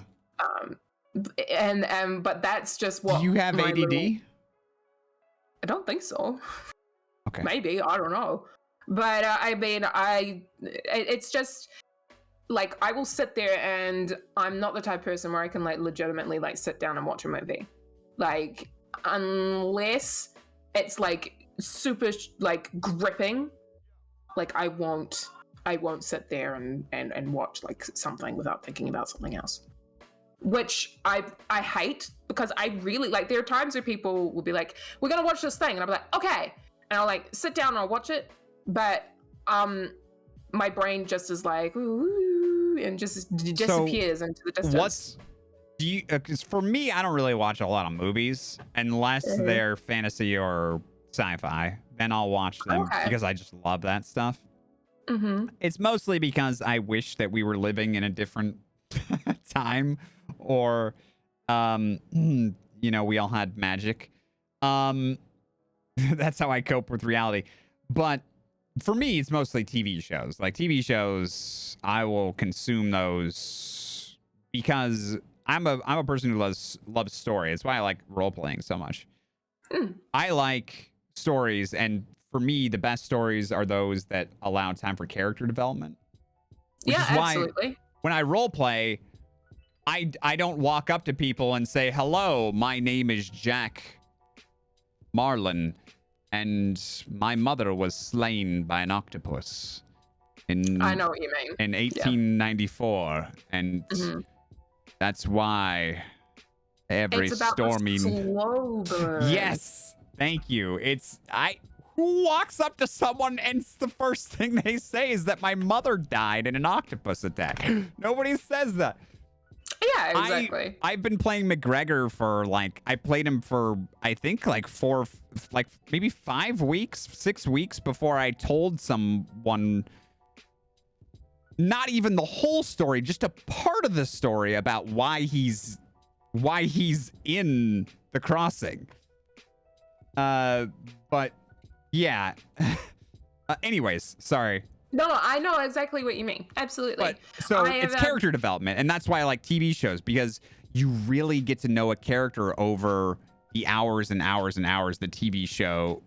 But that's just what. Do you have ADD? I don't think so. Okay. Maybe, I don't know. But I mean, it's just like I will sit there and I'm not the type of person where I can like legitimately like sit down and watch a movie. Like, unless it's like super like gripping, like I won't sit there and watch like something without thinking about something else. Which I hate, because I really like, there are times where people will be like, we're gonna watch this thing, and I'll be like, okay, and I'll like sit down and I'll watch it, but my brain just is like, ooh, and just disappears into the distance. Because for me, I don't really watch a lot of movies unless they're fantasy or sci-fi. Then I'll watch them because I just love that stuff. It's mostly because I wish that we were living in a different time, or we all had magic. That's how I cope with reality. But for me, it's mostly TV shows. Like TV shows, I will consume those because I'm a person who loves story. It's why I like role playing so much. I like stories, and for me, the best stories are those that allow time for character development. Which is why absolutely. When I role play, I don't walk up to people and say, "Hello, my name is Jack Marlin, and my mother was slain by an octopus I know what you mean. In 1894, and that's why every it's about stormy slow burn. Yes, thank you. Who walks up to someone and the first thing they say is that my mother died in an octopus attack? Nobody says that. Yeah, exactly. I've been playing McGregor for I played him for I think maybe 5 weeks, 6 weeks before I told someone not even the whole story, just a part of the story about why he's in the crossing. But yeah. Anyways, sorry. No, I know exactly what you mean. Absolutely. So it's character development, and that's why I like TV shows, because you really get to know a character over the hours and hours and hours the TV show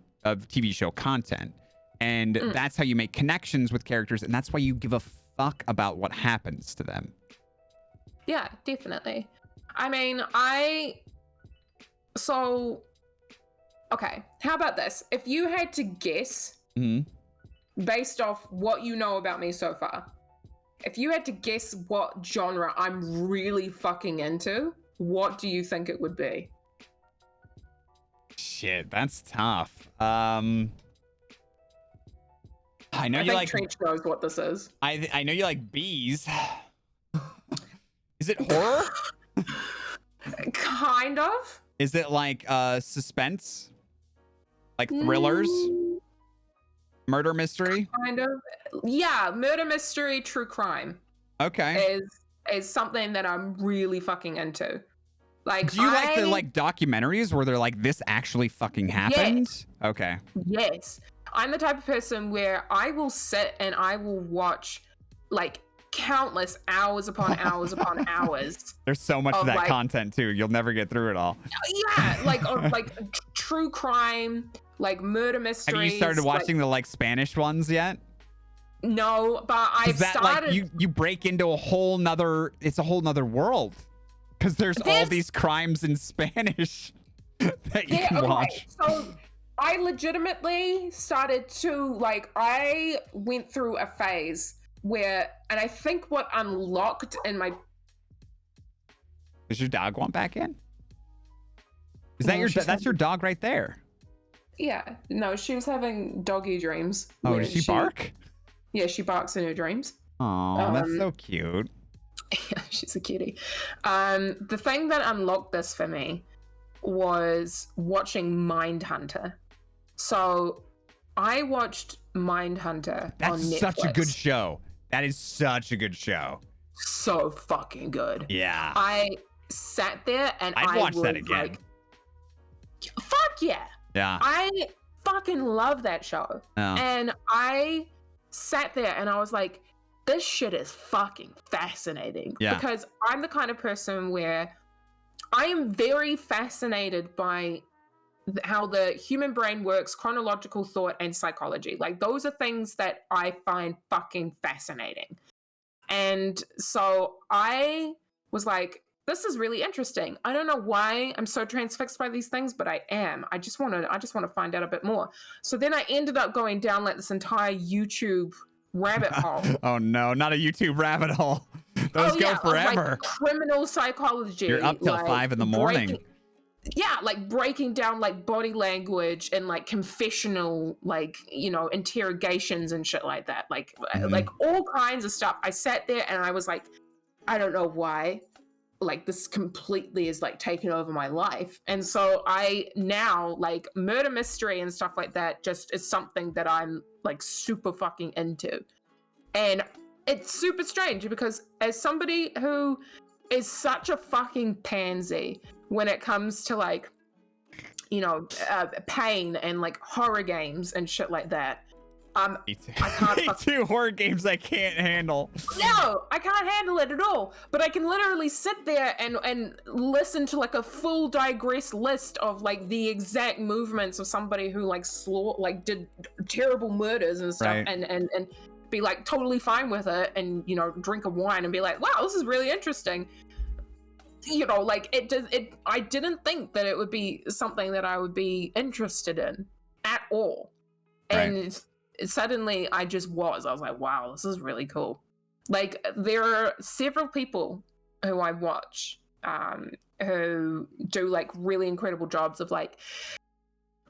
content. And that's how you make connections with characters, and that's why you give a fuck about what happens to them. Yeah, definitely. I mean, okay, how about this? If you had to guess, based off what you know about me so far, if you had to guess what genre I'm really fucking into, what do you think it would be? Shit, that's tough. I think Trench knows what this is. I know you like bees. Is it horror? Kind of. Is it like suspense? Like thrillers? Murder mystery? Kind of. Yeah, murder mystery, true crime. Okay. is something that I'm really fucking into. Like, do you like the like documentaries where they're like, this actually fucking happened? Yes. Okay. Yes. I'm the type of person where I will sit and I will watch like countless hours upon hours upon hours. There's so much of that like, content too. You'll never get through it all. Yeah, like true crime, like murder mysteries. Have you started watching the like Spanish ones yet? No, but I've started. Like, you break into a whole nother world. Because there's all these crimes in Spanish that you can watch. So I legitimately started to, like, I went through a phase where, and I think what unlocked in my... Does your dog want back in? Is that that's your dog right there? Yeah. No, she was having doggy dreams. Oh, does she bark? Yeah, she barks in her dreams. Oh, that's so cute. Yeah, she's a cutie. The thing that unlocked this for me was watching Mindhunter. So I watched Mindhunter on Netflix. That's such a good show. That is such a good show. So fucking good. Yeah. I sat there and I'd watch that again. Like, fuck yeah. Yeah. I fucking love that show. Oh. And I sat there and I was like, this shit is fucking fascinating. Yeah. Because I'm the kind of person where I am very fascinated by how the human brain works, chronological thought, and psychology. Like, those are things that I find fucking fascinating. And so I was like, this is really interesting. I don't know why I'm so transfixed by these things, but I am. I just want to find out a bit more. So then I ended up going down like this entire YouTube rabbit hole. Oh no, not a YouTube rabbit hole. Those go forever. Like criminal psychology. You're up till 5 in the morning. Breaking down like body language and like confessional, like, you know, interrogations and shit like that. Like all kinds of stuff. I sat there and I was like, I don't know why. Like, this completely is like taking over my life. And so I now, like, murder mystery and stuff like that just is something that I'm like super fucking into. And it's super strange because as somebody who is such a fucking pansy when it comes to like, you know, pain and like horror games and shit like that, Me too. I can't Me too. Horror games I can't handle. No, I can't handle it at all. But I can literally sit there and listen to like a full digress list of like the exact movements of somebody who like did terrible murders and stuff, right. and be like totally fine with it, and, you know, drink a wine and be like, wow, this is really interesting. You know, like I didn't think that it would be something that I would be interested in at all. Right. And suddenly I was like, wow, this is really cool. Like, there are several people who I watch who do like really incredible jobs of like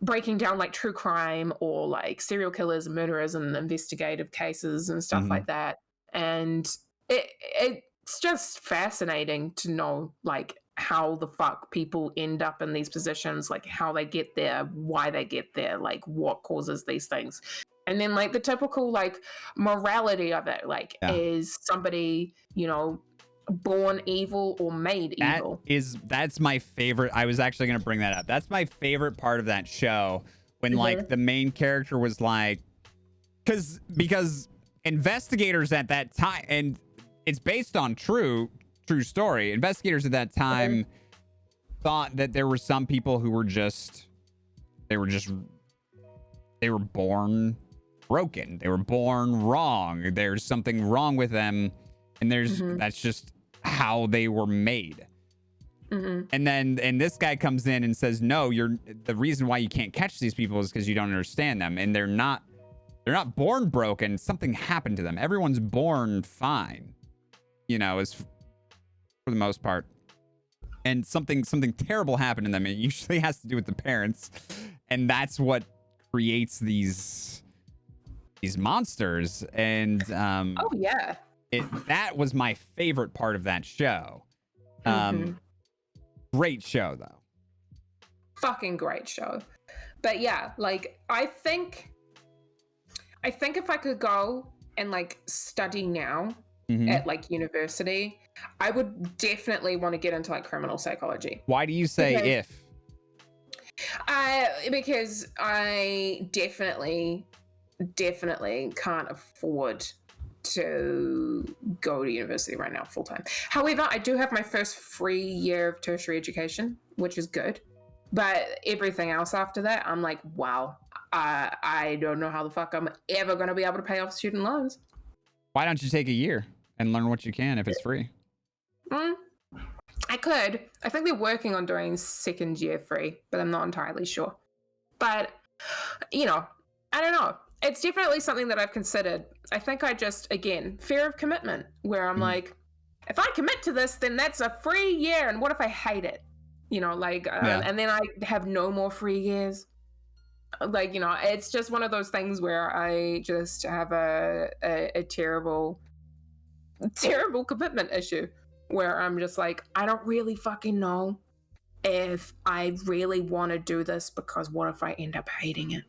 breaking down like true crime or like serial killers and murderers and investigative cases and stuff like that. And it's just fascinating to know like how the fuck people end up in these positions, like how they get there, why they get there, like what causes these things. And then like the typical like morality of it, like is somebody, you know, born evil or made evil? That's my favorite. I was actually going to bring that up. That's my favorite part of that show when like the main character was like, because investigators at that time, and it's based on true story. Investigators at that time thought that there were some people who were they were born broken. They were born wrong. There's something wrong with them, and that's just how they were made. And this guy comes in and says, no, the reason why you can't catch these people is because you don't understand them, and they're not born broken. Something happened to them. Everyone's born fine, you know, for the most part, and something terrible happened to them. It usually has to do with the parents, and that's what creates these monsters. And that was my favorite part of that show. Great show though. Fucking great show. But yeah, like I think if I could go and like study now at like university, I would definitely want to get into like criminal psychology. Why do you say if? Because I definitely can't afford to go to university right now full time. However, I do have my first free year of tertiary education, which is good. But everything else after that, I'm like, wow, I don't know how the fuck I'm ever going to be able to pay off student loans. Why don't you take a year and learn what you can if it's free? I could. I think they're working on doing second year free, but I'm not entirely sure. But, you know, I don't know. It's definitely something that I've considered. I think I just, again, fear of commitment, where I'm like, if I commit to this, then that's a free year. And what if I hate it? You know, like, and then I have no more free years. Like, you know, it's just one of those things where I just have a terrible commitment issue where I'm just like, I don't really fucking know if I really want to do this, because what if I end up hating it?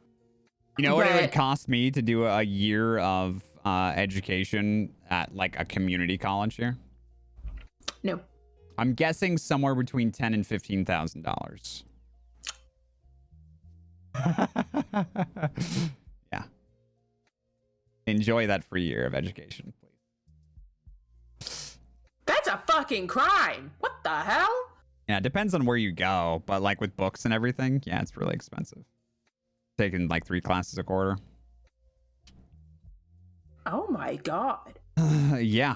You know what it would cost me to do a year of education at like a community college here? No. I'm guessing somewhere between $10,000 and $15,000. Yeah. Enjoy that free year of education, please. That's a fucking crime. What the hell? Yeah, it depends on where you go, but like with books and everything, yeah, it's really expensive. Taking like 3 classes a quarter. Oh my god. Yeah.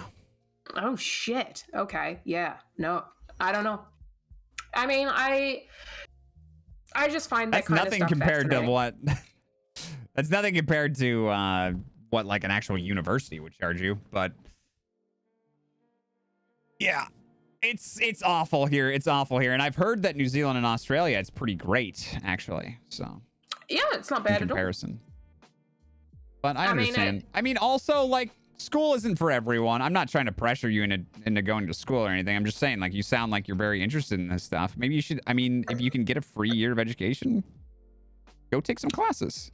Oh shit. Okay. Yeah. No, I don't know. I mean, I just find that that's kind nothing of stuff compared to what. That's nothing compared to what like an actual university would charge you, but yeah, it's awful here. It's awful here, and I've heard that New Zealand and Australia, it's pretty great actually. So yeah, it's not bad in at all. But I understand. I mean, also like, school isn't for everyone. I'm not trying to pressure you into going to school or anything. I'm just saying, like, you sound like you're very interested in this stuff. Maybe you should, I mean, if you can get a free year of education, go take some classes.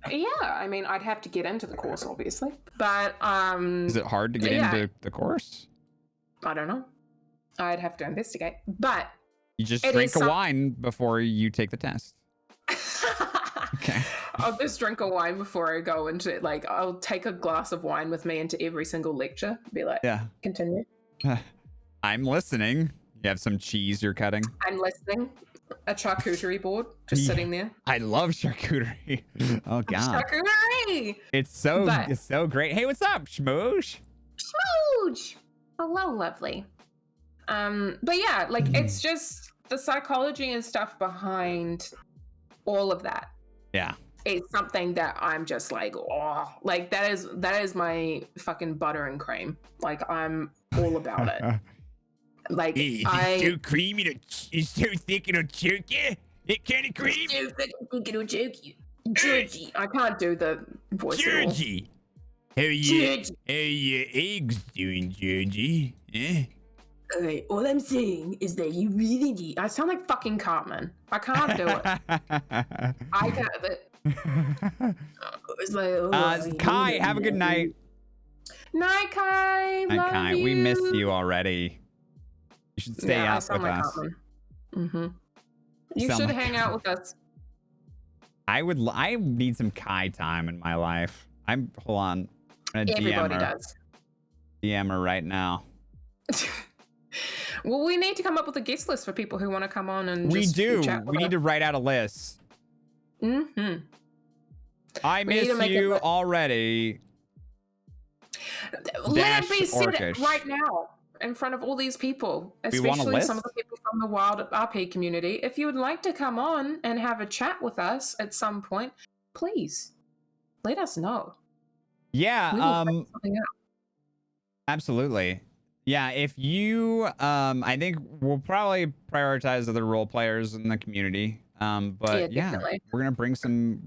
Yeah, I mean, I'd have to get into the course, obviously. But, is it hard to get into the course? I don't know. I'd have to investigate. But you just drink a wine before you take the test. Okay. I'll just drink a wine before I go into it. Like, I'll take a glass of wine with me into every single lecture. Be like, yeah, continue. I'm listening. You have some cheese you're cutting. I'm listening. A charcuterie board just sitting there. I love charcuterie. Oh god. Charcuterie. It's so great. Hey, what's up, Schmoosh? Schmoosh. Hello, lovely. But yeah, like it's just the psychology and stuff behind all of that. Yeah. It's something that I'm just like, oh, like that is my fucking butter and cream. Like I'm all about it. Like it's so creamy, it's so thick it'll choke you. It kind of cream. So thick it'll choke you. Georgie. I can't do the voice. Georgie. How your eggs doing, Georgie? Eh? Okay, all I'm saying is that you really need. I sound like fucking Cartman. I can't do it. I can't. It's like, Kai, have a good night. Night, Kai. Love Kai, you. we missed you already. You should stay up with like us. Mm-hmm. You should hang out with us. I need some Kai time in my life. Hold on. I'm gonna Everybody does. DM her right now. Well, we need to come up with a guest list for people who want to come on and we just do. Chat with we need to write out a list. Mm-hmm. I miss you already. Let it be said right now in front of all these people, especially some of the people from the Wild RP community. If you would like to come on and have a chat with us at some point, please let us know. Yeah. Absolutely. Yeah, if you, I think we'll probably prioritize other role players in the community. But yeah, we're gonna bring some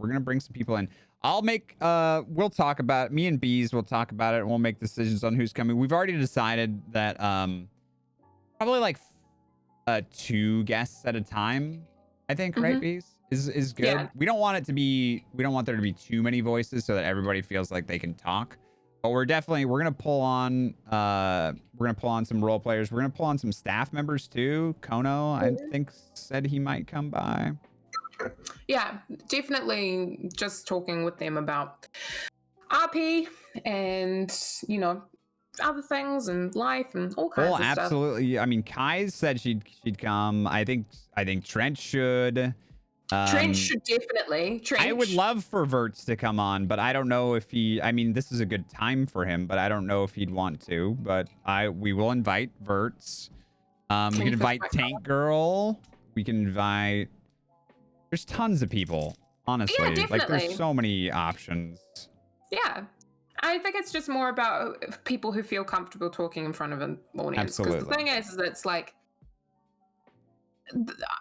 people in. We'll talk about it. Me and Bees will talk about it, and we'll make decisions on who's coming. We've already decided that probably like 2 guests at a time. I think, right, Bees? Is good. Yeah. We don't want there to be too many voices so that everybody feels like they can talk. But we're gonna pull on some role players. We're gonna pull on some staff members too. Kono, I think, said he might come by. Yeah, definitely just talking with them about RP and, you know, other things and life and all kinds of stuff. Absolutely. I mean, Kai said she'd come. I think Trent should. Trent should definitely. I would love for Verts to come on, but I don't know if he. I mean, this is a good time for him, but I don't know if he'd want to. But we will invite Verts. We can invite Tank Girl. We can invite. There's tons of people. Honestly, yeah, definitely. Like there's so many options. Yeah. I think it's just more about people who feel comfortable talking in front of an audience. Because the thing is it's like,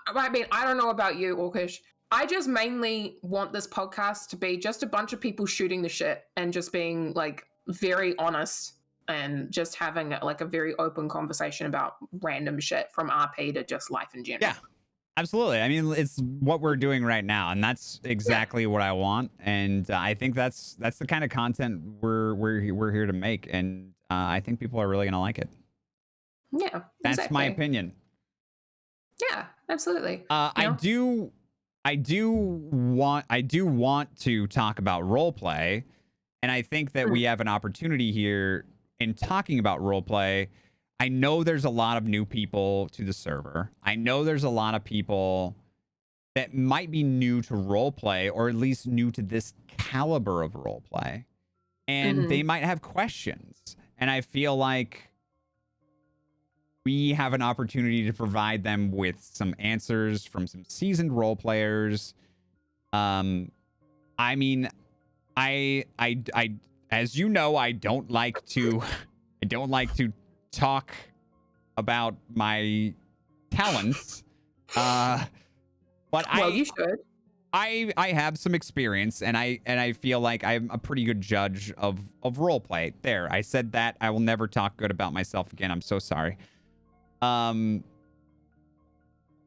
I mean, I don't know about you, Orcish. I just mainly want this podcast to be just a bunch of people shooting the shit and just being like very honest and just having like a very open conversation about random shit from RP to just life in general. Yeah, absolutely. I mean, it's what we're doing right now, and that's exactly what I want. And I think that's the kind of content we're here to make, and I think people are really gonna like it. Yeah, that's exactly. my opinion. Yeah, absolutely. I do want to talk about role play, and I think that we have an opportunity here in talking about role play. I know there's a lot of new people to the server. I know there's a lot of people that might be new to role play, or at least new to this caliber of role play, and they might have questions. And I feel like we have an opportunity to provide them with some answers from some seasoned role players. I mean, I as you know, I don't like to talk about my talents. But you should. I have some experience, and I feel like I'm a pretty good judge of role play. There, I said that. I will never talk good about myself again. I'm so sorry. And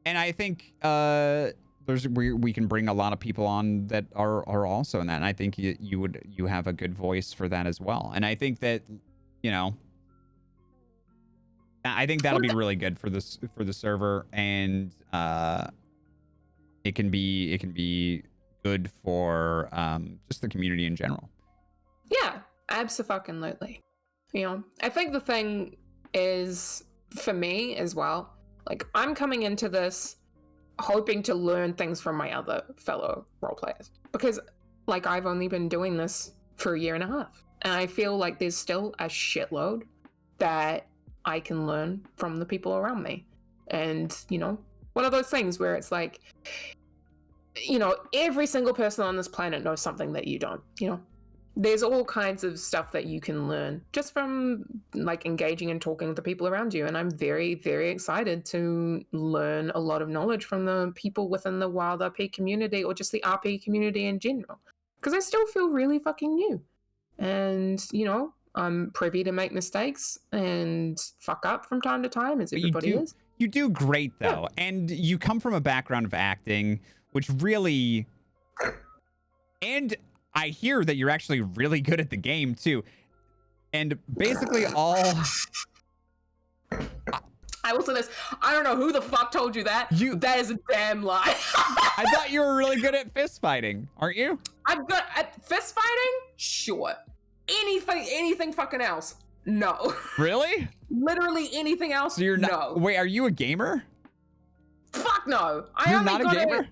I think we can bring a lot of people on that are also in that, and I think you have a good voice for that as well. And I think that, you know, I think that'll be really good for the server, and it can be good for just the community in general. Yeah, abso-fucking-lutely. You know, I think the thing is, for me as well, like, I'm coming into this hoping to learn things from my other fellow role players, because like I've only been doing this for a year and a half, and I feel like there's still a shitload that I can learn from the people around me. And, you know, one of those things where it's like, you know, every single person on this planet knows something that you don't. You know, there's all kinds of stuff that you can learn just from like engaging and talking with the people around you. And I'm very, very excited to learn a lot of knowledge from the people within the Wild RP community, or just the RP community in general, because I still feel really fucking new. And, you know, I'm privy to make mistakes and fuck up from time to time, as everybody is. You do great, though. Yeah. And you come from a background of acting, which really... And I hear that you're actually really good at the game, too. And basically all... I will say this. I don't know who the fuck told you that. That is a damn lie. I thought you were really good at fist fighting. Aren't you? I'm good at fist fighting? Sure. Anything fucking else? No. Really? Literally anything else? So you're not, no. Wait, are you a gamer? Fuck no. You're not a gamer?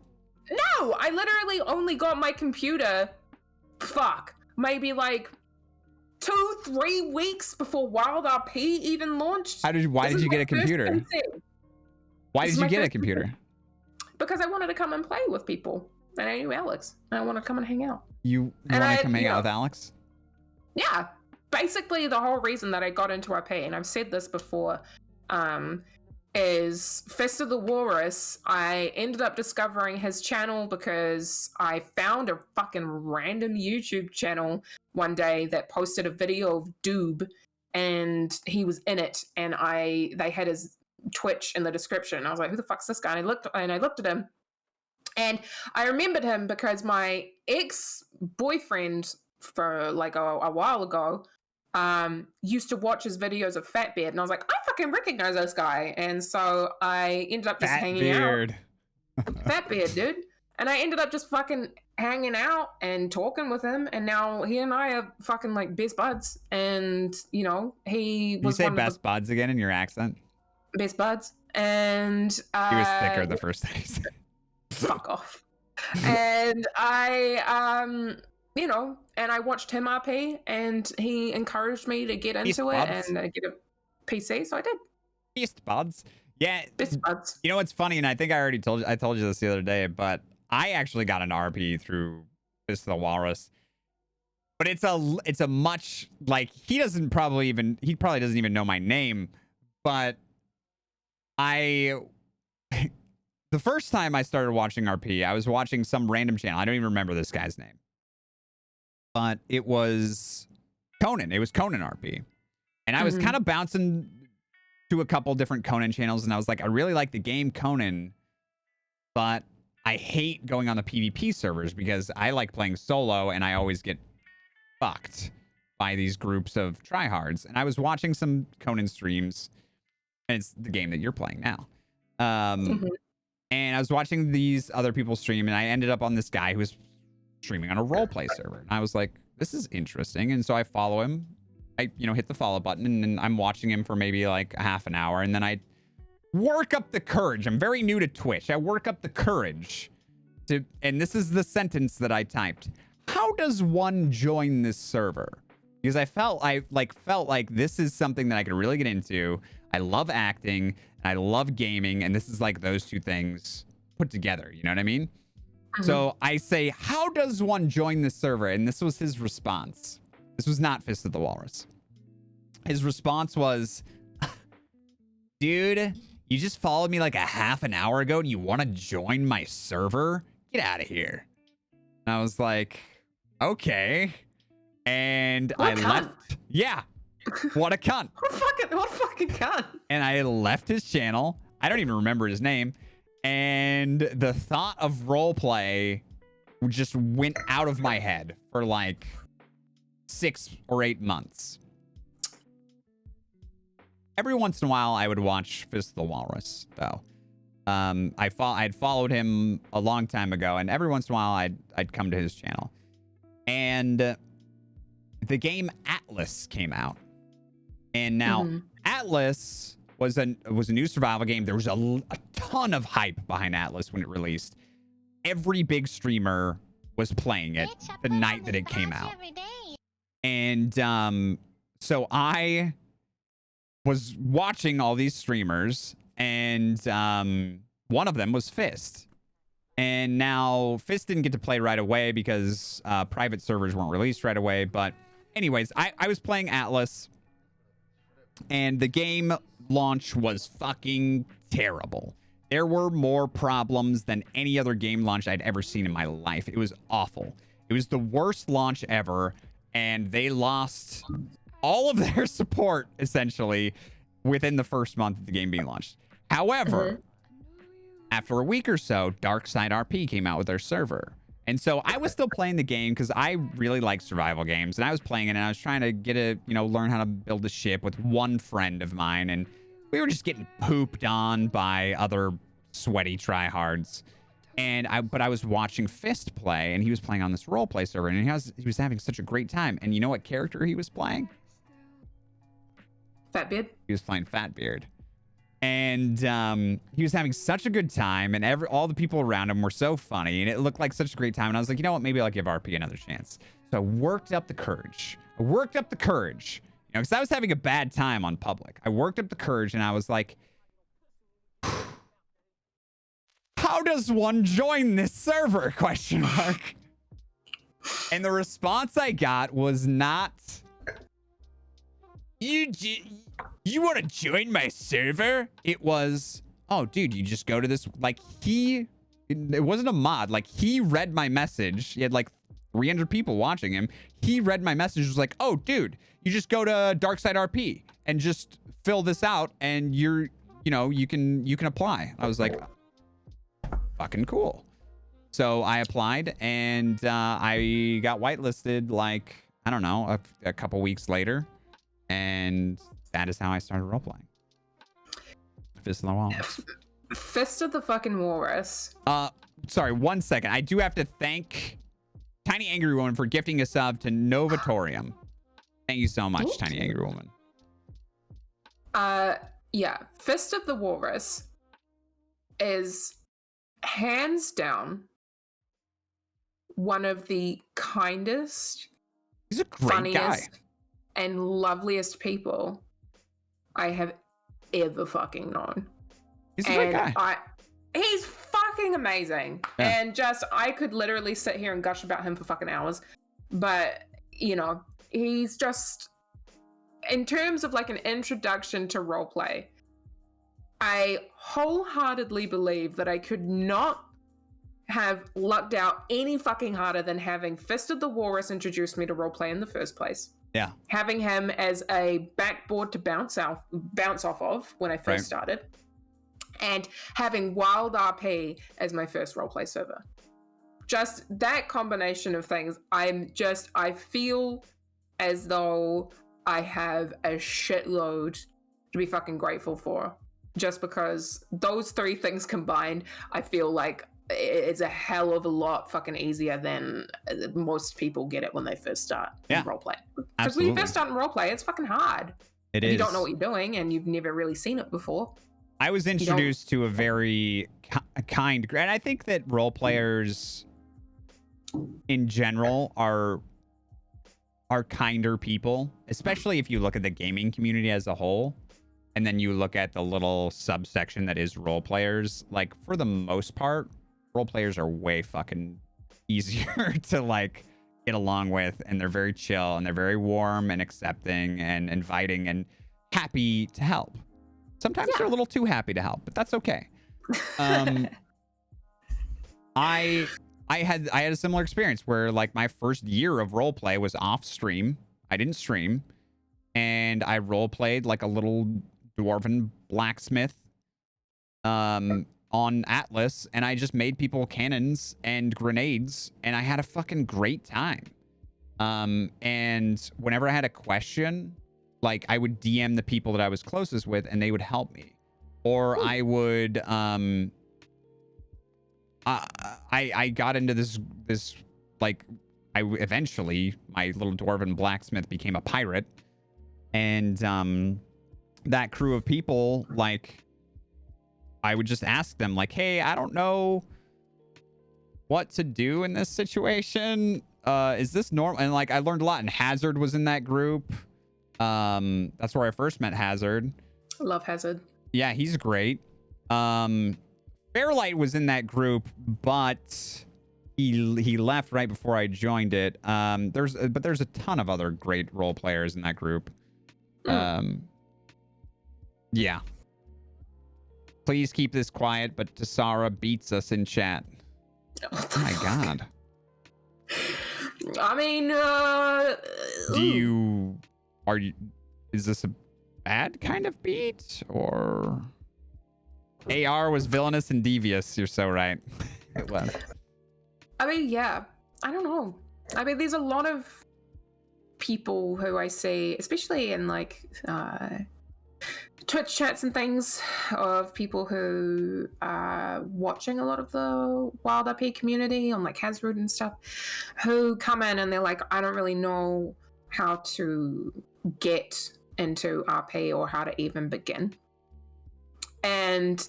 No, I literally only got my computer, maybe like 2-3 weeks before Wild RP even launched. Why did you get a computer? Why did you get a computer? Because I wanted to come and play with people. And I knew Alex. And I want to come and hang out. You want to come hang out with Alex? Yeah. Basically, the whole reason that I got into RP, and I've said this before, is Fist of the Walrus. I ended up discovering his channel because I found a fucking random YouTube channel one day that posted a video of Doob, and he was in it, and they had his Twitch in the description. And I was like, who the fuck's this guy? And I looked at him, and I remembered him because my ex-boyfriend for like a while ago used to watch his videos of Fatbeard, and I was like, I fucking recognize this guy. And so I ended up just hanging out. Fatbeard, dude. And I ended up just fucking hanging out and talking with him, and now he and I are fucking like best buds. And he was. You say best buds again in your accent? Best buds. And he was thicker the first time. Fuck off. And I and I watched him RP, and he encouraged me to get into it and get a PC, so I did. Best buds. Yeah. Best buds. You know what's funny, and I think I told you this the other day, but I actually got an RP through Fist of the Walrus. But it's a much, like, he probably doesn't even know my name, but the first time I started watching RP, I was watching some random channel. I don't even remember this guy's name. But it was Conan. It was Conan RP. And I was kind of bouncing to a couple different Conan channels, and I was like, I really like the game Conan, but I hate going on the PvP servers because I like playing solo, and I always get fucked by these groups of tryhards. And I was watching some Conan streams, and it's the game that you're playing now. And I was watching these other people stream, and I ended up on this guy who was streaming on a roleplay server. And I was like, this is interesting. And so I follow him. I, hit the follow button, and I'm watching him for maybe like a half an hour. And then I work up the courage. I'm very new to Twitch. I work up the courage and this is the sentence that I typed. How does one join this server? Because I felt like this is something that I could really get into. I love acting, and I love gaming, and this is like those two things put together. You know what I mean? So I say, how does one join this server? And this was his response. This was not Fist of the Walrus. His response was, dude, you just followed me like a half an hour ago, and you want to join my server? Get out of here. And I was like, okay. And I left. Yeah. What a cunt. What a fucking cunt. And I left his channel. I don't even remember his name. And the thought of roleplay just went out of my head for like 6 or 8 months. Every once in a while, I would watch Fist of the Walrus, though. I'd followed him a long time ago, and every once in a while, I'd come to his channel. And the game Atlas came out. And now Atlas was a new survival game. There was a ton of hype behind Atlas when it released. Every big streamer was playing it the night that it came out. And so I was watching all these streamers, and one of them was Fist. And now Fist didn't get to play right away because private servers weren't released right away. But anyways, I was playing Atlas, and the game launch was fucking terrible. There were more problems than any other game launch I'd ever seen in my life. It was awful. It was the worst launch ever, and they lost all of their support, essentially, within the first month of the game being launched. However, after a week or so, Darkside RP came out with their server. And so I was still playing the game because I really like survival games. And I was playing it, and I was trying to learn how to build a ship with one friend of mine. And we were just getting pooped on by other sweaty tryhards. But I was watching Fist play, and he was playing on this roleplay server, and he was having such a great time. And you know what character he was playing? Fatbeard? He was playing Fatbeard. And he was having such a good time, and all the people around him were so funny, and it looked like such a great time. And I was like, you know what? Maybe I'll give RP another chance. So I worked up the courage. Because I was having a bad time on public. I worked up the courage, and I was like, how does one join this server? ? And the response I got was not, you want to join my server? It was, oh, dude, you just go to this. Like, it wasn't a mod. Like, he read my message. He had like 300 people watching him. He read my message, was like, oh, dude, you just go to Darkside RP and just fill this out, and you can apply. I was like, fucking cool. So I applied, and I got whitelisted like, I don't know, a couple weeks later. And that is how I started role playing. Fist of the Walrus. Fist of the fucking Walrus. Sorry, 1 second. I do have to thank Tiny Angry Woman for gifting a sub to Novatorium. Thank you so much, Tiny Angry Woman. Yeah, Fist of the Walrus is hands down one of the kindest, he's a great funniest, guy, and loveliest people I have ever fucking known. He's a great guy. He's fucking amazing. Yeah. And just, I could literally sit here and gush about him for fucking hours. But, you know, he's just, in terms of like an introduction to roleplay, I wholeheartedly believe that I could not have lucked out any fucking harder than having Fist of the Walrus introduce me to roleplay in the first place. Yeah. Having him as a backboard to bounce off of when I first started. And having Wild RP as my first roleplay server. Just that combination of things, I feel as though I have a shitload to be fucking grateful for. Just because those three things combined, I feel like it's a hell of a lot fucking easier than most people get it when they first start in roleplay. Because when you first start in roleplay, it's fucking hard. It is. You don't know what you're doing and you've never really seen it before. I was introduced to a very kind, and I think that role players in general are kinder people, especially if you look at the gaming community as a whole, and then you look at the little subsection that is role players. Like, for the most part, role players are way fucking easier to like get along with, and they're very chill, and they're very warm and accepting and inviting and happy to help. Sometimes they're a little too happy to help, but that's okay. I had a similar experience where like my first year of role play was off stream. I didn't stream, and I role played like a little dwarven blacksmith on Atlas, and I just made people cannons and grenades, and I had a fucking great time. And whenever I had a question, like I would DM the people that I was closest with and they would help me. Or I would I got into this like eventually my little dwarven blacksmith became a pirate, and that crew of people, like I would just ask them like, hey, I don't know what to do in this situation. Is this normal? And like I learned a lot, and Hazard was in that group. That's where I first met Hazard. Love Hazard. Yeah, he's great. Fairlight was in that group, but he left right before I joined it. There's a ton of other great role players in that group. Yeah. Please keep this quiet, but Tasara beats us in chat. Oh my god. I mean, is this a bad kind of beat, or AR was villainous and devious? You're so right. It was. I mean, yeah, I don't know. I mean, there's a lot of people who I see, especially in like Twitch chats and things, of people who are watching a lot of the Wild RP community on like Hazard and stuff, who come in and they're like, I don't really know how to get into RP or how to even begin. And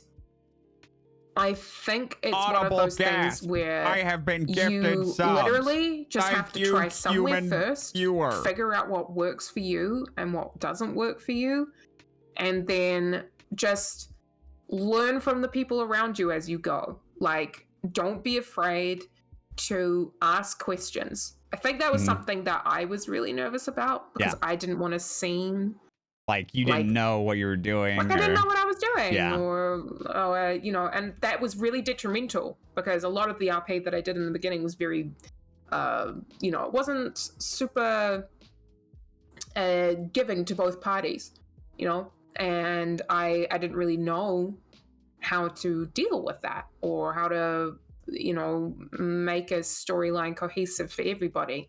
I think it's one of those things where I have been gifted you subs. literally just have to try somewhere first, viewer. Figure out what works for you and what doesn't work for you, and then just learn from the people around you as you go. Like, don't be afraid to ask questions. I think that was something that I was really nervous about, because I didn't want to seem like you didn't know what you were doing. Like I didn't know what I was doing, or you know, and that was really detrimental, because a lot of the RP that I did in the beginning was very, you know, it wasn't super giving to both parties, you know, and I didn't really know how to deal with that, or how to, you know, make a storyline cohesive for everybody.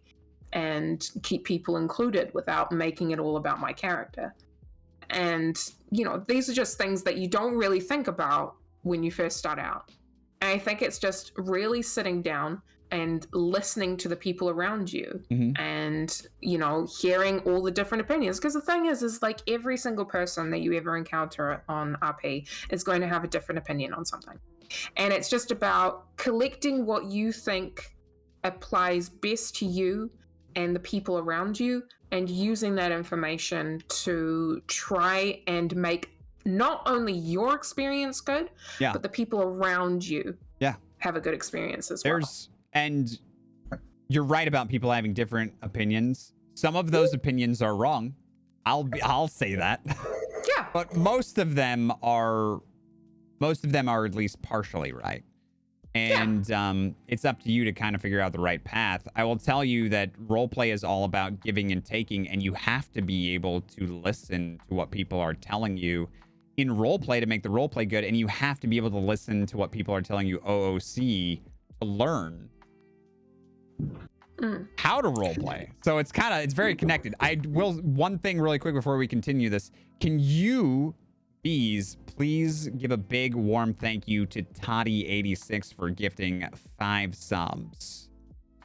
and keep people included without making it all about my character. And, you know, these are just things that you don't really think about when you first start out. And I think it's just really sitting down and listening to the people around you and, you know, hearing all the different opinions. Because the thing is like every single person that you ever encounter on RP is going to have a different opinion on something. And it's just about collecting what you think applies best to you and the people around you, and using that information to try and make not only your experience good, but the people around you have a good experience as well. And you're right about people having different opinions. Some of those opinions are wrong. I'll say that. Yeah. But most of them are at least partially right. And it's up to you to kind of figure out the right path. I will tell you that roleplay is all about giving and taking, and you have to be able to listen to what people are telling you in roleplay to make the roleplay good, and you have to be able to listen to what people are telling you OOC to learn how to roleplay. So it's very connected. One thing really quick before we continue this. Can you, Bees, please give a big warm thank you to Toddy86 for gifting 5 subs.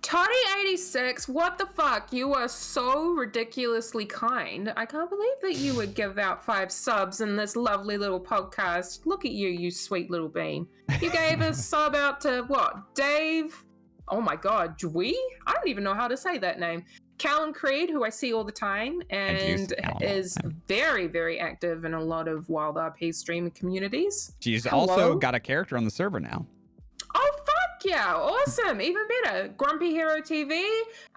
Toddy86, what the fuck? You are so ridiculously kind. I can't believe that you would give out 5 subs in this lovely little podcast. Look at you, you sweet little bean. You gave a sub out to what? Dave? Oh my god, Dwee? I don't even know how to say that name. Callum Creed, who I see all the time and is very, very active in a lot of Wild RP streaming communities. She's also got a character on the server now. Oh, fuck yeah. Awesome. Even better. Grumpy Hero TV,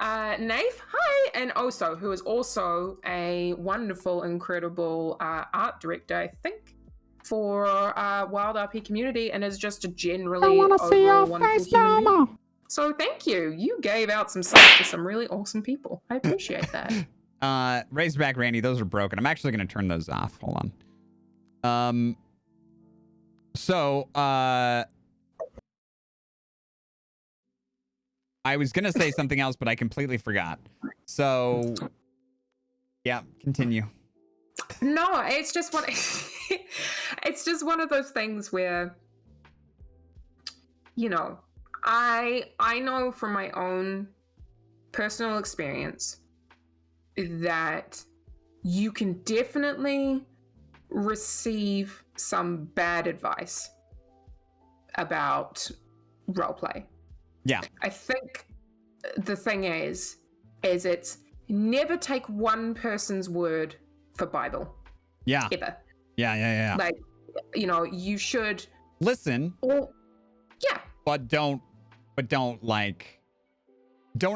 Naif, hi. And Oso, who is also a wonderful, incredible art director, I think, for Wild RP community, and is just a generally overall wonderful human being. So thank you. You gave out some subs to some really awesome people. I appreciate that. Razorback Randy, those are broken. I'm actually going to turn those off. Hold on. I was going to say something else, but I completely forgot. So, yeah, continue. No, it's just it's just one of those things where, you know, I know from my own personal experience that you can definitely receive some bad advice about roleplay. Yeah. I think the thing is it's never take one person's word for Bible. Yeah. Ever. Yeah. Like, you know, you should listen. But don't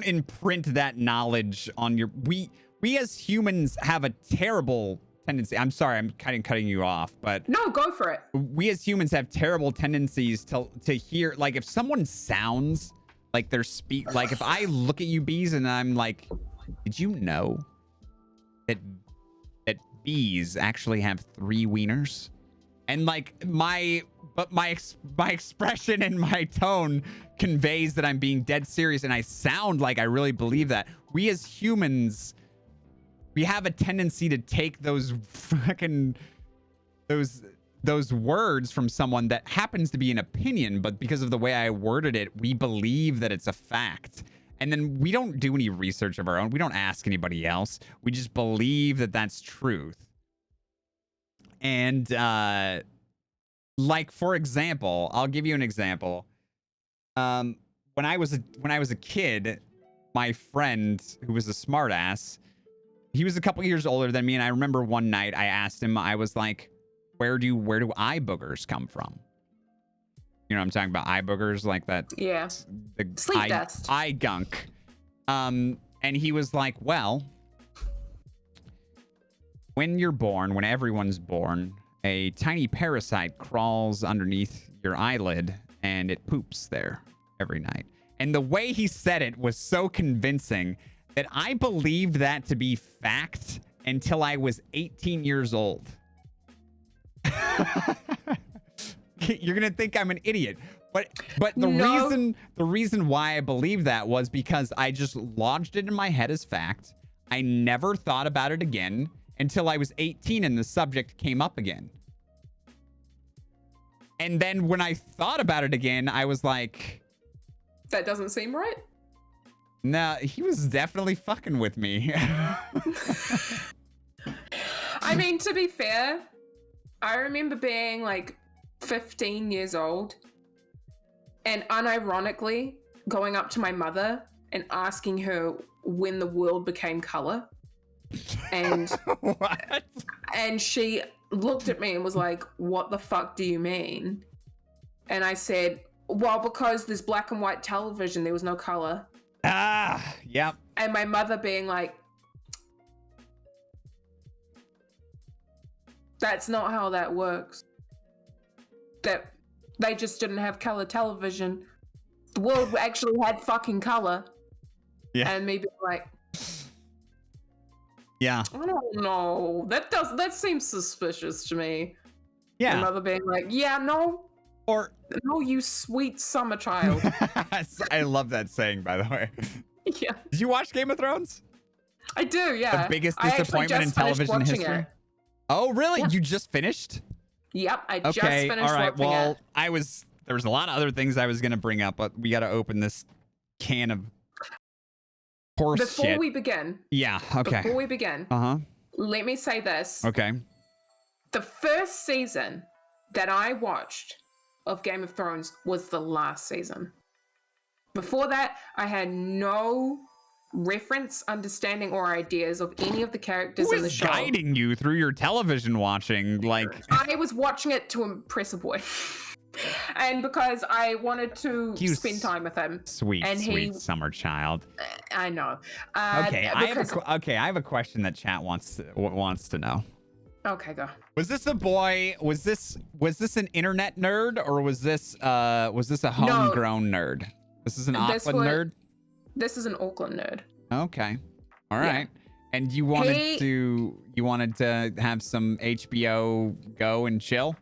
imprint that knowledge on your. We as humans have a terrible tendency. I'm sorry, I'm kind of cutting you off, but no, go for it. We as humans have terrible tendencies to hear, like, if someone sounds like they're like if I look at you, Bees, and I'm like, did you know that bees actually have 3 wieners? And like my expression and my tone conveys that I'm being dead serious, and I sound like I really believe that. We as humans, we have a tendency to take those fucking those words from someone that happens to be an opinion, but because of the way I worded it, we believe that it's a fact. And then we don't do any research of our own. We don't ask anybody else. We just believe that that's truth. And like, for example, I'll give you an example. When I was a kid, my friend, who was a smartass, he was a couple years older than me, and I remember one night I asked him, I was like, where do eye boogers come from? You know what I'm talking about? Eye boogers, like that. Yeah. The sleep dust. Eye gunk. And he was like, well, when you're born, when everyone's born, a tiny parasite crawls underneath your eyelid and it poops there every night. And the way he said it was so convincing that I believed that to be fact until I was 18 years old. You're going to think I'm an idiot, But the reason why I believe that was because I just lodged it in my head as fact. I never thought about it again until I was 18 and the subject came up again. And then when I thought about it again, I was like, that doesn't seem right. Nah, he was definitely fucking with me. I mean, to be fair, I remember being like 15 years old and unironically going up to my mother and asking her when the world became color. And what? And she looked at me and was like, what the fuck do you mean? And I said, well, because there's black and white television, there was no color. Ah, yep. And my mother being like, that's not how that works. That they just didn't have color television. The world actually had fucking color. Yeah. And me being like, yeah. I don't know. That seems suspicious to me. Yeah. My mother being like, yeah, no. Or no, you sweet summer child. I love that saying, by the way. Yeah. Did you watch Game of Thrones? I do, yeah. The biggest disappointment in television history. It. Oh, really? Yeah. You just finished? Yep, I just finished all right. watching Well, it. There was a lot of other things I was going to bring up, but we got to open this can of horse Before shit. we begin. Yeah, okay. Before we begin. Uh-huh. Let me say this. Okay. The first season that I watched of Game of Thrones was the last season. Before that, I had no reference, understanding, or ideas of any of the characters in the show. Who is guiding you through your television watching? Like, I was watching it to impress a boy. And because I wanted to spend time with him. Sweet summer child. I know. Okay, I have a question that chat wants to know. Okay, go. Was this a boy? Was this an internet nerd, or was this a homegrown nerd? This is an Auckland nerd. This is an Auckland nerd. Okay, all right. Yeah. And you wanted to have some HBO Go and chill.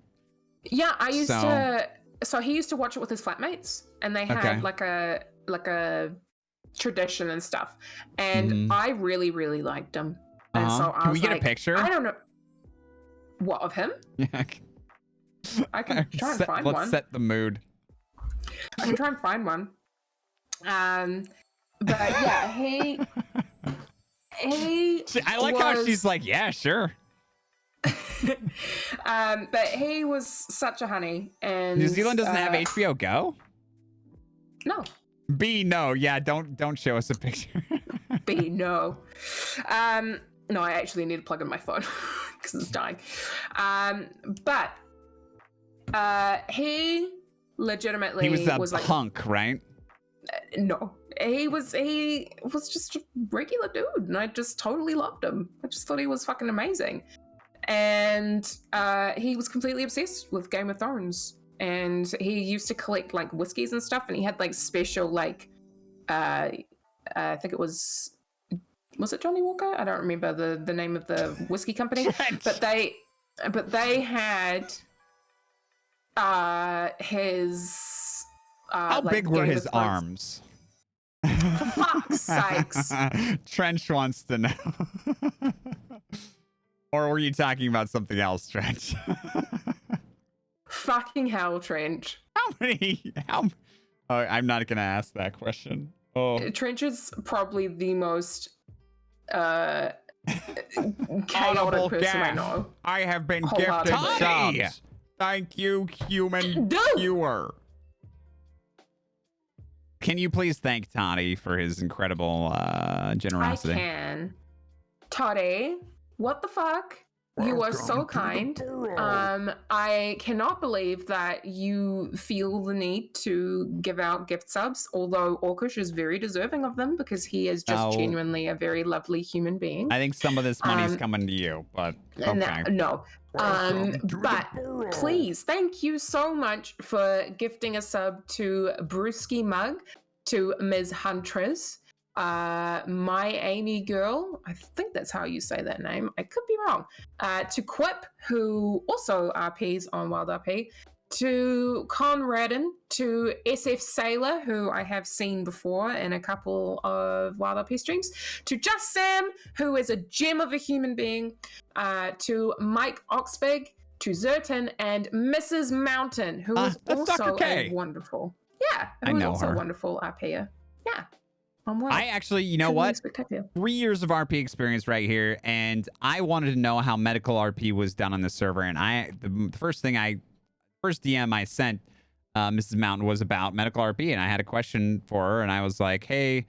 Yeah, I used to. So he used to watch it with his flatmates, and they had like a tradition and stuff. And I really, really liked him. And so I was Can we get a picture? I don't know. What, of him? Yeah. I can try and find one. Let's set the mood. I can try and find one. But yeah, he I like how she's like, yeah, sure. But he was such a honey, and New Zealand doesn't have HBO Go? No. B, no. Yeah, don't show us a picture. B, no. No, I actually need to plug in my phone because it's dying. But he legitimately was a like, hunk, right? No, he was just a regular dude, and I just totally loved him. I just thought he was fucking amazing. And he was completely obsessed with Game of Thrones, and he used to collect like whiskeys and stuff, and he had like special like I think it was it Johnny Walker? I don't remember the name of the whiskey company. but they had his how like, big were his arms? For fuck's sakes. Trench wants to know. Or were you talking about something else, Trench? Fucking hell, Trench. I'm not gonna ask that question. Oh, Trench is probably the most chaotic person I know. I have been gifted subs. Thank you, human viewer. Can you please thank Toddy for his incredible generosity? I can. Toddy, what the fuck? You are so kind. I cannot believe that you feel the need to give out gift subs, although Orcish is very deserving of them because he is just genuinely a very lovely human being. I think some of this money's coming to you, but okay. No. But please, thank you so much for gifting a sub to Brewski Mug, to Ms. Huntress, My Amy Girl, I think that's how you say that name, I could be wrong, to Quip, who also RPs on Wild RP, to Conradin, to SF Sailor, who I have seen before in a couple of Wild RP streams, to Just Sam, who is a gem of a human being, to Mike Oxbig, to Zertin, and Mrs. Mountain, who is also a wonderful, who is also a wonderful RPer. Yeah. I actually, you know what? 3 years of RP experience right here, and I wanted to know how medical RP was done on the server. And the first DM I sent Mrs. Mountain was about medical RP, and I had a question for her, and I was like, "Hey,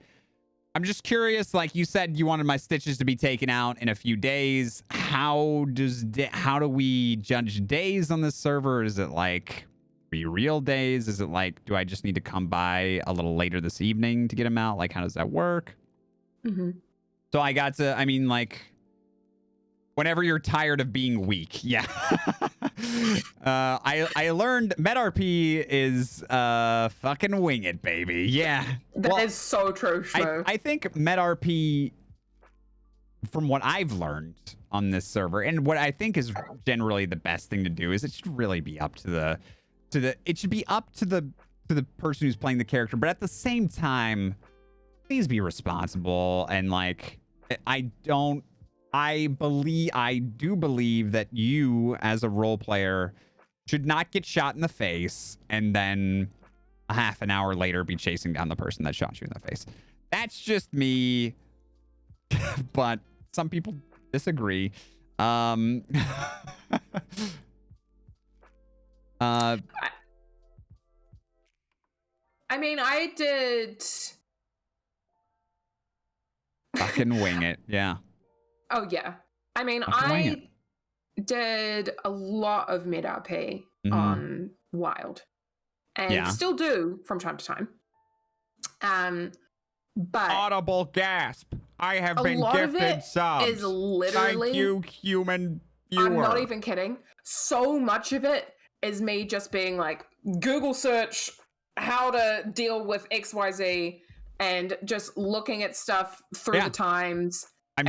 I'm just curious. Like you said, you wanted my stitches to be taken out in a few days. How do we judge days on this server? Is it like real days? Is it like, do I just need to come by a little later this evening to get them out? Like, how does that work?" So I got to, I mean, like, whenever you're tired of being weak. Yeah. I learned MedRP is fucking wing it, baby. Yeah. That is so true. I think MedRP, from what I've learned on this server, and what I think is generally the best thing to do, is it should really be up to the person who's playing the character, but at the same time, please be responsible. And like, I do believe that you as a role player should not get shot in the face and then a half an hour later be chasing down the person that shot you in the face. That's just me, but some people disagree. I mean, I did fucking wing it. Yeah. Oh yeah. I mean, I did a lot of mid RP on Wild, and still do from time to time. But audible gasp. I have been gifted subs. Is literally, thank you, human viewer. I'm not even kidding. So much of it is me just being like, Google search how to deal with XYZ, and just looking at stuff through the times.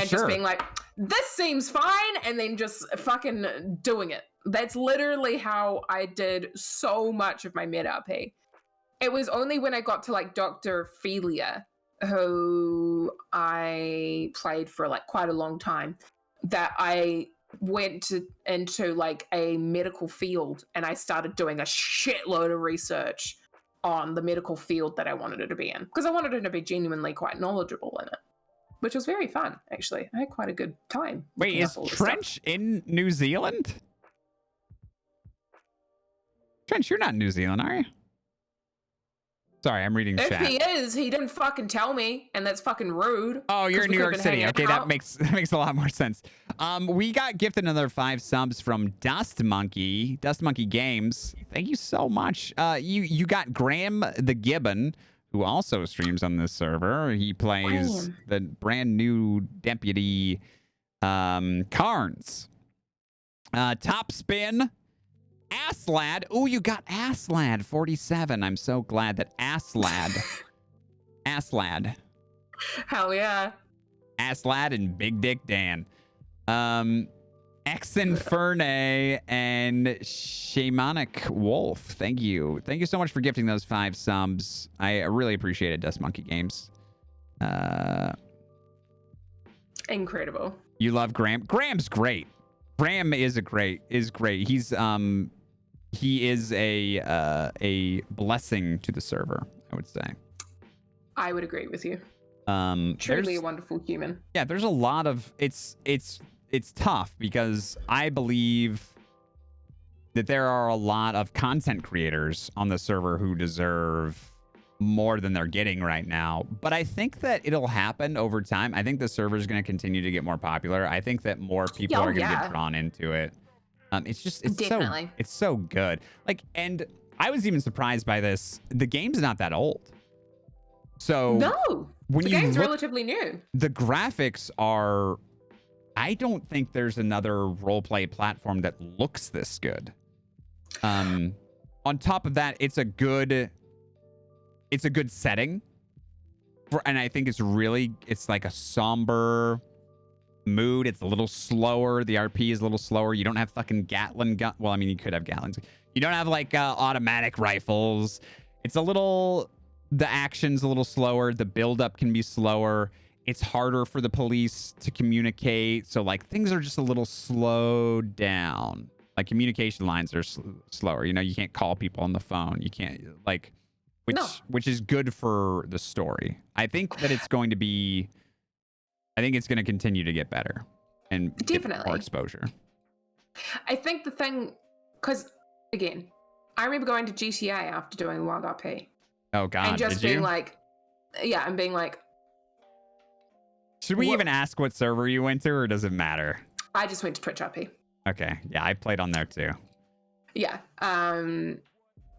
Just being like, this seems fine, and then just fucking doing it. That's literally how I did so much of my mid RP. It was only when I got to like Dr. Felia, who I played for like quite a long time, that I went into like a medical field, and I started doing a shitload of research on the medical field that I wanted it to be in, because I wanted it to be genuinely quite knowledgeable in it, which was very fun, actually. I had quite a good time. Wait, is Trench in New Zealand? Trench, you're not in New Zealand, are you? Sorry, I'm reading chat. If he is, he didn't fucking tell me, and that's fucking rude. Oh, you're in New York City. Okay, that makes a lot more sense. We got gifted another 5 subs from Dust Monkey Games. Thank you so much. You got Graham the Gibbon, who also streams on this server. He plays the brand new deputy Carnes. Top Spin. Asslad. Oh, you got Asslad 47. I'm so glad that Asslad. Hell yeah. Asslad and Big Dick Dan. Exinferne and Shamanic Wolf. Thank you. Thank you so much for gifting those 5 subs. I really appreciate it, Dust Monkey Games. Incredible. You love Graham. Graham's great. Graham is great. He is a blessing to the server, I would say. I would agree with you. Truly a wonderful human. Yeah, there's a lot of it's tough, because I believe that there are a lot of content creators on the server who deserve more than they're getting right now. But I think that it'll happen over time. I think the server is going to continue to get more popular. I think that more people are going to get drawn into it. It's so good. Like, and I was even surprised by this. The game's not that old. So no, the game's relatively new. The graphics are, I don't think there's another roleplay platform that looks this good. On top of that, it's a good setting and I think it's like a somber mood. It's a little slower. The RP is a little slower. You don't have fucking Gatling gun. Well, I mean, you could have Gatlings. You don't have like automatic rifles. It's a little, the action's a little slower. The buildup can be slower. It's harder for the police to communicate. So like things are just a little slowed down. Like communication lines are slower. You know, you can't call people on the phone. You can't like, which is good for the story. I think that it's going to be, I think it's going to continue to get better and definitely get more exposure. I think the thing, because again, I remember going to GTA after doing Wild RP. Oh God, and just did being you? like, yeah, and being like, should we even ask what server you went to, or does it matter? I just went to Twitch RP. Okay, yeah, I played on there too. Yeah,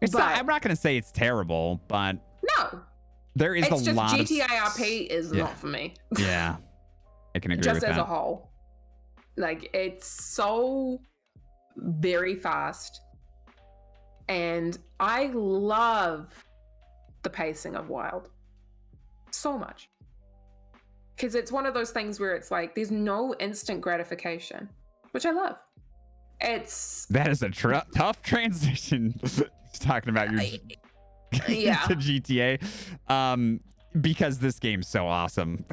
it's not, I'm not going to say it's terrible, but no, there is it's a just lot GTA of RP is not for me. Yeah, I can agree just with as that. a whole. Like, it's so very fast, and I love the pacing of Wild so much, because it's one of those things where it's like there's no instant gratification, which I love. That is a tough transition. Talking about your to GTA, because this game's so awesome.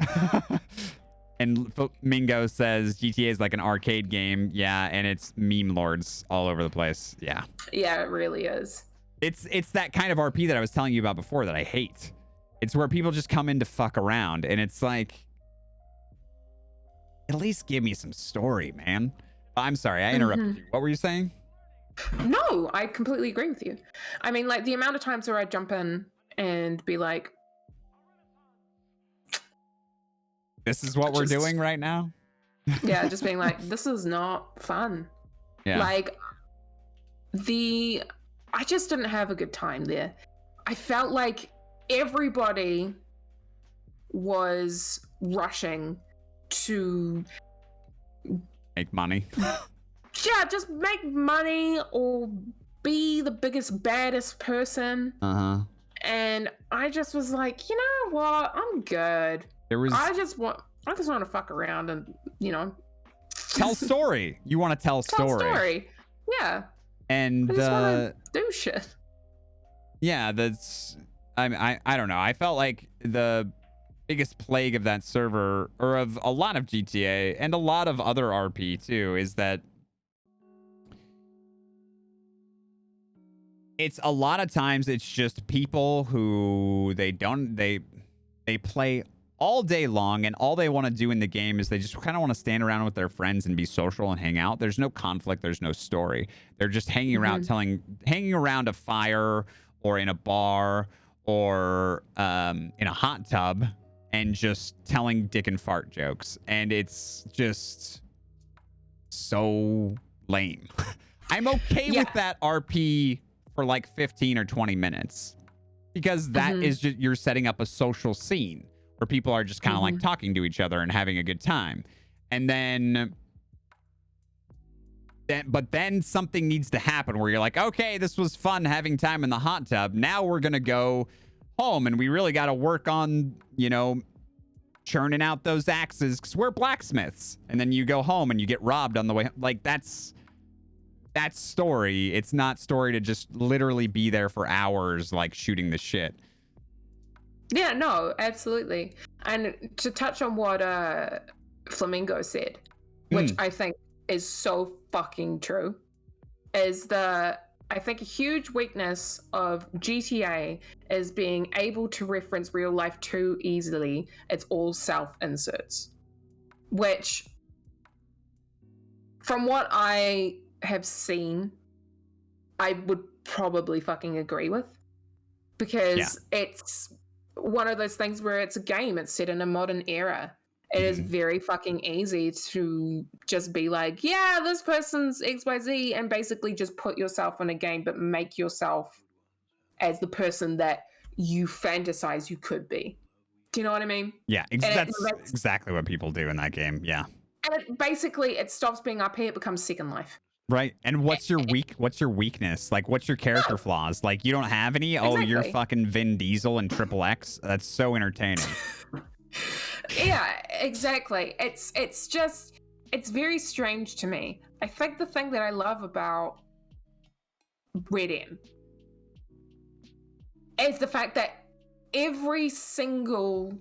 And Mingo says GTA is like an arcade game. Yeah, and it's meme lords all over the place. Yeah. Yeah, it really is. It's that kind of RP that I was telling you about before that I hate. It's where people just come in to fuck around, and it's like, at least give me some story, man. I'm sorry, I interrupted you. What were you saying? No, I completely agree with you. I mean, like, the amount of times where I jump in and be like, this is what we're doing right now? Yeah, just being like, this is not fun. Yeah. Like, I just didn't have a good time there. I felt like everybody was rushing to make money. Yeah, just make money or be the biggest, baddest person. And I just was like, you know what? I'm good. I just want to fuck around and, you know, tell story. You want to tell story. Yeah. And I just want to do shit. Yeah, that's. I don't know. I felt like the biggest plague of that server, or of a lot of GTA and a lot of other RP too, is that it's a lot of times it's just people who they play all day long, and all they want to do in the game is they just kind of want to stand around with their friends and be social and hang out. There's no conflict, there's no story. They're just hanging around hanging around a fire or in a bar or in a hot tub and just telling dick and fart jokes, and it's just so lame. I'm okay with that RP for like 15 or 20 minutes, because that is just, you're setting up a social scene where people are just kind of like talking to each other and having a good time. And but then something needs to happen where you're like, okay, this was fun having time in the hot tub. Now we're going to go home, and we really got to work on, you know, churning out those axes because we're blacksmiths. And then you go home and you get robbed on the way. Like, that's story. It's not story to just literally be there for hours, like shooting the shit. Yeah, no, absolutely. And to touch on what Flamingo said, which I think is so fucking true, is I think a huge weakness of GTA is being able to reference real life too easily. It's all self-inserts, which, from what I have seen, I would probably fucking agree with, because it's one of those things where it's a game, it's set in a modern era. It is very fucking easy to just be like, yeah, this person's XYZ, and basically just put yourself in a game, but make yourself as the person that you fantasize you could be. Do you know what I mean? Yeah, that's exactly what people do in that game. Yeah. And it stops being RP, it becomes Second Life. Right. And what's your weakness? Like, what's your character flaws? Like, you don't have any? Exactly. Oh, you're fucking Vin Diesel and Triple X? That's so entertaining. Yeah, exactly. It's very strange to me. I think the thing that I love about Red M is the fact that every single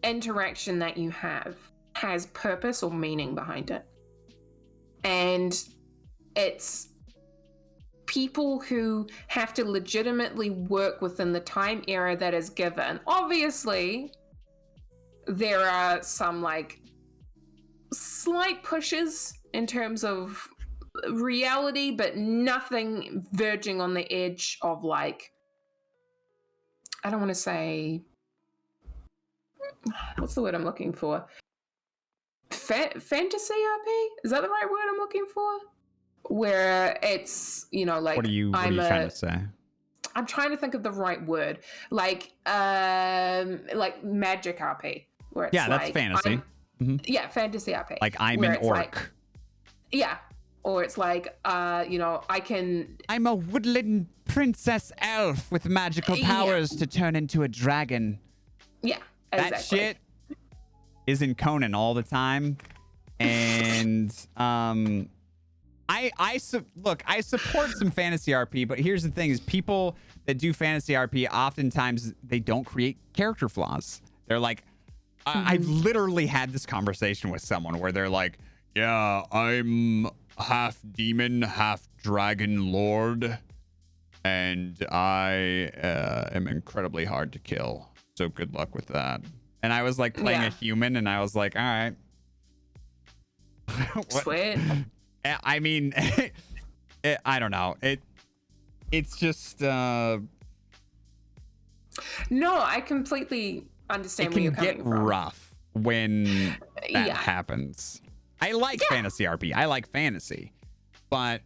interaction that you have has purpose or meaning behind it. And it's people who have to legitimately work within the time era that is given. Obviously, there are some like slight pushes in terms of reality, but nothing verging on the edge of like, I don't want to say, what's the word I'm looking for? Fantasy RP? Is that the right word I'm looking for? Where it's, you know, like, what are you trying to say? I'm trying to think of the right word. Like magic RP. Where it's that's fantasy. Yeah, fantasy RP. Like I'm an orc. Like, yeah. Or it's like, you know, I'm a woodland princess elf with magical powers to turn into a dragon. Yeah, exactly. That shit is in Conan all the time. And I support some fantasy RP, but here's the thing is people that do fantasy RP, oftentimes they don't create character flaws. They're like, I've literally had this conversation with someone where they're like, yeah, I'm half demon, half dragon lord, and I am incredibly hard to kill. So good luck with that. And I was like playing a human, and I was like, all right. Sweet. I mean, I don't know. It's just. No, I completely understand where you're coming from. It can get rough when that happens. I like fantasy RP. I like fantasy, but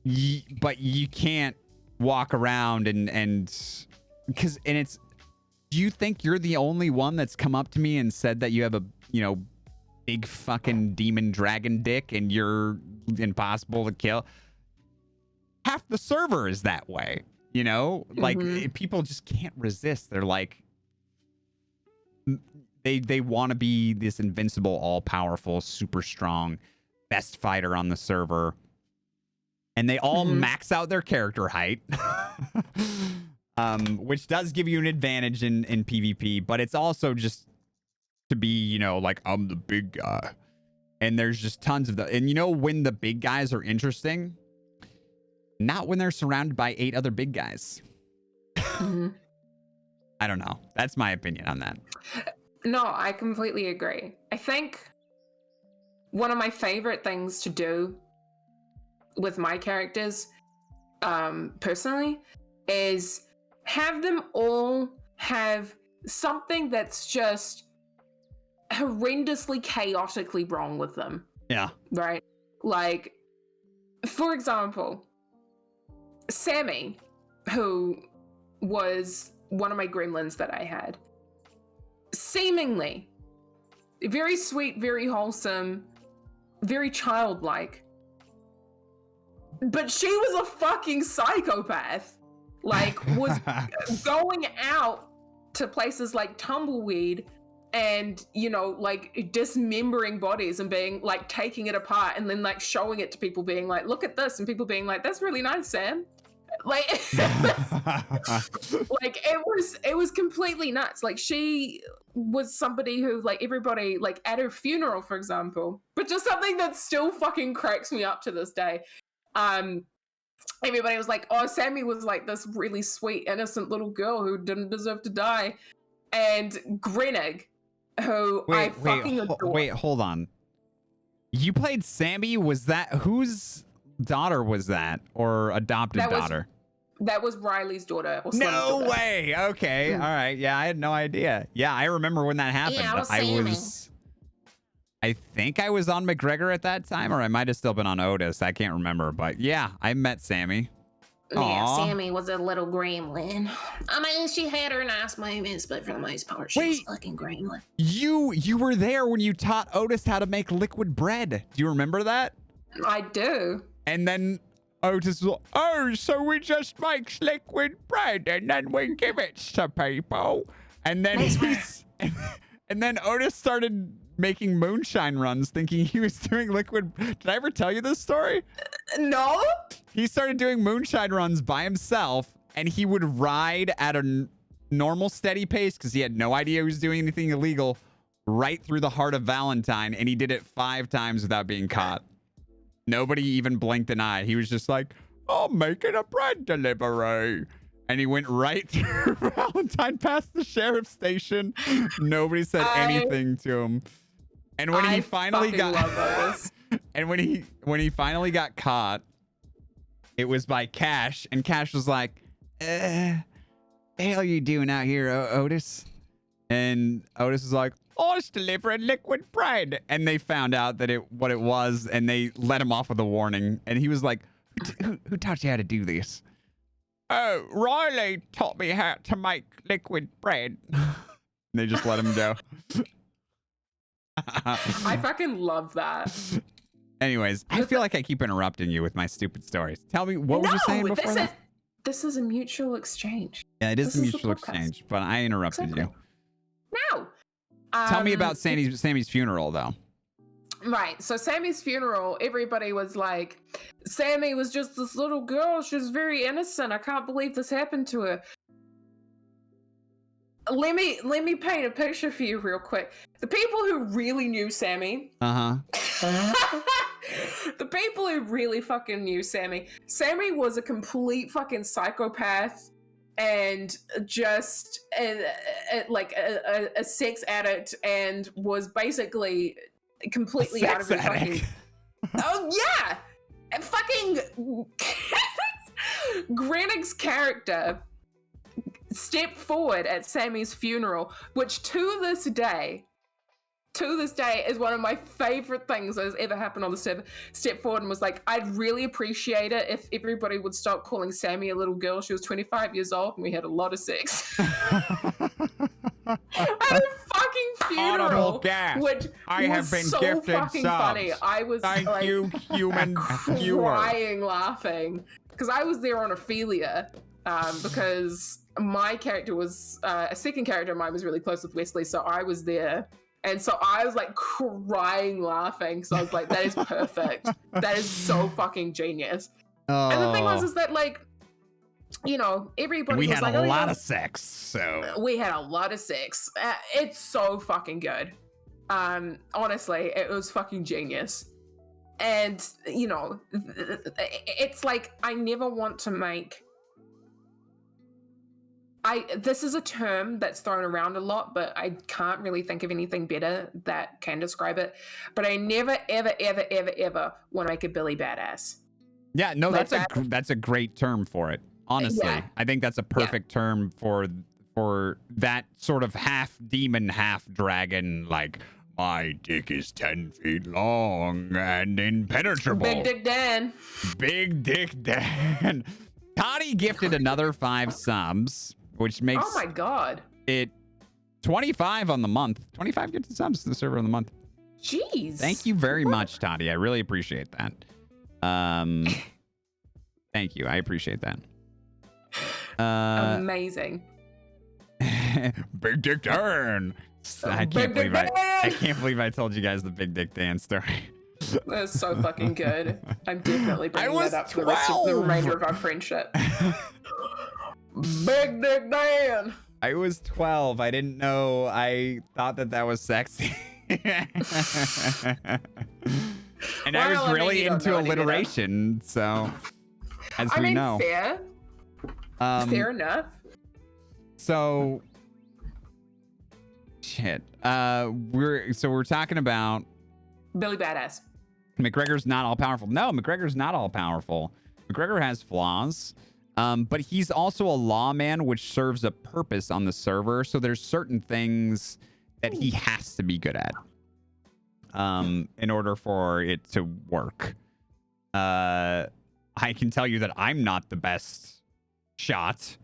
you can't walk around and it's. Do you think you're the only one that's come up to me and said that you have a big fucking demon dragon dick and you're impossible to kill? Half the server is that way, like people just can't resist. They're like, they want to be this invincible, all-powerful, super strong, best fighter on the server, and they all max out their character height, which does give you an advantage in PvP, but it's also just to be, like, I'm the big guy, and there's just tons of and when the big guys are interesting, not when they're surrounded by 8 other big guys. I don't know. That's my opinion on that. No, I completely agree. I think one of my favorite things to do with my characters, personally, is have them all have something that's just horrendously, chaotically wrong with them. Yeah. Right? Like, for example, Sammy, who was one of my gremlins that I had, seemingly very sweet, very wholesome, very childlike, but she was a fucking psychopath. Like, was going out to places like Tumbleweed and, like, dismembering bodies and being like taking it apart and then like showing it to people, being like, look at this, and people being like, that's really nice, Sam. Like, like it was completely nuts. Like, she was somebody who, like, everybody, like, at her funeral, for example, but just something that still fucking cracks me up to this day. Everybody was like, oh, Sammy was like this really sweet, innocent little girl who didn't deserve to die. And Grenig, who I fucking adore. Wait, hold on. You played Sammy? Was that whose daughter was that, or adopted daughter? That was Riley's daughter. Or no daughter. way. Okay. All right. Yeah, I had no idea. Yeah, I remember when that happened. Yeah, I think I was on McGregor at that time, or I might have still been on Otis. I can't remember, but yeah, I met Sammy. Yeah, Sammy was a little gremlin. I mean, she had her nice moments, but for the most part, she was fucking gremlin. You were there when you taught Otis how to make liquid bread. Do you remember that? I do. And then Otis was, so we just make liquid bread and then we give it to people. And then and then Otis started making moonshine runs thinking he was doing liquid. Did I ever tell you this story? No. he started doing moonshine runs by himself, and he would ride at a normal steady pace because he had no idea he was doing anything illegal right through the heart of Valentine, and he did it 5 times without being caught. Nobody even blinked an eye. He was just like, I'm making a bread delivery. And he went right through Valentine past the sheriff's station. Nobody said anything to him. And when he finally got and when he finally got caught, it was by Cash, and Cash was like, the hell are you doing out here, Otis? And Otis was like, I was delivering liquid bread. And they found out that what it was, and they let him off with a warning. And he was like, who taught you how to do this? Oh, Riley taught me how to make liquid bread. And they just let him go. I fucking love that. Anyways, I feel like I keep interrupting you with my stupid stories. Tell me, what were you saying before that? This is a mutual exchange. Yeah, it is a mutual exchange, but I interrupted you. No. Tell me about Sammy's funeral, though. Right. So Sammy's funeral, everybody was like, Sammy was just this little girl. She was very innocent. I can't believe this happened to her. Let me paint a picture for you real quick. The people who really knew Sammy. The people who really fucking knew Sammy. Sammy was a complete fucking psychopath and just like a sex addict, and was basically completely out of his fucking. Oh yeah, and fucking Granick's character stepped forward at Sammy's funeral, which to this day is one of my favorite things that has ever happened on the server. Stepped forward and was like, I'd really appreciate it if everybody would stop calling Sammy a little girl. She was 25 years old and we had a lot of sex. At a fucking funeral, which I have been so gifted fucking subs. funny. I was Thank like, you, human viewer. crying laughing because I was there on Ophelia, because my character was a second character of mine was really close with Wesley, so I was there. And so I was like crying laughing. So I was like, that is perfect. That is so fucking genius. Oh. And the thing was, is that like, you know, everybody we was had like, a lot of sex. So we had a lot of sex. It's so fucking good. Honestly, it was fucking genius. And, you know, it's like, I never want to make... this is a term that's thrown around a lot, but I can't really think of anything better that can describe it. But I never, ever, ever, ever, ever want to make a Billy badass. Yeah, no, like that's a great term for it. Honestly, yeah. I think that's a perfect term for that sort of half demon, half dragon. Like, my dick is 10 feet long and impenetrable. Big Dick Dan. Big Dick Dan. Toddy gifted another 5 subs. Which makes oh my god it 25 on the month. 25 gifted subs to the server on the month. Jeez. Thank you very much, Toddy. I really appreciate that. Thank you. I appreciate that. Amazing. Big Dick Dan. I can't believe I told you guys the Big Dick Dan story. That's so fucking good. I'm definitely bringing that up for the remainder of our friendship. Big Dick Dan. I was 12. I didn't know. I thought that was sexy. And I was really into alliteration. So, as we know. Fair. Fair enough. So, shit. We're talking about Billy Badass. McGregor's not all powerful. No, McGregor's not all powerful. McGregor has flaws. But he's also a lawman, which serves a purpose on the server. So there's certain things that he has to be good at in order for it to work. I can tell you that I'm not the best shot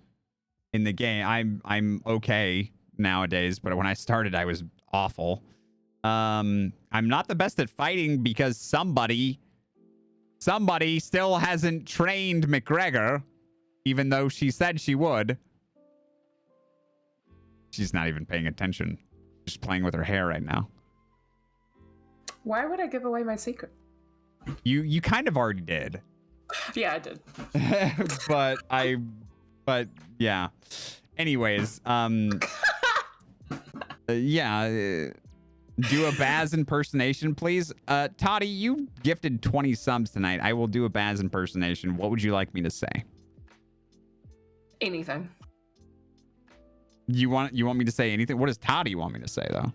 in the game. I'm okay nowadays, but when I started, I was awful. I'm not the best at fighting because somebody still hasn't trained McGregor. Even though she said she would. She's not even paying attention. She's playing with her hair right now. Why would I give away my secret? You kind of already did. Yeah, I did. but yeah. Anyways, yeah. Do a Baz impersonation, please. Toddy, you gifted 20 subs tonight. I will do a Baz impersonation. What would you like me to say? Anything. You want me to say anything? What does Toddy want me to say, though?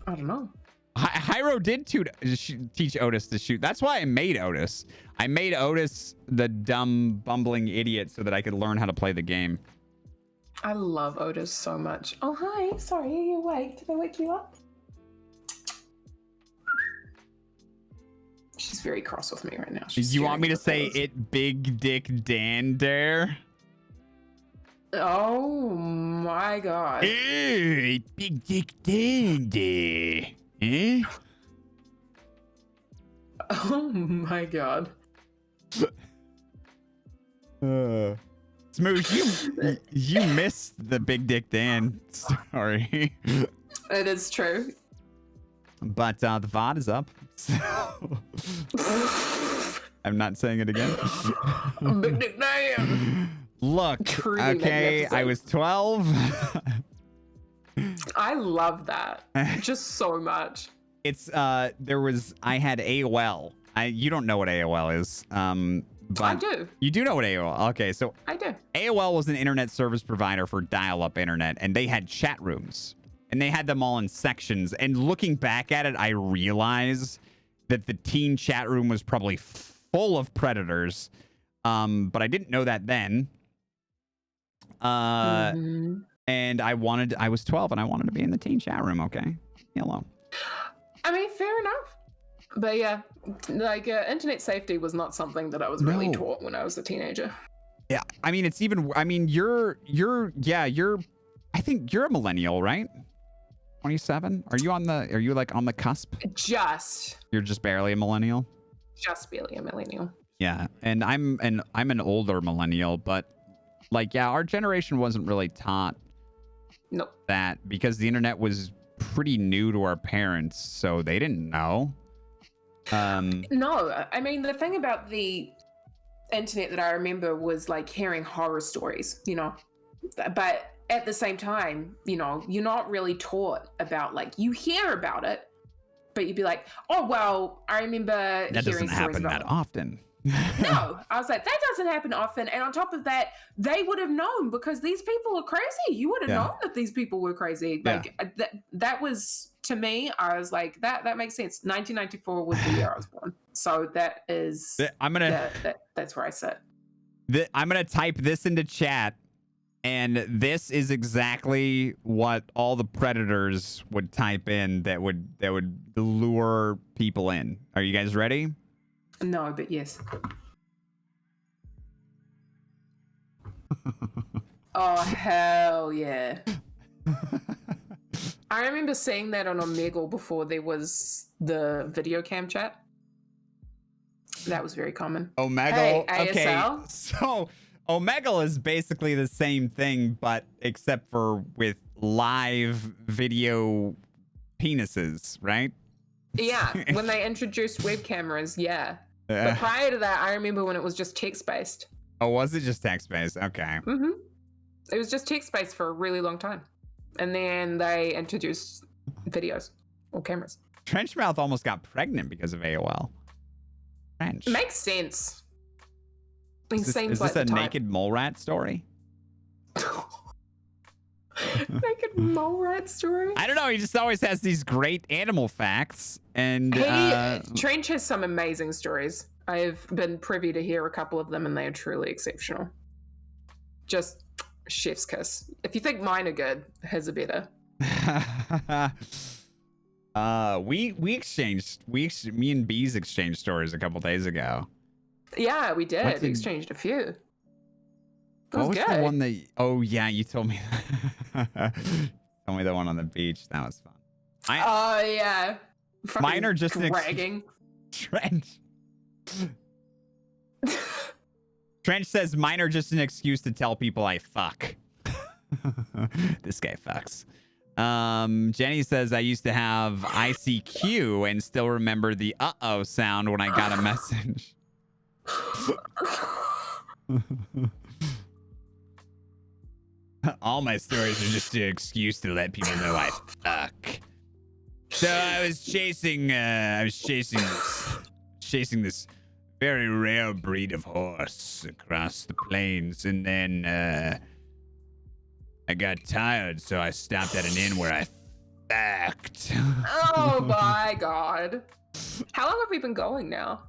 I don't know. Hyro did teach Otis to shoot. That's why I made Otis. I made Otis the dumb, bumbling idiot so that I could learn how to play the game. I love Otis so much. Oh, hi. Sorry, are you awake? Did I wake you up? She's very cross with me right now. You want me to say it Big Dick Dan dare? Oh my god. Hey, Big Dick Dan dare. Eh? Oh my god. Smoosh, you missed the Big Dick Dan story. It is true. But the VOD is up. So I'm not saying it again. Big Dick Dan. Look, Truly okay, I was 12. I love that just so much. It's I had AOL. You don't know what AOL is. But I do. You do know what AOL? Okay, so I do. AOL was an internet service provider for dial-up internet, and they had chat rooms, and they had them all in sections. And looking back at it, I realize that the teen chat room was probably full of predators. But I didn't know that then. And I was 12 and I wanted to be in the teen chat room. Okay. Hello. I mean, fair enough. But yeah, like internet safety was not something that I was really taught when I was a teenager. Yeah. I mean, you're I think you're a millennial, right? 27? Are you on the cusp? You're just barely a millennial? Just barely a millennial. Yeah. And I'm an older millennial, but like, yeah, our generation wasn't really taught that because the internet was pretty new to our parents, so they didn't know. No, I mean, the thing about the internet that I remember was like hearing horror stories, but at the same time, you're not really taught about, like, you hear about it, but you'd be like, oh, well, I remember that hearing doesn't happen that often. No, I was like, that doesn't happen often. And on top of that, they would have known because these people are crazy. You would have known that these people were crazy. Like that was, to me, I was like, that makes sense. 1994 was the year I was born. So that is, that's where I sit. I'm going to type this into chat. And this is exactly what all the predators would type in that would lure people in. Are you guys ready? No, but yes. Oh, hell yeah. I remember seeing that on Omegle before there was the video cam chat. That was very common. Omegle? Hey, ASL? Okay, so Omegle is basically the same thing, but except for with live video penises, right? Yeah, when they introduced web cameras, yeah. But prior to that, I remember when it was just text-based. Oh, was it just text-based? Okay. Mm-hmm. It was just text-based for a really long time. And then they introduced videos or cameras. Trenchmouth almost got pregnant because of AOL. Trench. Makes sense. Is this a naked mole rat story? Naked mole rat story? I don't know. He just always has these great animal facts. And Trench has some amazing stories. I've been privy to hear a couple of them, and they are truly exceptional. Just chef's kiss. If you think mine are good, his are better. Me and Bees exchanged stories a couple days ago. Yeah, we did. We exchanged a few. What was the one that? Oh yeah, you told me. Told me the one on the beach. That was fun. Oh yeah. Mine are just dragging. Trench. Trench says mine are just an excuse to tell people I fuck. This guy fucks. Jenny says I used to have ICQ and still remember the uh-oh sound when I got a message. All my stories are just an excuse to let people know I fuck. So I was chasing this very rare breed of horse across the plains, and then I got tired, so I stopped at an inn where I fucked. Oh my god. How long have we been going now?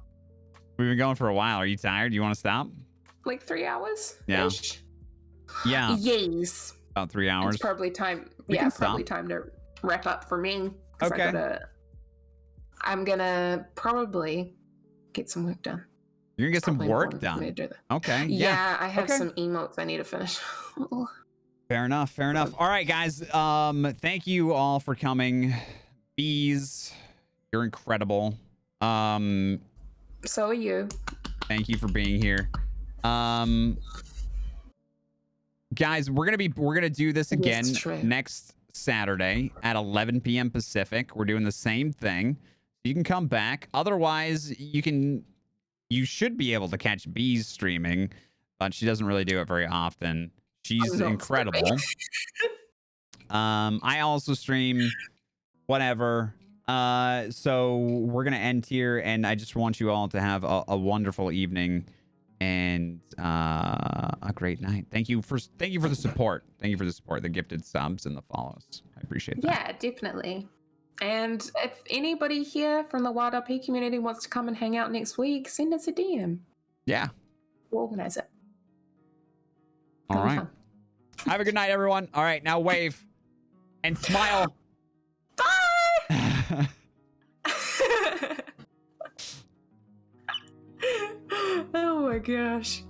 We've been going for a while. Are you tired? You want to stop? Like 3 hours? Yeah. Yeah. Yes. About 3 hours. It's probably time. We Yeah, can probably stop. time to wrap up for me. Okay. I'm gonna probably get some work done. You're gonna get some work done. Okay. Yeah, I have some emotes I need to finish. Fair enough. Fair enough. All right, guys. Thank you all for coming. Bees, you're incredible. So are you. Thank you for being here. Guys, we're gonna do this again next Saturday at 11 p.m. Pacific. We're doing the same thing. You can come back. Otherwise, you should be able to catch Bees streaming, but she doesn't really do it very often. She's incredible. I also stream whatever. So we're gonna end here, and I just want you all to have a wonderful evening and a great night. Thank you for the support. Thank you for the support, the gifted subs and the follows. I appreciate that. Yeah, definitely. And if anybody here from the Wild RP community wants to come and hang out next week, send us a DM. Yeah. We'll organize it. All right. Have a good night, everyone. All right, now wave and smile. Bye. Oh my gosh.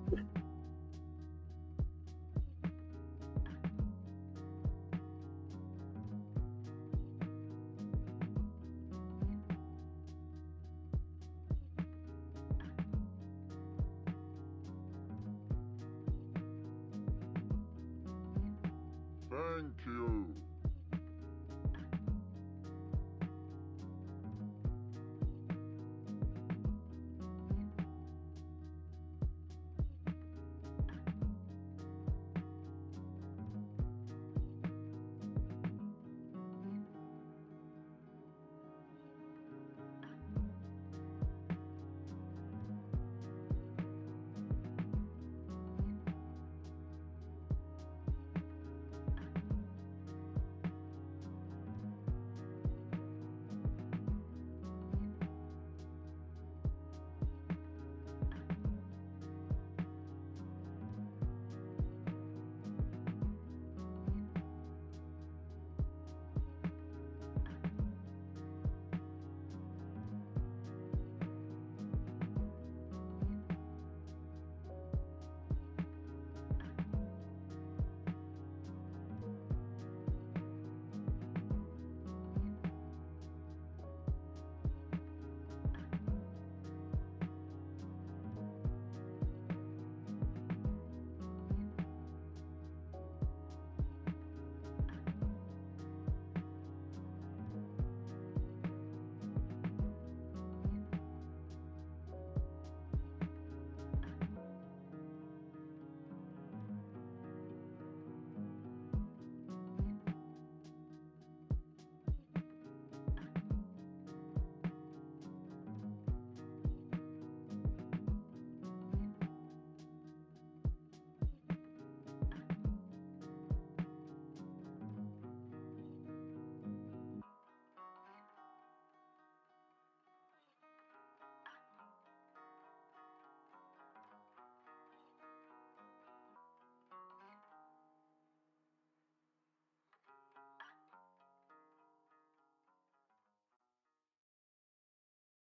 Thank you.